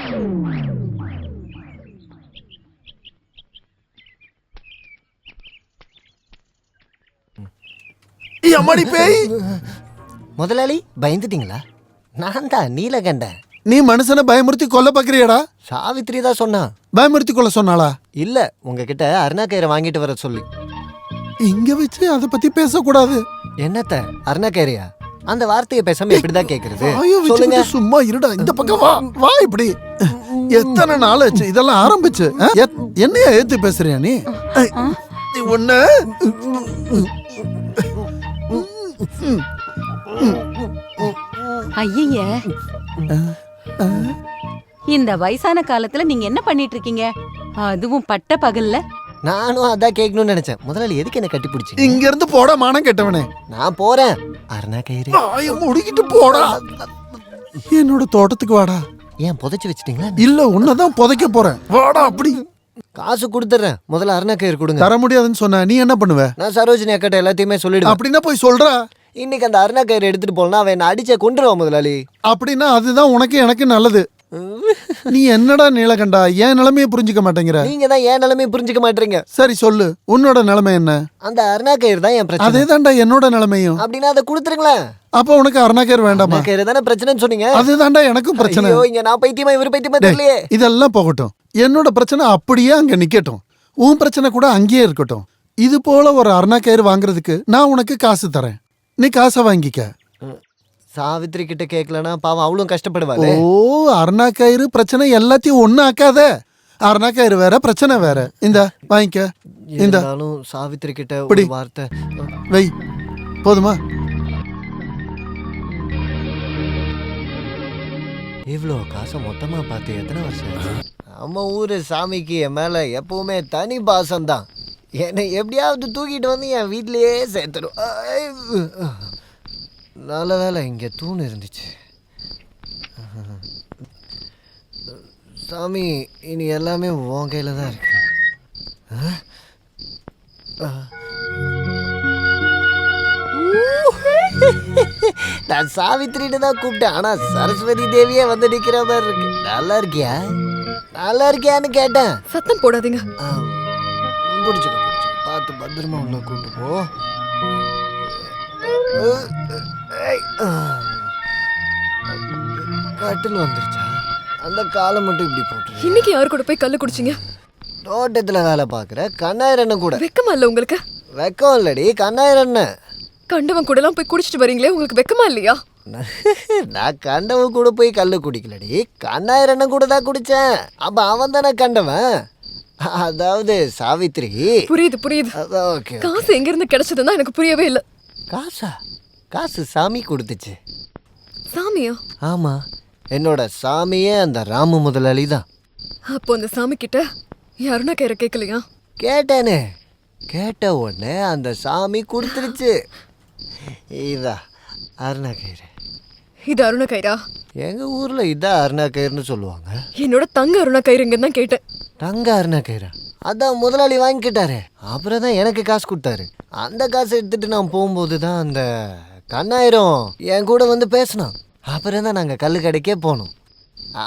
முதலாளி பயந்துட்டீங்களா? நான் தான் நீலகண்டன். நீ மனுஷனை பயமுறுத்தி கொல்ல பாக்குறியாடா? சாவித்திரி தான் சொன்னா. பயமுறுத்தி கொள்ள சொன்னாளா? இல்ல, உங்ககிட்ட அருணா கயிறை வாங்கிட்டு வர சொல்லி. இங்க வச்சு அதை பத்தி பேசக்கூடாது. என்னத்த அருணா கயிறையா? அந்த வார்த்தையை பேசாம எப்படிதான் கேக்குறது? சொல்லுங்க. சும்மா இருடா, இந்த பக்கம் வா. வா இப்படி. எத்தனை நாள் ஆச்சு இதெல்லாம் ஆரம்பிச்சு? என்னையா ஏத்து பேசுறியா நீ? ஒண்ணு ஐய, இந்த வயசான காலத்துல நீங்க என்ன பண்ணிட்டு இருக்கீங்க? அதுவும் பட்ட பகல்ல. நானும் அதான் கேட்கணும்னு நினைச்சேன். முதலாளி எதுக்கு என்ன கட்டி பிடிச்சி? இங்க இருந்து போட மானம் கெட்டவனே. நான் போறேன். அருணா கயிறு முடிக்கிட்டு போடா. என்னோட தோட்டத்துக்கு வாடா. ஏன் புதைச்சு வச்சிட்டீங்களா? இல்ல, உன்னதான் புதைக்க போறேன். வாடா அப்படி. காசு கொடுத்துறேன். முதல்ல அருணா கயிறு கொடுங்க. தர முடியாதுன்னு சொன்ன நீ என்ன பண்ணுவ? நான் சரோஜினி அக்கட்ட எல்லாத்தையுமே சொல்லிடுவேன். அப்படின்னா போய் சொல்றா. இன்னைக்கு அந்த அருணா கயிறு எடுத்துட்டு போனா அவன் என்ன அடிச்ச கொண்டுருவான் முதலாளி. அப்படின்னா அதுதான் உனக்கு எனக்கு நல்லது. நீ என்னடா நீலகண்டா, ஏன் நிலைமையை புரிஞ்சுக்க மாட்டேங்கிற? நீங்க தான் ஏன் நிலைமையை புரிஞ்சுக்க மாட்டீங்க. சரி சொல்லு, உன்னோட நிலைமை என்ன? அந்த அருணா கயிறு தான் என் பிரச்சனை. அதேதான்டா என்னோட நிலைமையும். அப்படின்னா அதை கொடுத்துருங்களேன். அப்ப உனக்கு அருணா கயிறு வேண்டாமா? கயிறு தானே பிரச்சனைன்னு சொன்னீங்க. அதுதான்டா எனக்கும் பிரச்சனை. ஐயோ, இங்க நான் பைத்தியமா இவரு பைத்தியமா தெரியலையே. இதெல்லாம் போகட்டும். என்னோட பிரச்சனை அப்படியே அங்க நிக்கட்டும். உன் பிரச்சனை கூட அங்கேயே இருக்கட்டும். இது போல ஒரு அருணா கயிறு வாங்குறதுக்கு நான் உனக்கு காசு தரேன். நீ காசை வாங்கிக்க. சாவித்திரி கிட்ட கேட்கலனா பாவம் அவளும் கஷ்டப்படுவாளே. ஓ, அருணா கயிறு பிரச்சனை எல்லாத்தையும் ஒண்ணு ஆக்காத. அருணா கயிறு வேற, பிரச்சனை வேற. இந்த வாங்கிக்க. இந்த சாவித்திரி கிட்ட ஒரு வார்த்தை வை. போதுமா? இவ்வளோ காசை மொத்தமா பார்த்து எத்தனை வருஷம்? நம்ம ஊரு சாமிக்கு என் மேல எப்பவுமே தனி பாசம் தான். என்னை எப்படியாவது தூக்கிட்டு வந்து என் வீட்லயே சேர்த்துடும். நல்ல வேலை இங்கே தூண் இருந்துச்சு. சாமி, இனி எல்லாமே உன் கையில தான் இருக்கு. நான் சாவித்திரிட்டு தான் கூப்பிட்டேன். ஆனா சரஸ்வதி தேவியே வந்து நிக்கிற மாதிரி இருக்கு. நல்லா இருக்கியா? நல்லா இருக்கியான்னு கேட்டேன். சத்தம் போடாதீங்க. பிடிச்சிக்க பார்த்து பத்திரமா உள்ள கூப்பிட்டு போ. கட்டில் வந்துருச்சா? அந்த காலை மட்டும் இப்படி போட்டு. இன்னைக்கு யாரு கூட போய் கல்லு குடிச்சிங்க? தோட்டத்துல வேலை பாக்குற கண்ணாயிரண்ண கூட. வெக்கமா இல்ல உங்களுக்கு? வெக்கம் இல்லடி, கண்ணாயிரண்ண. கண்டவன் கூட எல்லாம் போய் குடிச்சிட்டு வரீங்களே, உங்களுக்கு வெக்கமா இல்லையா? நான் கண்டவன் கூட போய் கல்லு குடிக்கலடி, கண்ணாயிரண்ண கூட தான் குடிச்சேன். அப்ப அவன் தானே கண்டவன். அதாவது சாவித்திரி. புரியுது புரியுது. காசு எங்க இருந்து கிடைச்சதுன்னா எனக்கு புரியவே இல்லை. காசா? காசு சாமி கொடுத்துச்சு. சாமியா? ஆமா, என்னோட சாமியே அந்த ராமு முதலாளி தான். அப்போ அந்த சாமி கிட்ட அருணா கயிறை கேட்கலையா? கேட்டேனே. கேட்ட உடனே அந்த சாமி கொடுத்துருச்சு. இதா அருணா கயிறு. இது அருணா கயிறா? எங்க ஊர்ல இதான் அருணா கயிறுன்னு சொல்லுவாங்க. என்னோட தங்க அருணா கயிறுங்கன்னு தான் கேட்டேன். தங்க அருணா கயிறா? அதான் முதலாளி வாங்கிக்கிட்டாரு. அப்புறம் தான் எனக்கு காசு கொடுத்தாரு. அந்த காசை எடுத்துட்டு நான் போகும்போது தான் அந்த கண்ணாயிரம் என் கூட வந்து பேசினான். அப்புறம் தான் நாங்கள் கல்லு கடைக்கே போனோம்.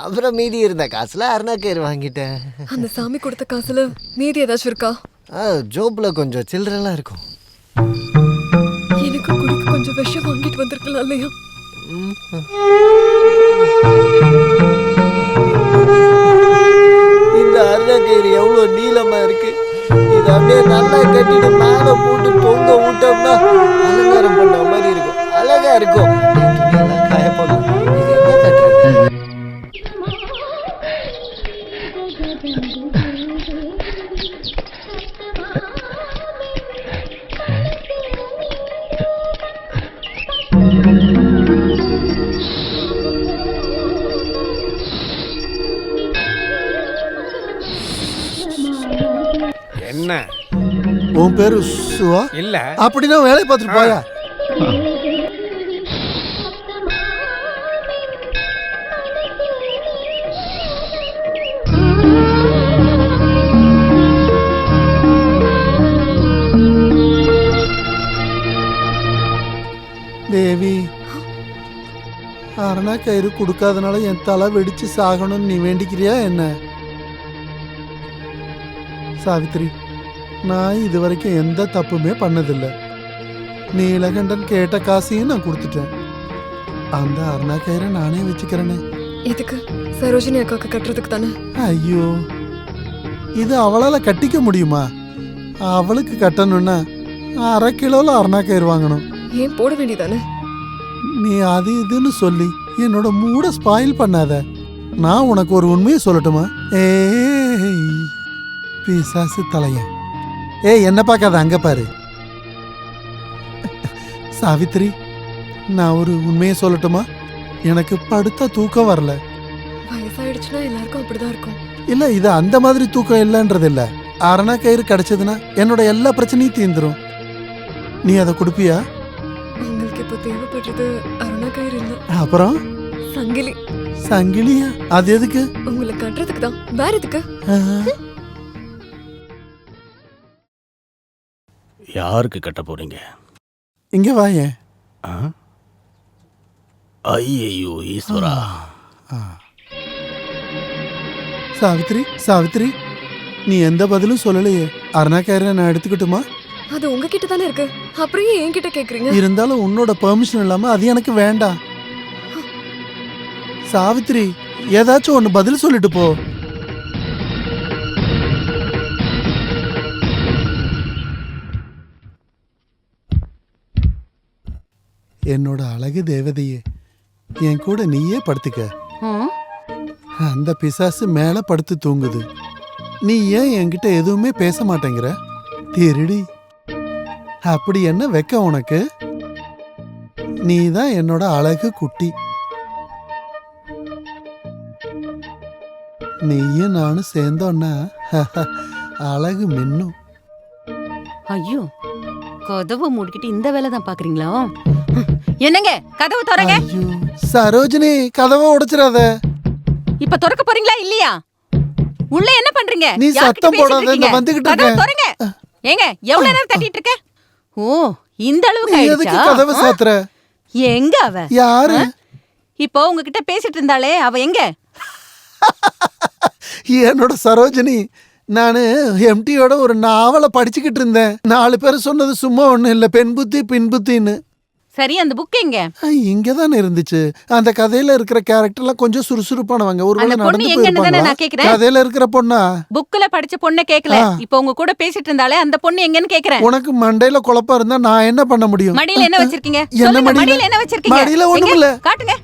அப்புறம் மீதி இருந்த காசுல அருணா கயிறு வாங்கிட்டேன். அந்த சாமி கொடுத்த காசுல மீதி ஏதாச்சும் இருக்கா? ஜோப்ல கொஞ்சம் சில்லறெல்லாம் இருக்கும். எனக்கு குடிக்க கொஞ்சம் விஷம் வாங்கிட்டு வந்திருக்கலாம் இல்லையா? இந்த அருணா கயிறு எவ்வளோ நீளமா இருக்கு. இதை அப்படியே நல்லா கட்டிட்டு மேலே போட்டு தொங்க விட்டோம்னா அலங்காரம் பண்ண மாதிரி இருக்கும். அழகா இருக்கும். துணியெல்லாம் காய போடலாம். இது என்ன கட்டுறது? என்ன உன் பேரு சுவா இல்ல அப்படின்னா வேலை பார்த்துட்டு போயா. தேவி, அரணா கயிறு கொடுக்காதனால என் தலை வெடிச்சு சாகணும்னு நீ வேண்டிக்கிறியா என்ன? சாவித்ரி, நான் இது வரைக்கும் எந்த தப்புமே பண்ணதில்லை. நீலகண்டன் கேட்ட காசையும் நான் கொடுத்துட்டேன். அந்த அரணா கயிறை நானே வச்சுக்கிறேனே. எதுக்கு? சரோஜினி அக்காவுக்கு கட்டுறதுக்கு தானே. ஐயோ, இது அவளால கட்டிக்க முடியுமா? அவளுக்கு கட்டணும்னா 1/2 கிலோல அரணா கயிறு வாங்கணும். ஏன் போட வேண்டியதானே? நீ அது இதுன்னு சொல்லி என்னோட மூட ஸ்பாயில் பண்ணாத. நான் உனக்கு ஒரு உண்மையை சொல்லட்டுமா? ஏய் பிசாசு தலையன், என்ன பார்க்காத, அங்க பாரு. சாவித்ரி, நான் ஒரு உண்மையை சொல்லட்டுமா? எனக்கு படுத்த தூக்கம் வரல. வயசாயிடுச்சுன்னா எல்லாருக்கும் அப்படிதான் இருக்கும். இல்ல, இது அந்த மாதிரி தூக்கம் இல்லைன்றது இல்ல. அரணா கயிறு கிடைச்சதுன்னா என்னோட எல்லா பிரச்சனையும் தீர்ந்துரும். நீ அதை கொடுப்பியா? உங்களுக்கு இப்ப தேவைப்படுறது அருணா கயிறு இல்ல, அப்புறம் சங்கிலி. சங்கிலியா? அது எதுக்கு? உங்களை கட்டுறதுக்கு தான். வேற எதுக்கு? யாருக்கு கட்ட போறீங்க? இங்க வாயேன். ஐயோ ஈஸ்வரா. சாவித்ரி, சாவித்ரி, நீ எந்த பதிலும் சொல்லலையே. அரணா கயிறை நான் எடுத்துக்கிட்டுமா? அது உங்ககிட்ட தானே இருக்கு, அப்புறம் ஏன் என்கிட்ட கேக்குறீங்க? இருந்தாலும் உன்னோட பெர்மிஷன் இல்லாம அது எனக்கு வேண்டாம். சாவித்ரி, ஏதாச்சும் ஒண்ணு பதில் சொல்லிட்டு போ. என்னோட அழகு தேவதையே, என் கூட நீயே படுத்துக்க. அந்த பிசாசு மேல படுத்து தூங்குது. நீ ஏன் என்கிட்ட எதுவுமே பேச மாட்டேங்கிற? திருடி, அப்படி என்ன வெக்க உனக்கு? நீ தான் என்னோட அழகு குட்டி. நீயும் நானும் சேர்ந்தோன்னா அழகு மின்னும். ஐயோ, கதவை மூடிக்கிட்டு இந்த வேலை தான் பாக்குறீங்களா? என்னங்க, கதவு திறங்க. சரோஜினி, கதவை உடைச்சிடாத. இப்ப திறக்க போறீங்களா இல்லையா? உள்ள என்ன பண்றீங்க? நீ சத்தம் போடாத, இந்த வந்துகிட்டு கதவு இருக்க. திறங்க. ஏங்க, எவ்வளவு நேரம் தட்டிட்டு இருக்க? ஓ, இந்த அளவுக்கு நீ எதுக்கு ஆயிடுச்சா? கதவை சாத்துற? எங்க அவ? யாரு? இப்போ உங்ககிட்ட பேசிட்டு இருந்தாலே அவ எங்க? என்னோட சரோஜினி, நானு எம்டியோட ஒரு நாவலை படிச்சுக்கிட்டு இருந்தேன். 4 பேர் சொன்னது சும்மா ஒண்ணு இல்ல, பெண் புத்தி பின் புத்தின்னு. சரி, அந்த புக் எங்க? இங்கதானே இருந்துச்சு. அந்த கதையில இருக்கிற கேரக்டர்லாம் கொஞ்சம் சுறுசுறுப்பானவங்க. ஒருவேளை அந்த பொண்ணு நடந்து எங்கன்னு தானே போயிருப்பாங்களா? நான் கேக்குறேன். கதையில இருக்கிற பொண்ணா? புக்ல படிச்ச பொண்ணை கேக்கல. இப்போ உங்க கூட பேசிட்டு இருந்தாலே அந்த பொண்ணு எங்கன்னு கேக்குறேன். உனக்கு மண்டையில குழப்பம் இருந்தா நான் என்ன பண்ண முடியும்? மடியில என்ன வச்சிருக்கீங்க? என்ன சொல்லுங்க, மடியில? மடியில என்ன வச்சிருக்கீங்க? மடியில ஒண்ணும் இல்ல. காட்டுங்க.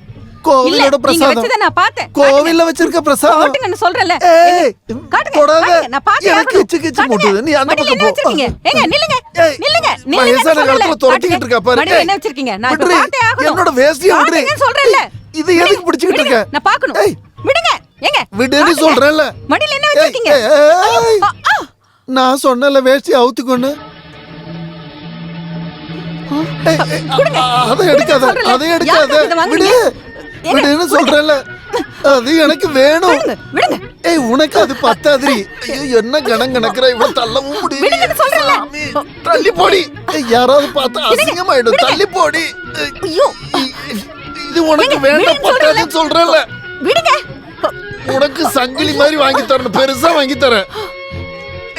கோவிலோட இல்ல, நீங்க பிரசாதம். வச்சத நான் பார்த்தேன். கோவில்ல வச்சிருக்க பிரசாதம். காட்டுங்கன்னு சொல்றேன்ல. ஏய், காட்டுங்க. தொடாத. காட்டுங்க, நான் பார்த்தேன். எனக்கு கிச்சு கிச்சு மூட்டுது. நீ அந்த மடியில பக்கம் என்ன போ. வச்சிருக்கீங்க? ஏங்க, நில்லுங்க. நில்லுங்க. வயசான காலத்துல துரத்திக்கிட்டு இருக்கா பாரு. மடியில என்ன வச்சிருக்கீங்க? நான் இப்ப விட்ரு. பார்த்தே ஆகணும். என்னோட வேஷ்டியை விட்ரு. காட்டுங்கன்னு சொல்றேன்ல. இது எதுக்கு பிடிச்சிக்கிட்டு இருக்க? நான் பார்க்கணும். விடுங்க. ஏங்க, விடுன்னு சொல்றேன்ல. மடியில என்ன வச்சிருக்கீங்க? ஏய், நான் சொன்னல வேஷ்டி அவுத்துக்கொன்னு. அதை எடுக்காத, அதை எடுக்காத. விடு, விடுன்னு சொல்றேன்ல. அது எனக்கு வேணும். ஏய், உனக்கு அது பத்தாதிரி. ஐயோ, என்ன கணம் கணக்குற, இவ்வளவு தள்ளவும் முடியல. சாமி, தள்ளி போடி. ஏய், யாராவது பார்த்தா அசிங்கமாயிடும். தள்ளி போடி. இது உனக்கு வேண்டாம், பத்தாதுன்னு சொல்றேன்ல. விடுங்க. உனக்கு சங்கிலி மாதிரி வாங்கி தரணும், பெருசா வாங்கி தரேன்.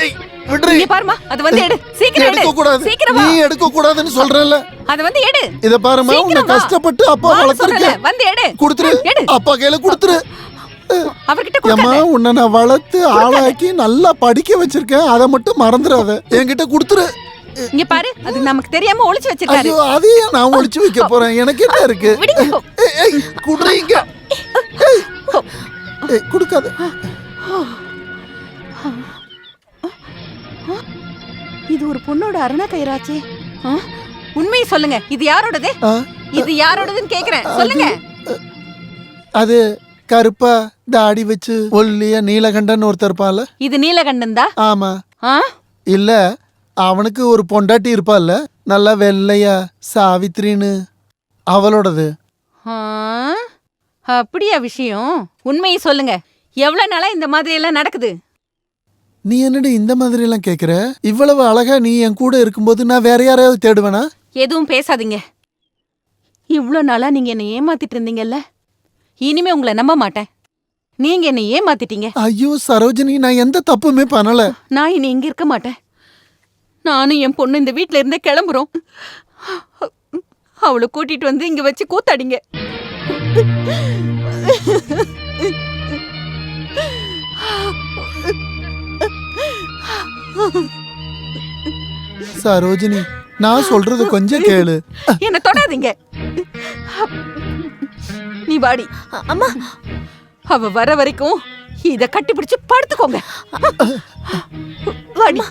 ஏய், விடுறி. இங்க பாருமா, அது வந்து எடு. சீக்கிரம் எடு. எடுக்க கூடாது. சீக்கிரம் நீ வா. எடுக்க கூடாதுன்னு சொல்றேன்ல. அது வந்து எடு. இத பாருமா, உன்னை சீக்கிரம் வா. கஷ்டப்பட்டு அப்பா வா வளர்த்திருக்க. சொல்றேன்ல, வந்து எடு. குடுத்துரு. எடு. அப்பா கையில குடுத்துரு. அவர்கிட்ட ஏம்மா, கொடுக்காத. உன்னை நான் வளர்த்து ஆளாக்கி நல்லா படிக்க வச்சிருக்கேன். அதை மட்டும் மறந்துடாத. என்கிட்ட குடுத்துரு. இங்க பாரு, அது நமக்கு தெரியாம ஒளிச்சு வச்சிருக்காரு. ஐயோ, அதையே நான் ஒளிச்சு வைக்க போறேன். எனக்கு என்ன இருக்கு? ஏய், ஏய், குடுறீங்க. ஏய், ஏய், குடுக்காத. இது ஒரு பொண்ணோட அரணா கயிறாச்சே. உண்மையை சொல்லுங்க, இது யாரோடது? இது யாரோடதுன்னு கேக்குறேன், சொல்லுங்க. அது கருப்பா தாடி வச்சு ஒல்லியா நீலகண்டன் ஒருத்தர் இருப்பான்ல. இது நீலகண்டன் தான். ஆமா. இல்ல அவனுக்கு ஒரு பொண்டாட்டி இருப்பால்ல, நல்லா வெள்ளையா சாவித்ரின்னு, அவளோடது. அப்படியா விஷயம்? உண்மையை சொல்லுங்க. எவ்வளவு நாளா இந்த மாதிரி எல்லாம் நடக்குது? நீ என்னடி இந்த மாதிரி எல்லாம் கேக்குற? இவ்வளவு அழகா நீ என் கூட இருக்கும்போது நான் வேற யாரையாவது தேடுவேனா? எதுவும் பேசாதீங்க. இவ்வளோ நாளா நீங்க என்னை ஏமாத்திட்டு இருந்தீங்கல்ல, இனிமே உங்களை நம்ப மாட்டேன். நீங்க என்னை ஏமாத்திட்டீங்க. ஐயோ சரோஜினி, நான் எந்த தப்புமே பண்ணல. நான் இனி இங்க இருக்க மாட்டேன். நானும் என் பொண்ணு இந்த வீட்ல இருந்தே கிளம்புறோம். அவளை கூட்டிட்டு வந்து இங்க வச்சு கூத்தாடிங்க. சரோஜினி, நான் சொல்றது கொஞ்சம் கேளு. என்ன தொடாதீங்க. நீ வாடி. அம்மா, அவ வர வரைக்கும் இத கட்டி பிடிச்சு படுத்துக்கோங்க. வாடி.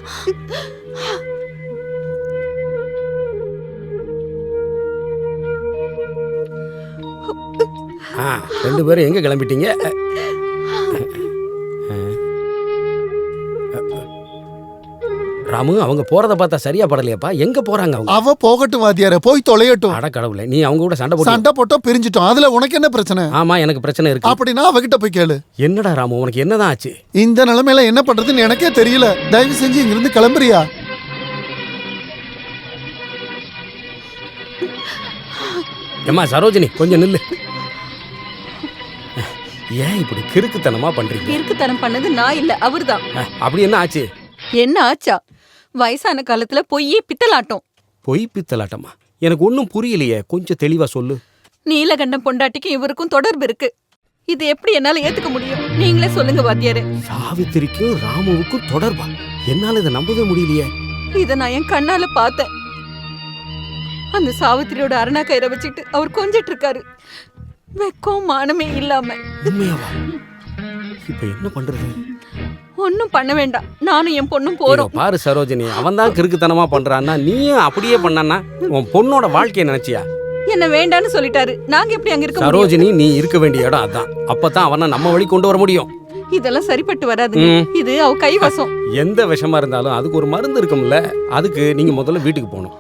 ரெண்டு பேரும் எங்க கிளம்பிட்டீங்க? ராமு, அவங்க போறத பார்த்தா சரியா படலையாப்பா. எங்க போறாங்க அவங்க? அவ போகட்டும் வாத்தியார, போய் தொலையட்டும். அட கடவுளே, நீ அவங்க கூட சண்டை போட்டோம் பிரிஞ்சிட்டோம். அதுல உனக்கு என்ன பிரச்சனை? ஆமா, எனக்கு பிரச்சனை இருக்கு. அப்படின்னா அவகிட்ட போய் கேளு. என்னடா ராமு, உனக்கு என்னதான் ஆச்சு? இந்த நிலைமையில என்ன பண்றதுன்னு எனக்கே தெரியல. தயவு செஞ்சு இங்க இருந்து கிளம்புறியா? ஏம்மா சரோஜினி, கொஞ்சம் நில்லு. ஏன் இப்படி கிறுக்குத்தனமா பண்றீங்க? கிறுக்குத்தனம் பண்ணது நான் இல்ல, அவர்தான். அப்படி என்ன ஆச்சு? என்ன ஆச்சா? வயசான காலத்துல பொய்யே பித்தலாட்டம். பொய் பித்தலாட்டமா? எனக்கு ஒன்றும் புரியலையே, கொஞ்சம் தெளிவா சொல்லு. நீலகண்டம் பொண்டாட்டிக்கும் இவருக்கும் தொடர்பு இருக்கு. இது எப்படி என்னால ஏத்துக்க முடியும்? நீங்களே சொல்லுங்க வாத்தியாரே. சாவித்திரிக்கும் ராமுவுக்கும் தொடர்பா? என்னால இதை நம்பவே முடியலையே. இத நான் என் கண்ணால பார்த்தேன். அந்த சாவித்திரியோட அரணா கயிறை வச்சுட்டு அவர் கொஞ்சிட்டு இருக்காரு. வெக்கம் மானமே இல்லாம. உண்மையாவா? இப்ப என்ன பண்றது? ஒன்னும் பண்ண வேண்டாம். நானும் என் பொண்ணும் போறோம். பாரு சரோஜினி, அவன் தான் கிறுக்குத்தனமா பண்றான்னா நீயும் அப்படியே பண்ணானா? உன் பொண்ணோட வாழ்க்கையை நினைச்சியா? என்ன வேண்டான்னு சொல்லிட்டாரு. நாங்க எப்படி அங்க இருக்க முடியும்? சரோஜினி, நீ இருக்க வேண்டிய இடம் அதான். அப்பதான் அவனை நம்ம வழி கொண்டு வர முடியும். இதெல்லாம் சரிப்பட்டு வராது. இது அவ கைவசம். எந்த விஷமா இருந்தாலும் அதுக்கு ஒரு மருந்து இருக்கும்ல. அதுக்கு நீங்க முதல்ல வீட்டுக்கு போகணும்.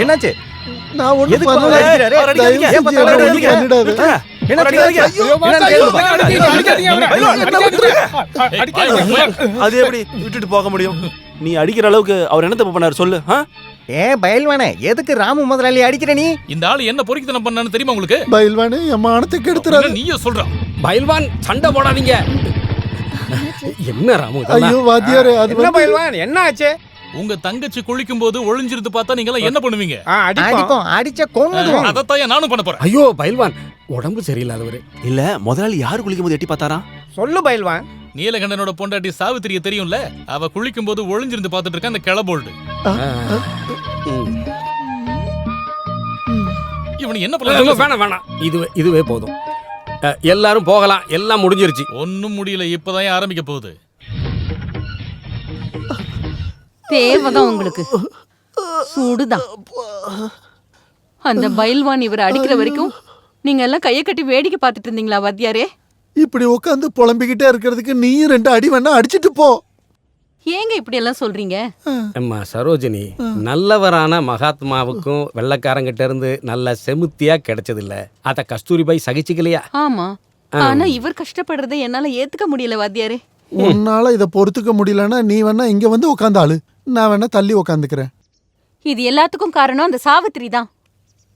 என்னாச்சு? நான் ஒண்ணு எதுக்கு பண்ணல. அவரை அடிக்கிறாரு? அவரை அடிக்காதீங்க. ஏன் பத்தல அவரை ஒண்ணும் அடிக்கிறீங்க? பண்ணிடாத. என்ன அடிக்கிறீங்க? அது எப்படி விட்டுட்டு போக முடியும்? நீ அடிக்கிற அளவுக்கு அவர் என்ன தப்பு பண்ணாரு சொல்லு. ஏ பயில்வானே, எதுக்கு ராமு முதலாளி அடிக்கிற நீ? இந்த ஆளு என்ன பொறுக்கித்தனம் பண்ணான்னு தெரியுமா உங்களுக்கு? பயில்வானே, என் மானத்தை கெடுத்துறாரு. நீயே சொல்ற. பயில்வான், சண்டை போடாதீங்க. என்ன ராமு? ஐயோ வாத்தியாரே, அது என்ன பயில்வான், என்ன ஆச்சு? உங்க தங்கச்சி குளிக்கும் போது ஒளிஞ்சிருந்து பார்த்தா நீங்க எல்லாம் என்ன பண்ணுவீங்க? அடிப்போம், அடிச்ச கொன்னுடுவோம். அதத்தான் நானும் பண்ண போறேன். ஐயோ பயில்வான், உடம்பு சரியில்லாதவரு. இல்ல முதலாளி யாரு குளிக்கும் போது எட்டி பார்த்தாரா? சொல்லு பயில்வான். நீலகண்டனோட பொண்டாட்டி சாவித்திரிய தெரியும்ல, அவ குளிக்கும் போது ஒளிஞ்சிருந்து பார்த்துட்டு இருக்க அந்த கிளபோல்டு. இவனு என்ன பண்ண? வேணாம் வேணாம், இதுவே போதும். எல்லாரும் போகலாம், எல்லாம் முடிஞ்சிருச்சு. ஒன்னும் முடியல, இப்பதான் ஆரம்பிக்க போகுது. தேவைதான் உங்களுக்கு. சூடுதான். அந்த பயில்வான் இவரை அடிக்கிற வரைக்கும் நீங்க எல்லாம் கையை கட்டி வேடிக்கை பார்த்துட்டு இருந்தீங்களா வாத்தியாரே? இப்படி உட்காந்து புலம்பிக்கிட்டே இருக்கிறதுக்கு நீ 2 அடி வேணா அடிச்சிட்டு போ. ஏங்க இப்படி எல்லாம் சொல்றீங்க? அம்மா சரோஜினி, நல்லவரான மகாத்மாவுக்கும் வெள்ளக்காரங்கிட்ட இருந்து நல்ல செமுத்தியா கிடைச்சது இல்ல. அத கஸ்தூரிபாய் சகிச்சுக்கலையா? ஆமா, ஆனா இவர் கஷ்டப்படுறதை என்னால ஏத்துக்க முடியல வாத்தியாரே. உன்னால இதை பொறுத்துக்க முடியலன்னா நீ வேணா இங்க வந்து உட்காந்து ஆளு, நான் வேணா தள்ளி உட்காந்துக்கிறேன். இது எல்லாத்துக்கும் காரணம் அந்த சாவித்திரி தான்.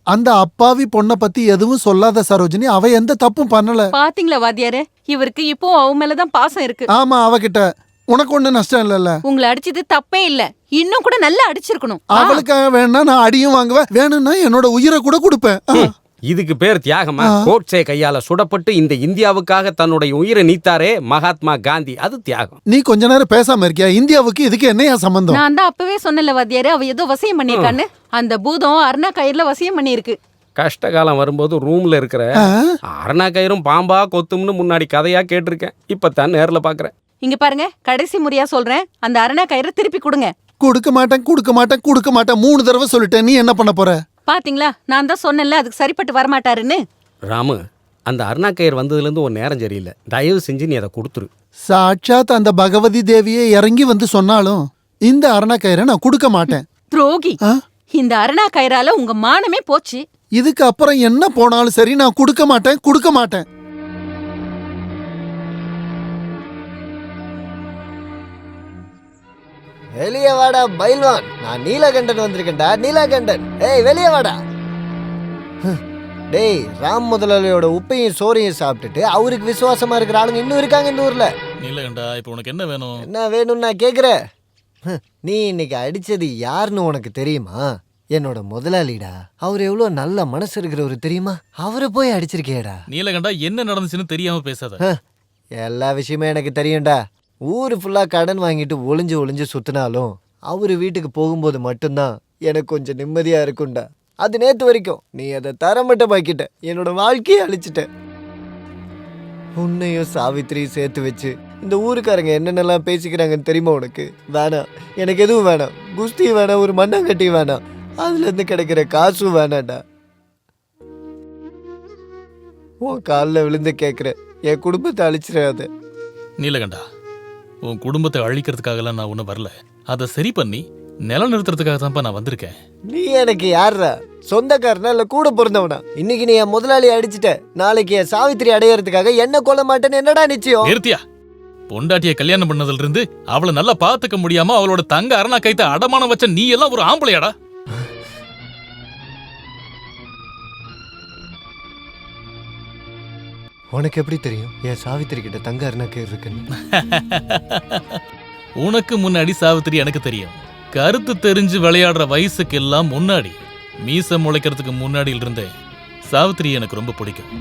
அந்த அப்பாவி பொண்ணை பத்தி எதுவும் சொல்லாத சரோஜினி, அவ எந்த தப்பும் பண்ணல. பாத்தீங்களா வாத்தியாரே, இவருக்கு இப்போ அவ மேலதான் பாசம் இருக்கு. ஆமா, அவகிட்ட உனக்கு ஒண்ணு நஷ்டம் இல்லல்ல. உங்களை அடிச்சது தப்பே இல்ல, இன்னும் கூட நல்லா அடிச்சிருக்கணும். அவளுக்காக வேணா நான் அடியும் வாங்குவேன், வேணும்னா என்னோட உயிரை கூட கொடுப்பேன். இதுக்கு பேர் தியாகமா? கோட்சே கையால சுடப்பட்டு இந்த இந்தியாவுக்காக தன்னுடைய உயிரை நீத்தாரே மகாத்மா காந்தி, அது தியாகம். நீ கொஞ்ச நேரம் பேசாம இருக்கியா? இந்தியாவுக்கு இதுக்கு என்னையா சம்பந்தம்? நான் தான் அப்பவே சொன்னல வாத்தியாரே, அவ ஏதோ வசியம் பண்ணிருக்கான்னு. அந்த பூதம் அருணா கயிறுல வசியம் பண்ணிருக்கு. கஷ்டகாலம் வரும்போது ரூம்ல இருக்கிற அருணா கயிறும் பாம்பா கொத்தும்னு முன்னாடி கதையா கேட்டிருக்கேன், இப்பதான் நேர்ல பாக்குறேன். இங்க பாருங்க, கடைசி முறையா சொல்றேன், அந்த அருணா கயிறை திருப்பி கொடுங்க. கொடுக்க மாட்டேன், கொடுக்க மாட்டேன், கொடுக்க மாட்டேன் 3 தடவை சொல்லிட்டேன். நீ என்ன பண்ண போற? பாத்தீங்களா, நான் தான் சொன்னேன்ல அதுக்கு சரிப்பட்டு வரமாட்டாருன்னு. ராமு, அந்த அருணா கயிறு வந்ததுல இருந்து ஒரு நேரம் சரியில்லை, தயவு செஞ்சு நீ அதை கொடுத்துரு. சாட்சாத் அந்த பகவதி தேவியே இறங்கி வந்து சொன்னாலும் இந்த அருணா கயிறை நான் கொடுக்க மாட்டேன். துரோகி, இந்த அருணா கயிறால உங்க மானமே போச்சு. இதுக்கு அப்புறம் என்ன போனாலும் சரி, நான் கொடுக்க மாட்டேன், கொடுக்க மாட்டேன். வெளியே வாடா பைல்வான், நான் நீலகண்டன் வந்திருக்கேன்டா. நீலகண்டன், ஏய் வெளியே வாடா. டேய், ராம் முதலாளியோட உப்பையும் சோறையும் சாப்பிட்டுட்டு அவருக்கு விசுவாசமா இருக்கிற ஆளுங்க இன்னும் இருக்காங்க இந்த ஊர்ல. நீலகண்டா, இப்போ உனக்கு என்ன வேணும்? என்ன வேணும்னு நான் கேக்குறேன். நீ இன்னைக்கு அடிச்சது யாருன்னு உனக்கு தெரியுமா? என்னோட முதலாளிடா. அவர் எவ்வளவு நல்ல மனசு இருக்கிறவரு தெரியுமா? அவரை போய் அடிச்சிருக்கேடா. நீலகண்டா, என்ன நடந்துச்சுன்னு தெரியாம பேசாத. எல்லா விஷயமே எனக்கு தெரியும்டா. ஊரு ஃபுல்லா கடன் வாங்கிட்டு ஒளிஞ்சு ஒளிஞ்சு சுத்தினாலும் அவரு வீட்டுக்கு போகும்போது மட்டும்தான் எனக்கு கொஞ்சம் நிம்மதியா இருக்கும்டா. அது நேத்து வரைக்கும். நீ அதை தரமட்டமாக்கிட்ட, என்னோட வாழ்க்கையை அழிச்சிட்ட. உன்னையும் சாவித்திரியும் சேர்த்து வச்சு இந்த ஊருக்காரங்க என்னென்னலாம் பேசிக்கிறாங்கன்னு தெரியுமா உனக்கு? வேணாம், எனக்கு எதுவும் வேணாம். குஸ்தி வேணாம், ஒரு மண்ணாங்கட்டி வேணாம், அதுல இருந்து கிடைக்கிற காசும் வேணாம்டா. உன் காலில் விழுந்து கேட்குற, என் குடும்பத்தை அழிச்சிடாத. நீலகண்டா, உன் குடும்பத்தை அழிக்கிறதுக்காகலாம் நான் ஒன்றும் வரல. அதை சரி பண்ணி நிலநிறுத்துறதுக்காக தான்ப்பா நான் வந்திருக்கேன். நீ எனக்கு யாரா? சொந்தக்காரனா இல்ல கூட பிறந்தவனா? இன்னைக்கு நீ என் முதலாளி அடிச்சிட்ட, நாளைக்கு என் சாவித்திரி அடையறதுக்காக என்ன கொல்ல மாட்டேன்னு என்னடா நிச்சயம்? நிறுத்தியா? பொண்டாட்டிய கல்யாணம் பண்ணதுல இருந்து அவளை நல்லா பாத்துக்க முடியாம அவளோட தங்க அரணா கைத்த அடமானம் வச்ச நீ எல்லாம் ஒரு ஆம்பளையாடா? உனக்கு எப்படி தெரியும் என் சாவித்திரி கிட்ட தங்க அரணா கயிறு இருக்குன்னு? உனக்கு முன்னாடி சாவித்திரி எனக்கு தெரியும். கருத்து தெரிஞ்சு விளையாடுற வயசுக்கு எல்லாம் முன்னாடி, மீச முளைக்கிறதுக்கு முன்னாடியில இருந்தே சாவித்திரி எனக்கு ரொம்ப பிடிக்கும்.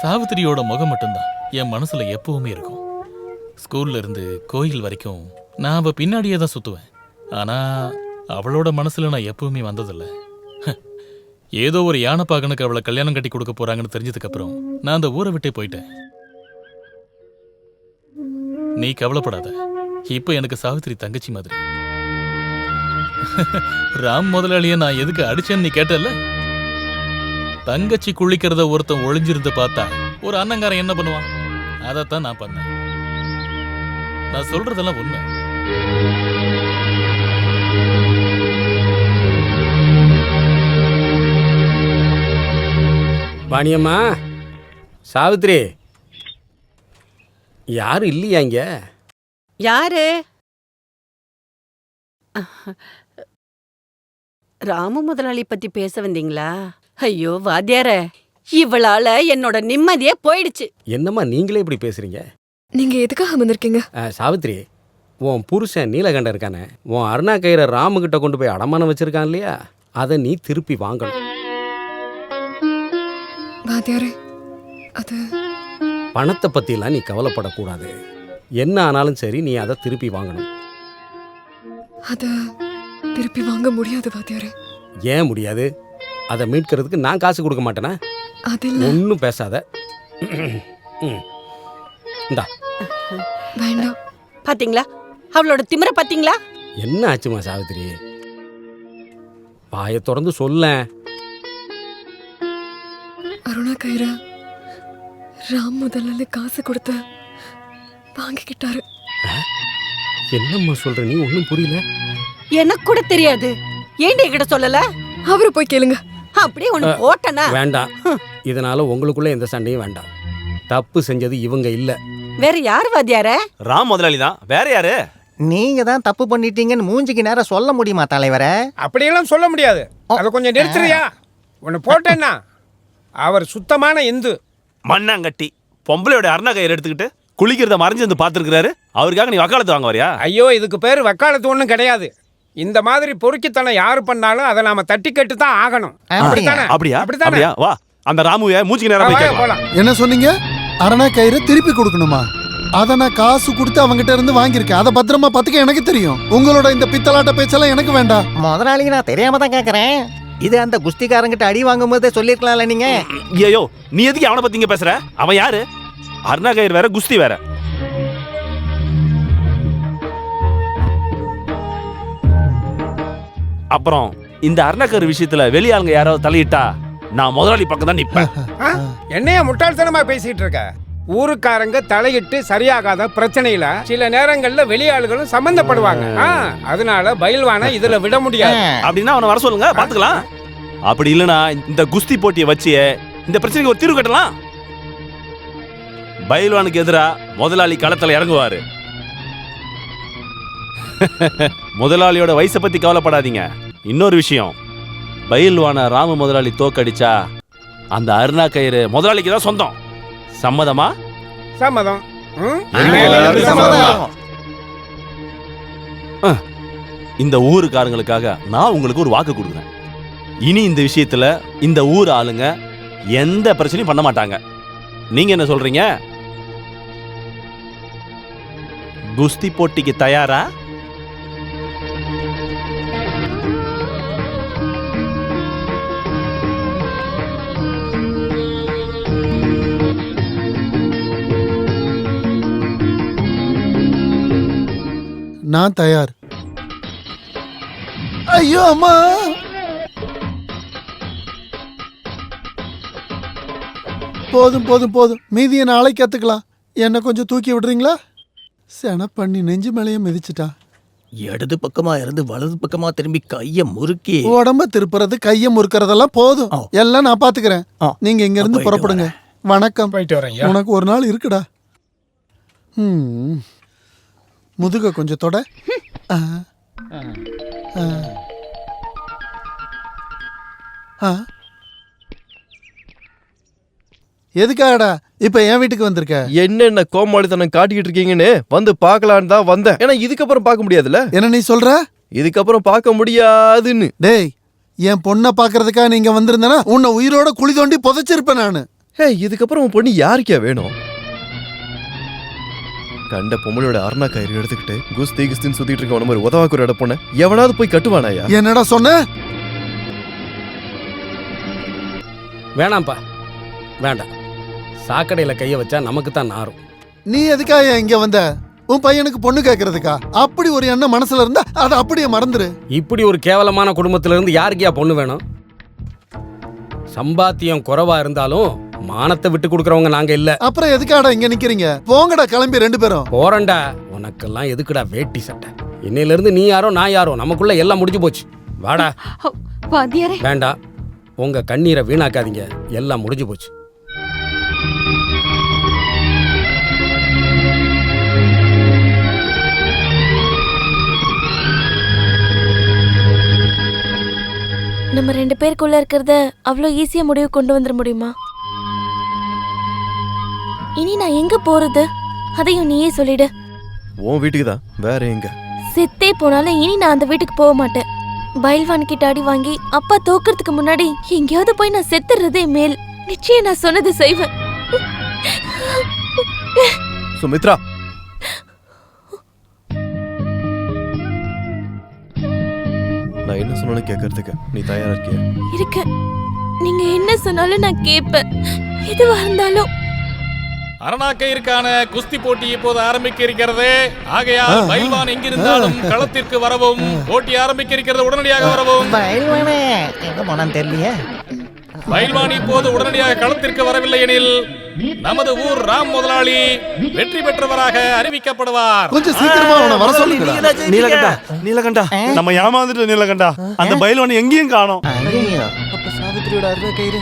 சாவித்திரியோட முகம் மட்டும்தான் என் மனசுல எப்பவுமே இருக்கும். ஸ்கூல்ல இருந்து கோயில் வரைக்கும் நான் அவ பின்னாடியே தான் சுத்துவேன். ஆனா அவளோட மனசுல நான் எப்பவுமே வந்ததில்லை. ஏதோ ஒரு யானைப்பாகனுக்கு அவளை கல்யாணம் கட்டி கொடுக்க போறாங்கன்னு தெரிஞ்சதுக்கு அப்புறம் நான் அந்த ஊரை விட்டே போயிட்டேன். நீ கவலைப்படாத, இப்ப எனக்கு சாவித்திரி தங்கச்சி மாதிரி. ராம் முதலாளிய நான் எதுக்கு அடிச்சேன்னு நீ கேட்டல? தங்கச்சி குளிக்கிறத ஒருத்தன் ஒளிஞ்சிருந்து பார்த்தா ஒரு அண்ணங்காரன் என்ன பண்ணுவான்? அதைத்தான் நான் பண்ணேன். நான் சொல்றதெல்லாம் உண்மை. வாணியம்மா, சாவித்திரி, யாரும் இல்லையா இங்க? யாரு? ராமு முதலாளி பத்தி பேச வந்தீங்களா? ஐயோ வாத்தியார, இவளால என்னோட நிம்மதியே போயிடுச்சு. என்னம்மா நீங்களே இப்படி பேசுறீங்க? நீங்க எதுக்காக வந்திருக்கீங்க? சாவித்ரி, உன் புருஷன் நீலகண்டன் இருக்கானே, உன் அருணா கயிறை ராமுகிட்ட கொண்டு போய் அடமானம் வச்சிருக்கான் இல்லையா, அதை நீ திருப்பி வாங்கணும். வாத்தியாரே, அது பணத்தை பத்திலாம் நீ கவலைப்படக்கூடாது. என்ன ஆனாலும் சரி, நீ அதை திருப்பி வாங்கணும். அத திருப்பி வாங்க முடியாது வாத்தியாரே. ஏன் முடியாது? அதை மீட்கிறதுக்கு நான் காசு கொடுக்க மாட்டேனா? ஒன்றும் பேசாத. இந்தா. வேண்டாம். பாத்தீங்களா அவளோட திமிர? பாத்தீங்களா என்ன ஆச்சுமா சாவித்திரி? வாயை திறந்து சொல்ல. அருணா கயிறு ராம் முதல்ல காசு கொடுத்த வாங்கிக்கிட்டாரு. என்னம்மா சொல்ற நீ? ஒன்றும் புரியல. எனக்கு கூட தெரியாது. ஏன்டி என்கிட்ட சொல்லல? அவரை போய் கேளுங்க. அப்படியே ஒண்ணு போட்டனா? வேண்டாம். இதனால உங்களுக்குள்ள எந்த சண்டையும் வேண்டாம். தப்பு செஞ்சது இவங்க இல்ல. வேற யார் வாத்தியார? ராம் முதலாளி தான். வேற யாரு? நீங்க தான் தப்பு பண்ணிட்டீங்கன்னு மூஞ்சிக்கு நேரம் சொல்ல முடியுமா தலைவரே? அப்படியெல்லாம் சொல்ல முடியாது. அதை கொஞ்சம் நிறுத்துறியா? ஒன்று போட்டேன்னா அவர் சுத்தமான இந்து. மண்ணாங்கட்டி பொம்பளையோட அருணா கயிறு எடுத்துக்கிட்டு குளிக்கிறத மறைஞ்சு வந்து பார்த்துருக்காரு. அவருக்காக நீ வக்காலத்து வாங்க வரியா? ஐயோ, இதுக்கு பேர் வக்காலத்து ஒன்றும் கிடையாது. இந்த மாதிரி பொறுக்கித்தனம் யாரு பண்ணாலும் அதை நாம தட்டி கட்டு தான் ஆகணும். அப்படியா? அப்படியா? வா, அந்த ராமுவை மூஞ்சிக்கு நேரம் போய் கேட்கலாம். என்ன சொன்னீங்க? அரணா கயிறு திருப்பி கொடுக்கணுமா? அதை நான் காசு கொடுத்து அவங்ககிட்ட இருந்து வாங்கியிருக்கேன். அதை பத்திரமா பத்துக்க எனக்கு தெரியும். உங்களோட இந்த பித்தலாட்ட பேச்செல்லாம் எனக்கு வேண்டாம். முதலாளி, நான் தெரியாம தான் கேட்கறேன். இது அந்த குஸ்திக்காரங்கிட்ட அடி வாங்கும் போதே சொல்லிருக்கலாம்ல நீங்க. ஐயோ, நீ எதுக்கு அவனை பத்திங்க பேசுற? அவன் யாரு? அருணா கயிறு வேற, குஸ்தி வேற. அப்புறம் இந்த அருணாக்கர் விஷயத்துல வெளியாளுங்க யாராவது தலையிட்டா நான் முதலாளி பக்கம் தான் நிப்பேன். என்னையா முட்டாள்தனமா பேசிட்டு இருக்க? ஊருக்காரங்க தலையிட்டு சரியாகாத பிரச்சனையில சில நேரங்கள்ல வெளியாளுகளும் சம்பந்தப்படுவாங்க. அதனால பயில்வான இதுல விட முடியாது. அப்படின்னா அவனை வர சொல்லுங்க, பாத்துக்கலாம். அப்படி இல்லைன்னா இந்த குஸ்தி போட்டியை வச்சு இந்த பிரச்சனைக்கு ஒரு தீர்வு கட்டலாம். பயில்வானுக்கு எதிரா முதலாளி களத்துல இறங்குவாரு. முதலாளியோட வயசை பத்தி கவலைப்படாதீங்க. இன்னொரு விஷயம், பயில்வான ராம முதலாளி தோக்கடிச்சா அந்த அருணா கயிறு முதலாளிக்கு தான் சொந்தம். சம்மதமா? சம்மதம். இந்த ஊருக்காரங்களுக்காக நான் உங்களுக்கு ஒரு வாக்கு கொடுக்குறேன். இனி இந்த விஷயத்துல இந்த ஊர் ஆளுங்க எந்த பிரச்சனையும் பண்ண மாட்டாங்க. நீங்க என்ன சொல்றீங்க? குஸ்தி போட்டிக்கு தயாரா? நான் தயார். ஐயோ அம்மா, போதும் போதும் போதும், மீதியை நாளைக்கு கத்துக்கலாம். என்ன கொஞ்சம் தூக்கி விடுறீங்களா? சென பண்ணி நெஞ்சு மேலேயே மிதிச்சுட்டா. இடது பக்கமா இருந்து வலது பக்கமா திரும்பி கைய முறுக்கி உடம்ப திருப்புறது கைய முறுக்கறதெல்லாம் போதும். எல்லாம் நான் பாத்துக்கிறேன். நீங்க இங்க இருந்து புறப்படுங்க. வணக்கம். போயிட்டு வரேன். உனக்கு ஒரு நாள் இருக்குடா. முதுக கொஞ்சம் தொட. எதுக்காகடா இப்ப என் வீட்டுக்கு வந்திருக்க? என்னென்ன கோமாளித்தனம் காட்டிக்கிட்டு இருக்கீங்கன்னு வந்து பார்க்கலான்னு தான் வந்தேன். ஏன்னா இதுக்கப்புறம் பார்க்க முடியாதுல்ல. என்ன நீ சொல்ற? இதுக்கப்புறம் பார்க்க முடியாதுன்னு. டேய், என் பொண்ணை பாக்குறதுக்காக நீங்க வந்திருந்தனா உன்னை உயிரோட குழி தோண்டி புதைச்சிருப்பேன் நானு. இதுக்கப்புறம் உன் பொண்ணு யாருக்கே வேணும்? கண்ட பொம்மளோட அருணா கயிறு எடுத்துக்கிட்டு குஸ்தி குஸ்தின்னு சுத்திட்டு இருக்க உன மாதிரி உதவாக்குற இட பொண்ண எவனாவது போய் கட்டுவானாயா? என்னடா சொன்ன? வேணாம்ப்பா, வேண்டாம். சாக்கடையில கைய வச்சா நமக்கு தான் நாரும். நீ எதுக்காக இங்க வந்த? உன் பையனுக்கு பொண்ணு கேட்கறதுக்கா? அப்படி ஒரு எண்ணம் மனசுல இருந்தா அதை அப்படியே மறந்துரு. இப்படி ஒரு கேவலமான குடும்பத்துல இருந்து யாருக்கியா பொண்ணு வேணும்? சம்பாத்தியம் குறைவா இருந்தாலும் மானத்தை விட்டு கொடுக்கறவங்க நாங்க இல்ல. அப்புறம் எதுக்காடா இங்க நிக்கிறீங்க? போங்கடா கிளம்பி ரெண்டு பேரும். போறண்டா. உனக்கெல்லாம் எதுக்குடா வேட்டி சட்டை? இன்னையில இருந்து நீ யாரோ நான் யாரோ, நமக்குள்ள எல்லாம் முடிஞ்சு போச்சு. வாடா. வேண்டாம், உங்க கண்ணீரை வீணாக்காதீங்க. எல்லாம் முடிஞ்சு போச்சு. நம்ம 2 பேருக்குள்ள இருக்கிறத அவ்வளோ ஈஸியா முடிவு கொண்டு வந்துட முடியுமா? இனி நான் எங்க போறது? அதையும் நீயே சொல்லிடு. உன் வீட்டுக்கு தான், வேற எங்க? செத்தே போனாலும் இனி நான் அந்த வீட்டுக்கு போக மாட்டேன். பயில்வான் கிட்ட அடி வாங்கி அப்பா தோக்கிறதுக்கு முன்னாடி எங்கேயாவது போய் நான் செத்துறதே மேல். நிச்சயம் நான் சொன்னது செய்வேன். சுமித்ரா, நான் என்ன சொன்னாலும் கேட்கறதுக்கு நீ தயாரா இருக்கியா? இருக்க. நீங்க என்ன சொன்னாலும் நான் கேட்பேன். எதுவா இருந்தாலும். அரணாக்கயிற்கான குஸ்தி போட்டி இப்போது ஆரம்பிக்க இருக்கிறது. ஆகையால் பயில்வான் எங்கிருந்தாலும் களத்திற்கு வரவும். போட்டி ஆரம்பிக்க இருக்கிறது, உடனடியாக வரவும். பயில்வானே எங்க போனான்னு தெரியலையே. பயில்வான் இப்போது உடனடியாக களத்திற்கு வரவில்லை எனில் நமது ஊர் ராம் முதலாளி வெற்றி பெற்றவராக அறிவிக்கப்படுவார். கொஞ்சம் சீக்கிரமா அவனை வர சொல்லுங்க. நீலகண்டா, நீலகண்டா, நம்ம ஏமாந்துட்டு நீலகண்டா. அந்த பயில்வான் எங்கேயும் காணோம். அப்ப சாவித்திரியோட அருணா கயிறு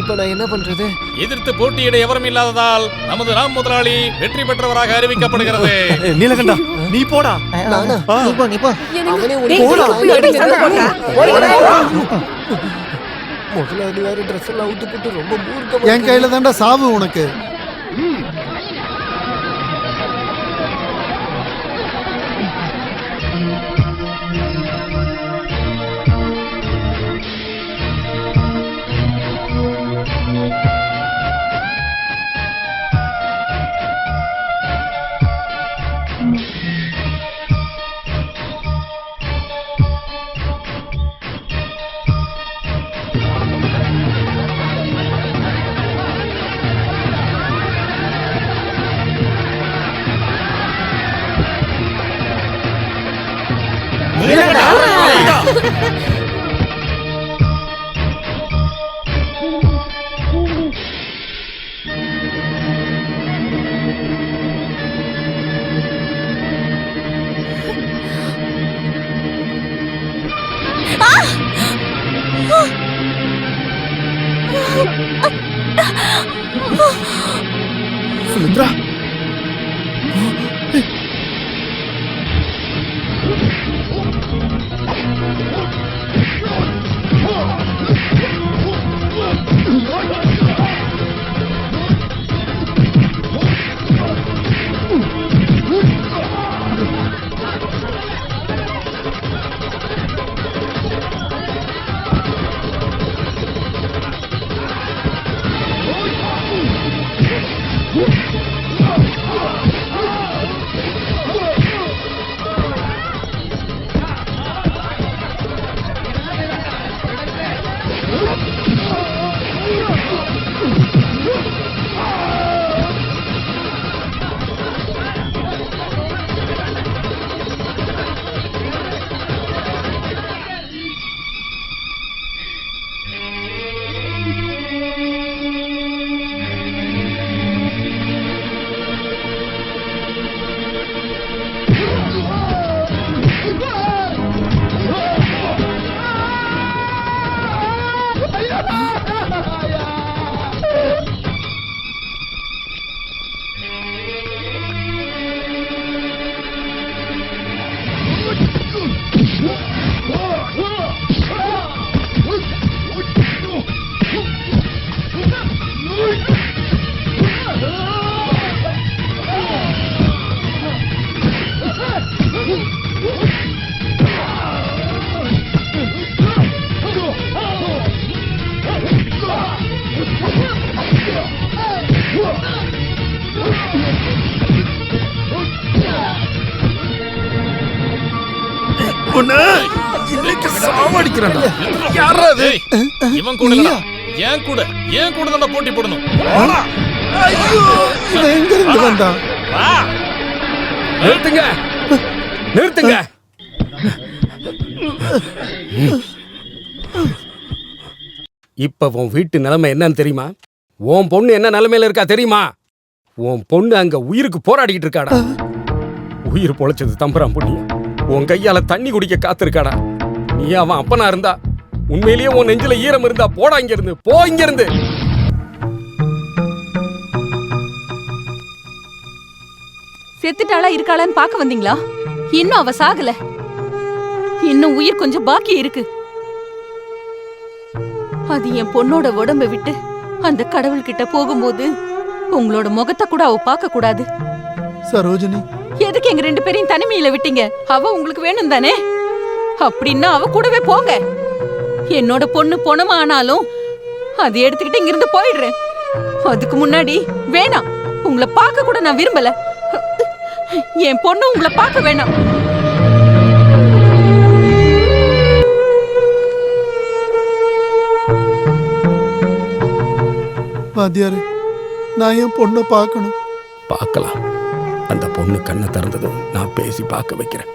இப்ப நான் என்ன பண்றது? எதிர்த்து போட்டியிட எவரும் இல்லாததால் நமது ராம் முதலாளி வெற்றி பெற்றவராக அறிவிக்கப்படுகிறது. நீலகண்டா, நீ போடா. நானா? நீ போ. அவனே முதலாளி வேற ட்ரெஸ் எல்லாம் அவுத்து போட்டு ரொம்ப மூர்க்கமா. என் கையில தான்டா சாவு உனக்கு. சுமித்ரா, இவன் கூட இல்லடா, என் கூட தான் போட்டி போடணும். நிறுத்துங்க, நிறுத்துங்க. இப்ப உன் வீட்டு நிலைமை என்னன்னு தெரியுமா? உன் பொண்ணு என்ன நிலைமையில இருக்கா தெரியுமா? உன் பொண்ணு அங்க உயிருக்கு போராடிக்கிட்டு இருக்காடா. உயிர் பொழைச்சது தம்புரான் புண்ணியம். உன் கையால தண்ணி குடிக்க காத்திருக்காடா. நீ அவன் அப்பனா இருந்தா, உண்மையிலேயே உன் நெஞ்சில ஈரம் இருந்தா போடா இங்க இருந்து, போ இங்க இருந்து. செத்துட்டாளா இருக்காளான்னு பார்க்க வந்தீங்களா? இன்னும் அவ சாகல. இன்னும் உயிர் கொஞ்சம் பாக்கி இருக்கு. அது என் பொண்ணோட உடம்ப விட்டு அந்த கடவுள்கிட்ட போகும்போது உங்களோட முகத்தை கூட அவ பார்க்க கூடாது. சரோஜினி, எதுக்கு எங்க 2 பேரையும் தனிமையில விட்டீங்க? அவ உங்களுக்கு வேணும் தானே? அப்படின்னா அவ கூடவே போங்க. என்னோட பொண்ணு பொணமா ஆனாலும் அதை எடுத்துக்கிட்டு இங்கிருந்து போயிடுறேன். அதுக்கு முன்னாடி வேணாம், உங்களை பார்க்க கூட நான் விரும்பல. என் பொண்ணு உங்களை பார்க்க வேணாம். வாத்தியாரு, நான் என் பொண்ணை பார்க்கணும். பார்க்கலாம். அந்த பொண்ணு கண்ணை திறந்ததும் நான் பேசி பார்க்க வைக்கிறேன்.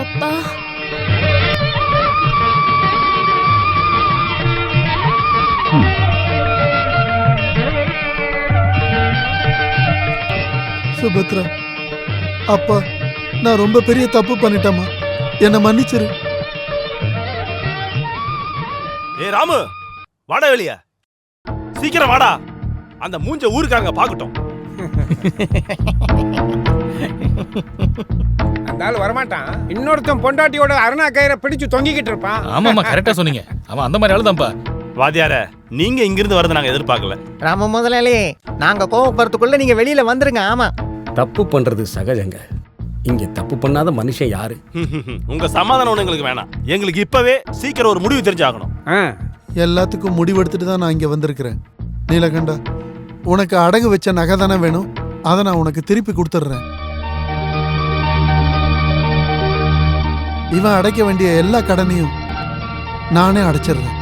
அப்பா, சுபத்ரா, அப்பா, நான் ரொம்ப பெரிய தப்பு பண்ணிட்டேம்மா, என்னை மன்னிச்சிரு. ஏ ராமு, வாடா வெளிய, சீக்கிரம் வாடா. அந்த மூஞ்ச ஊருக்காரங்க பாக்கட்டும். அந்த ஆள் வரமாட்டான். இன்னொருத்தன் பொண்டாட்டியோட அருணா கயிறை பிடிச்சு தொங்கிக்கிட்டு இருப்பான். ஆமாமா, கரெக்டா சொன்னீங்க. அவன் அந்த மாதிரி ஆளுதான்ப்பா. வாத்தியார, நீங்க இங்கிருந்து வரது நாங்க எதிர்பார்க்கல. ராம முதலாளி, நாங்க கோவப்படுறதுக்குள்ள நீங்க வெளியில வந்துருங்க. ஆமா, தப்பு பண்றது சகஜங்க. இங்க தப்பு பண்ணாத மனுஷன் யாரு? உங்க சமாதானம் ஒண்ணு எங்களுக்கு வேணாம். எங்களுக்கு இப்பவே சீக்கிரம் ஒரு முடிவு தெரிஞ்சாகணும். எல்லாத்துக்கும் முடிவெடுத்துட்டு தான் நான் இங்க வந்திருக்கிறேன். நீலகண்டா, உனக்கு அடகு வச்ச நகை தானே வேணும், அதை நான் உனக்கு திருப்பி கொடுத்துட்றேன். இவன் அடைக்க வேண்டிய எல்லா கடனையும் நானே அடைச்சிடுறேன்.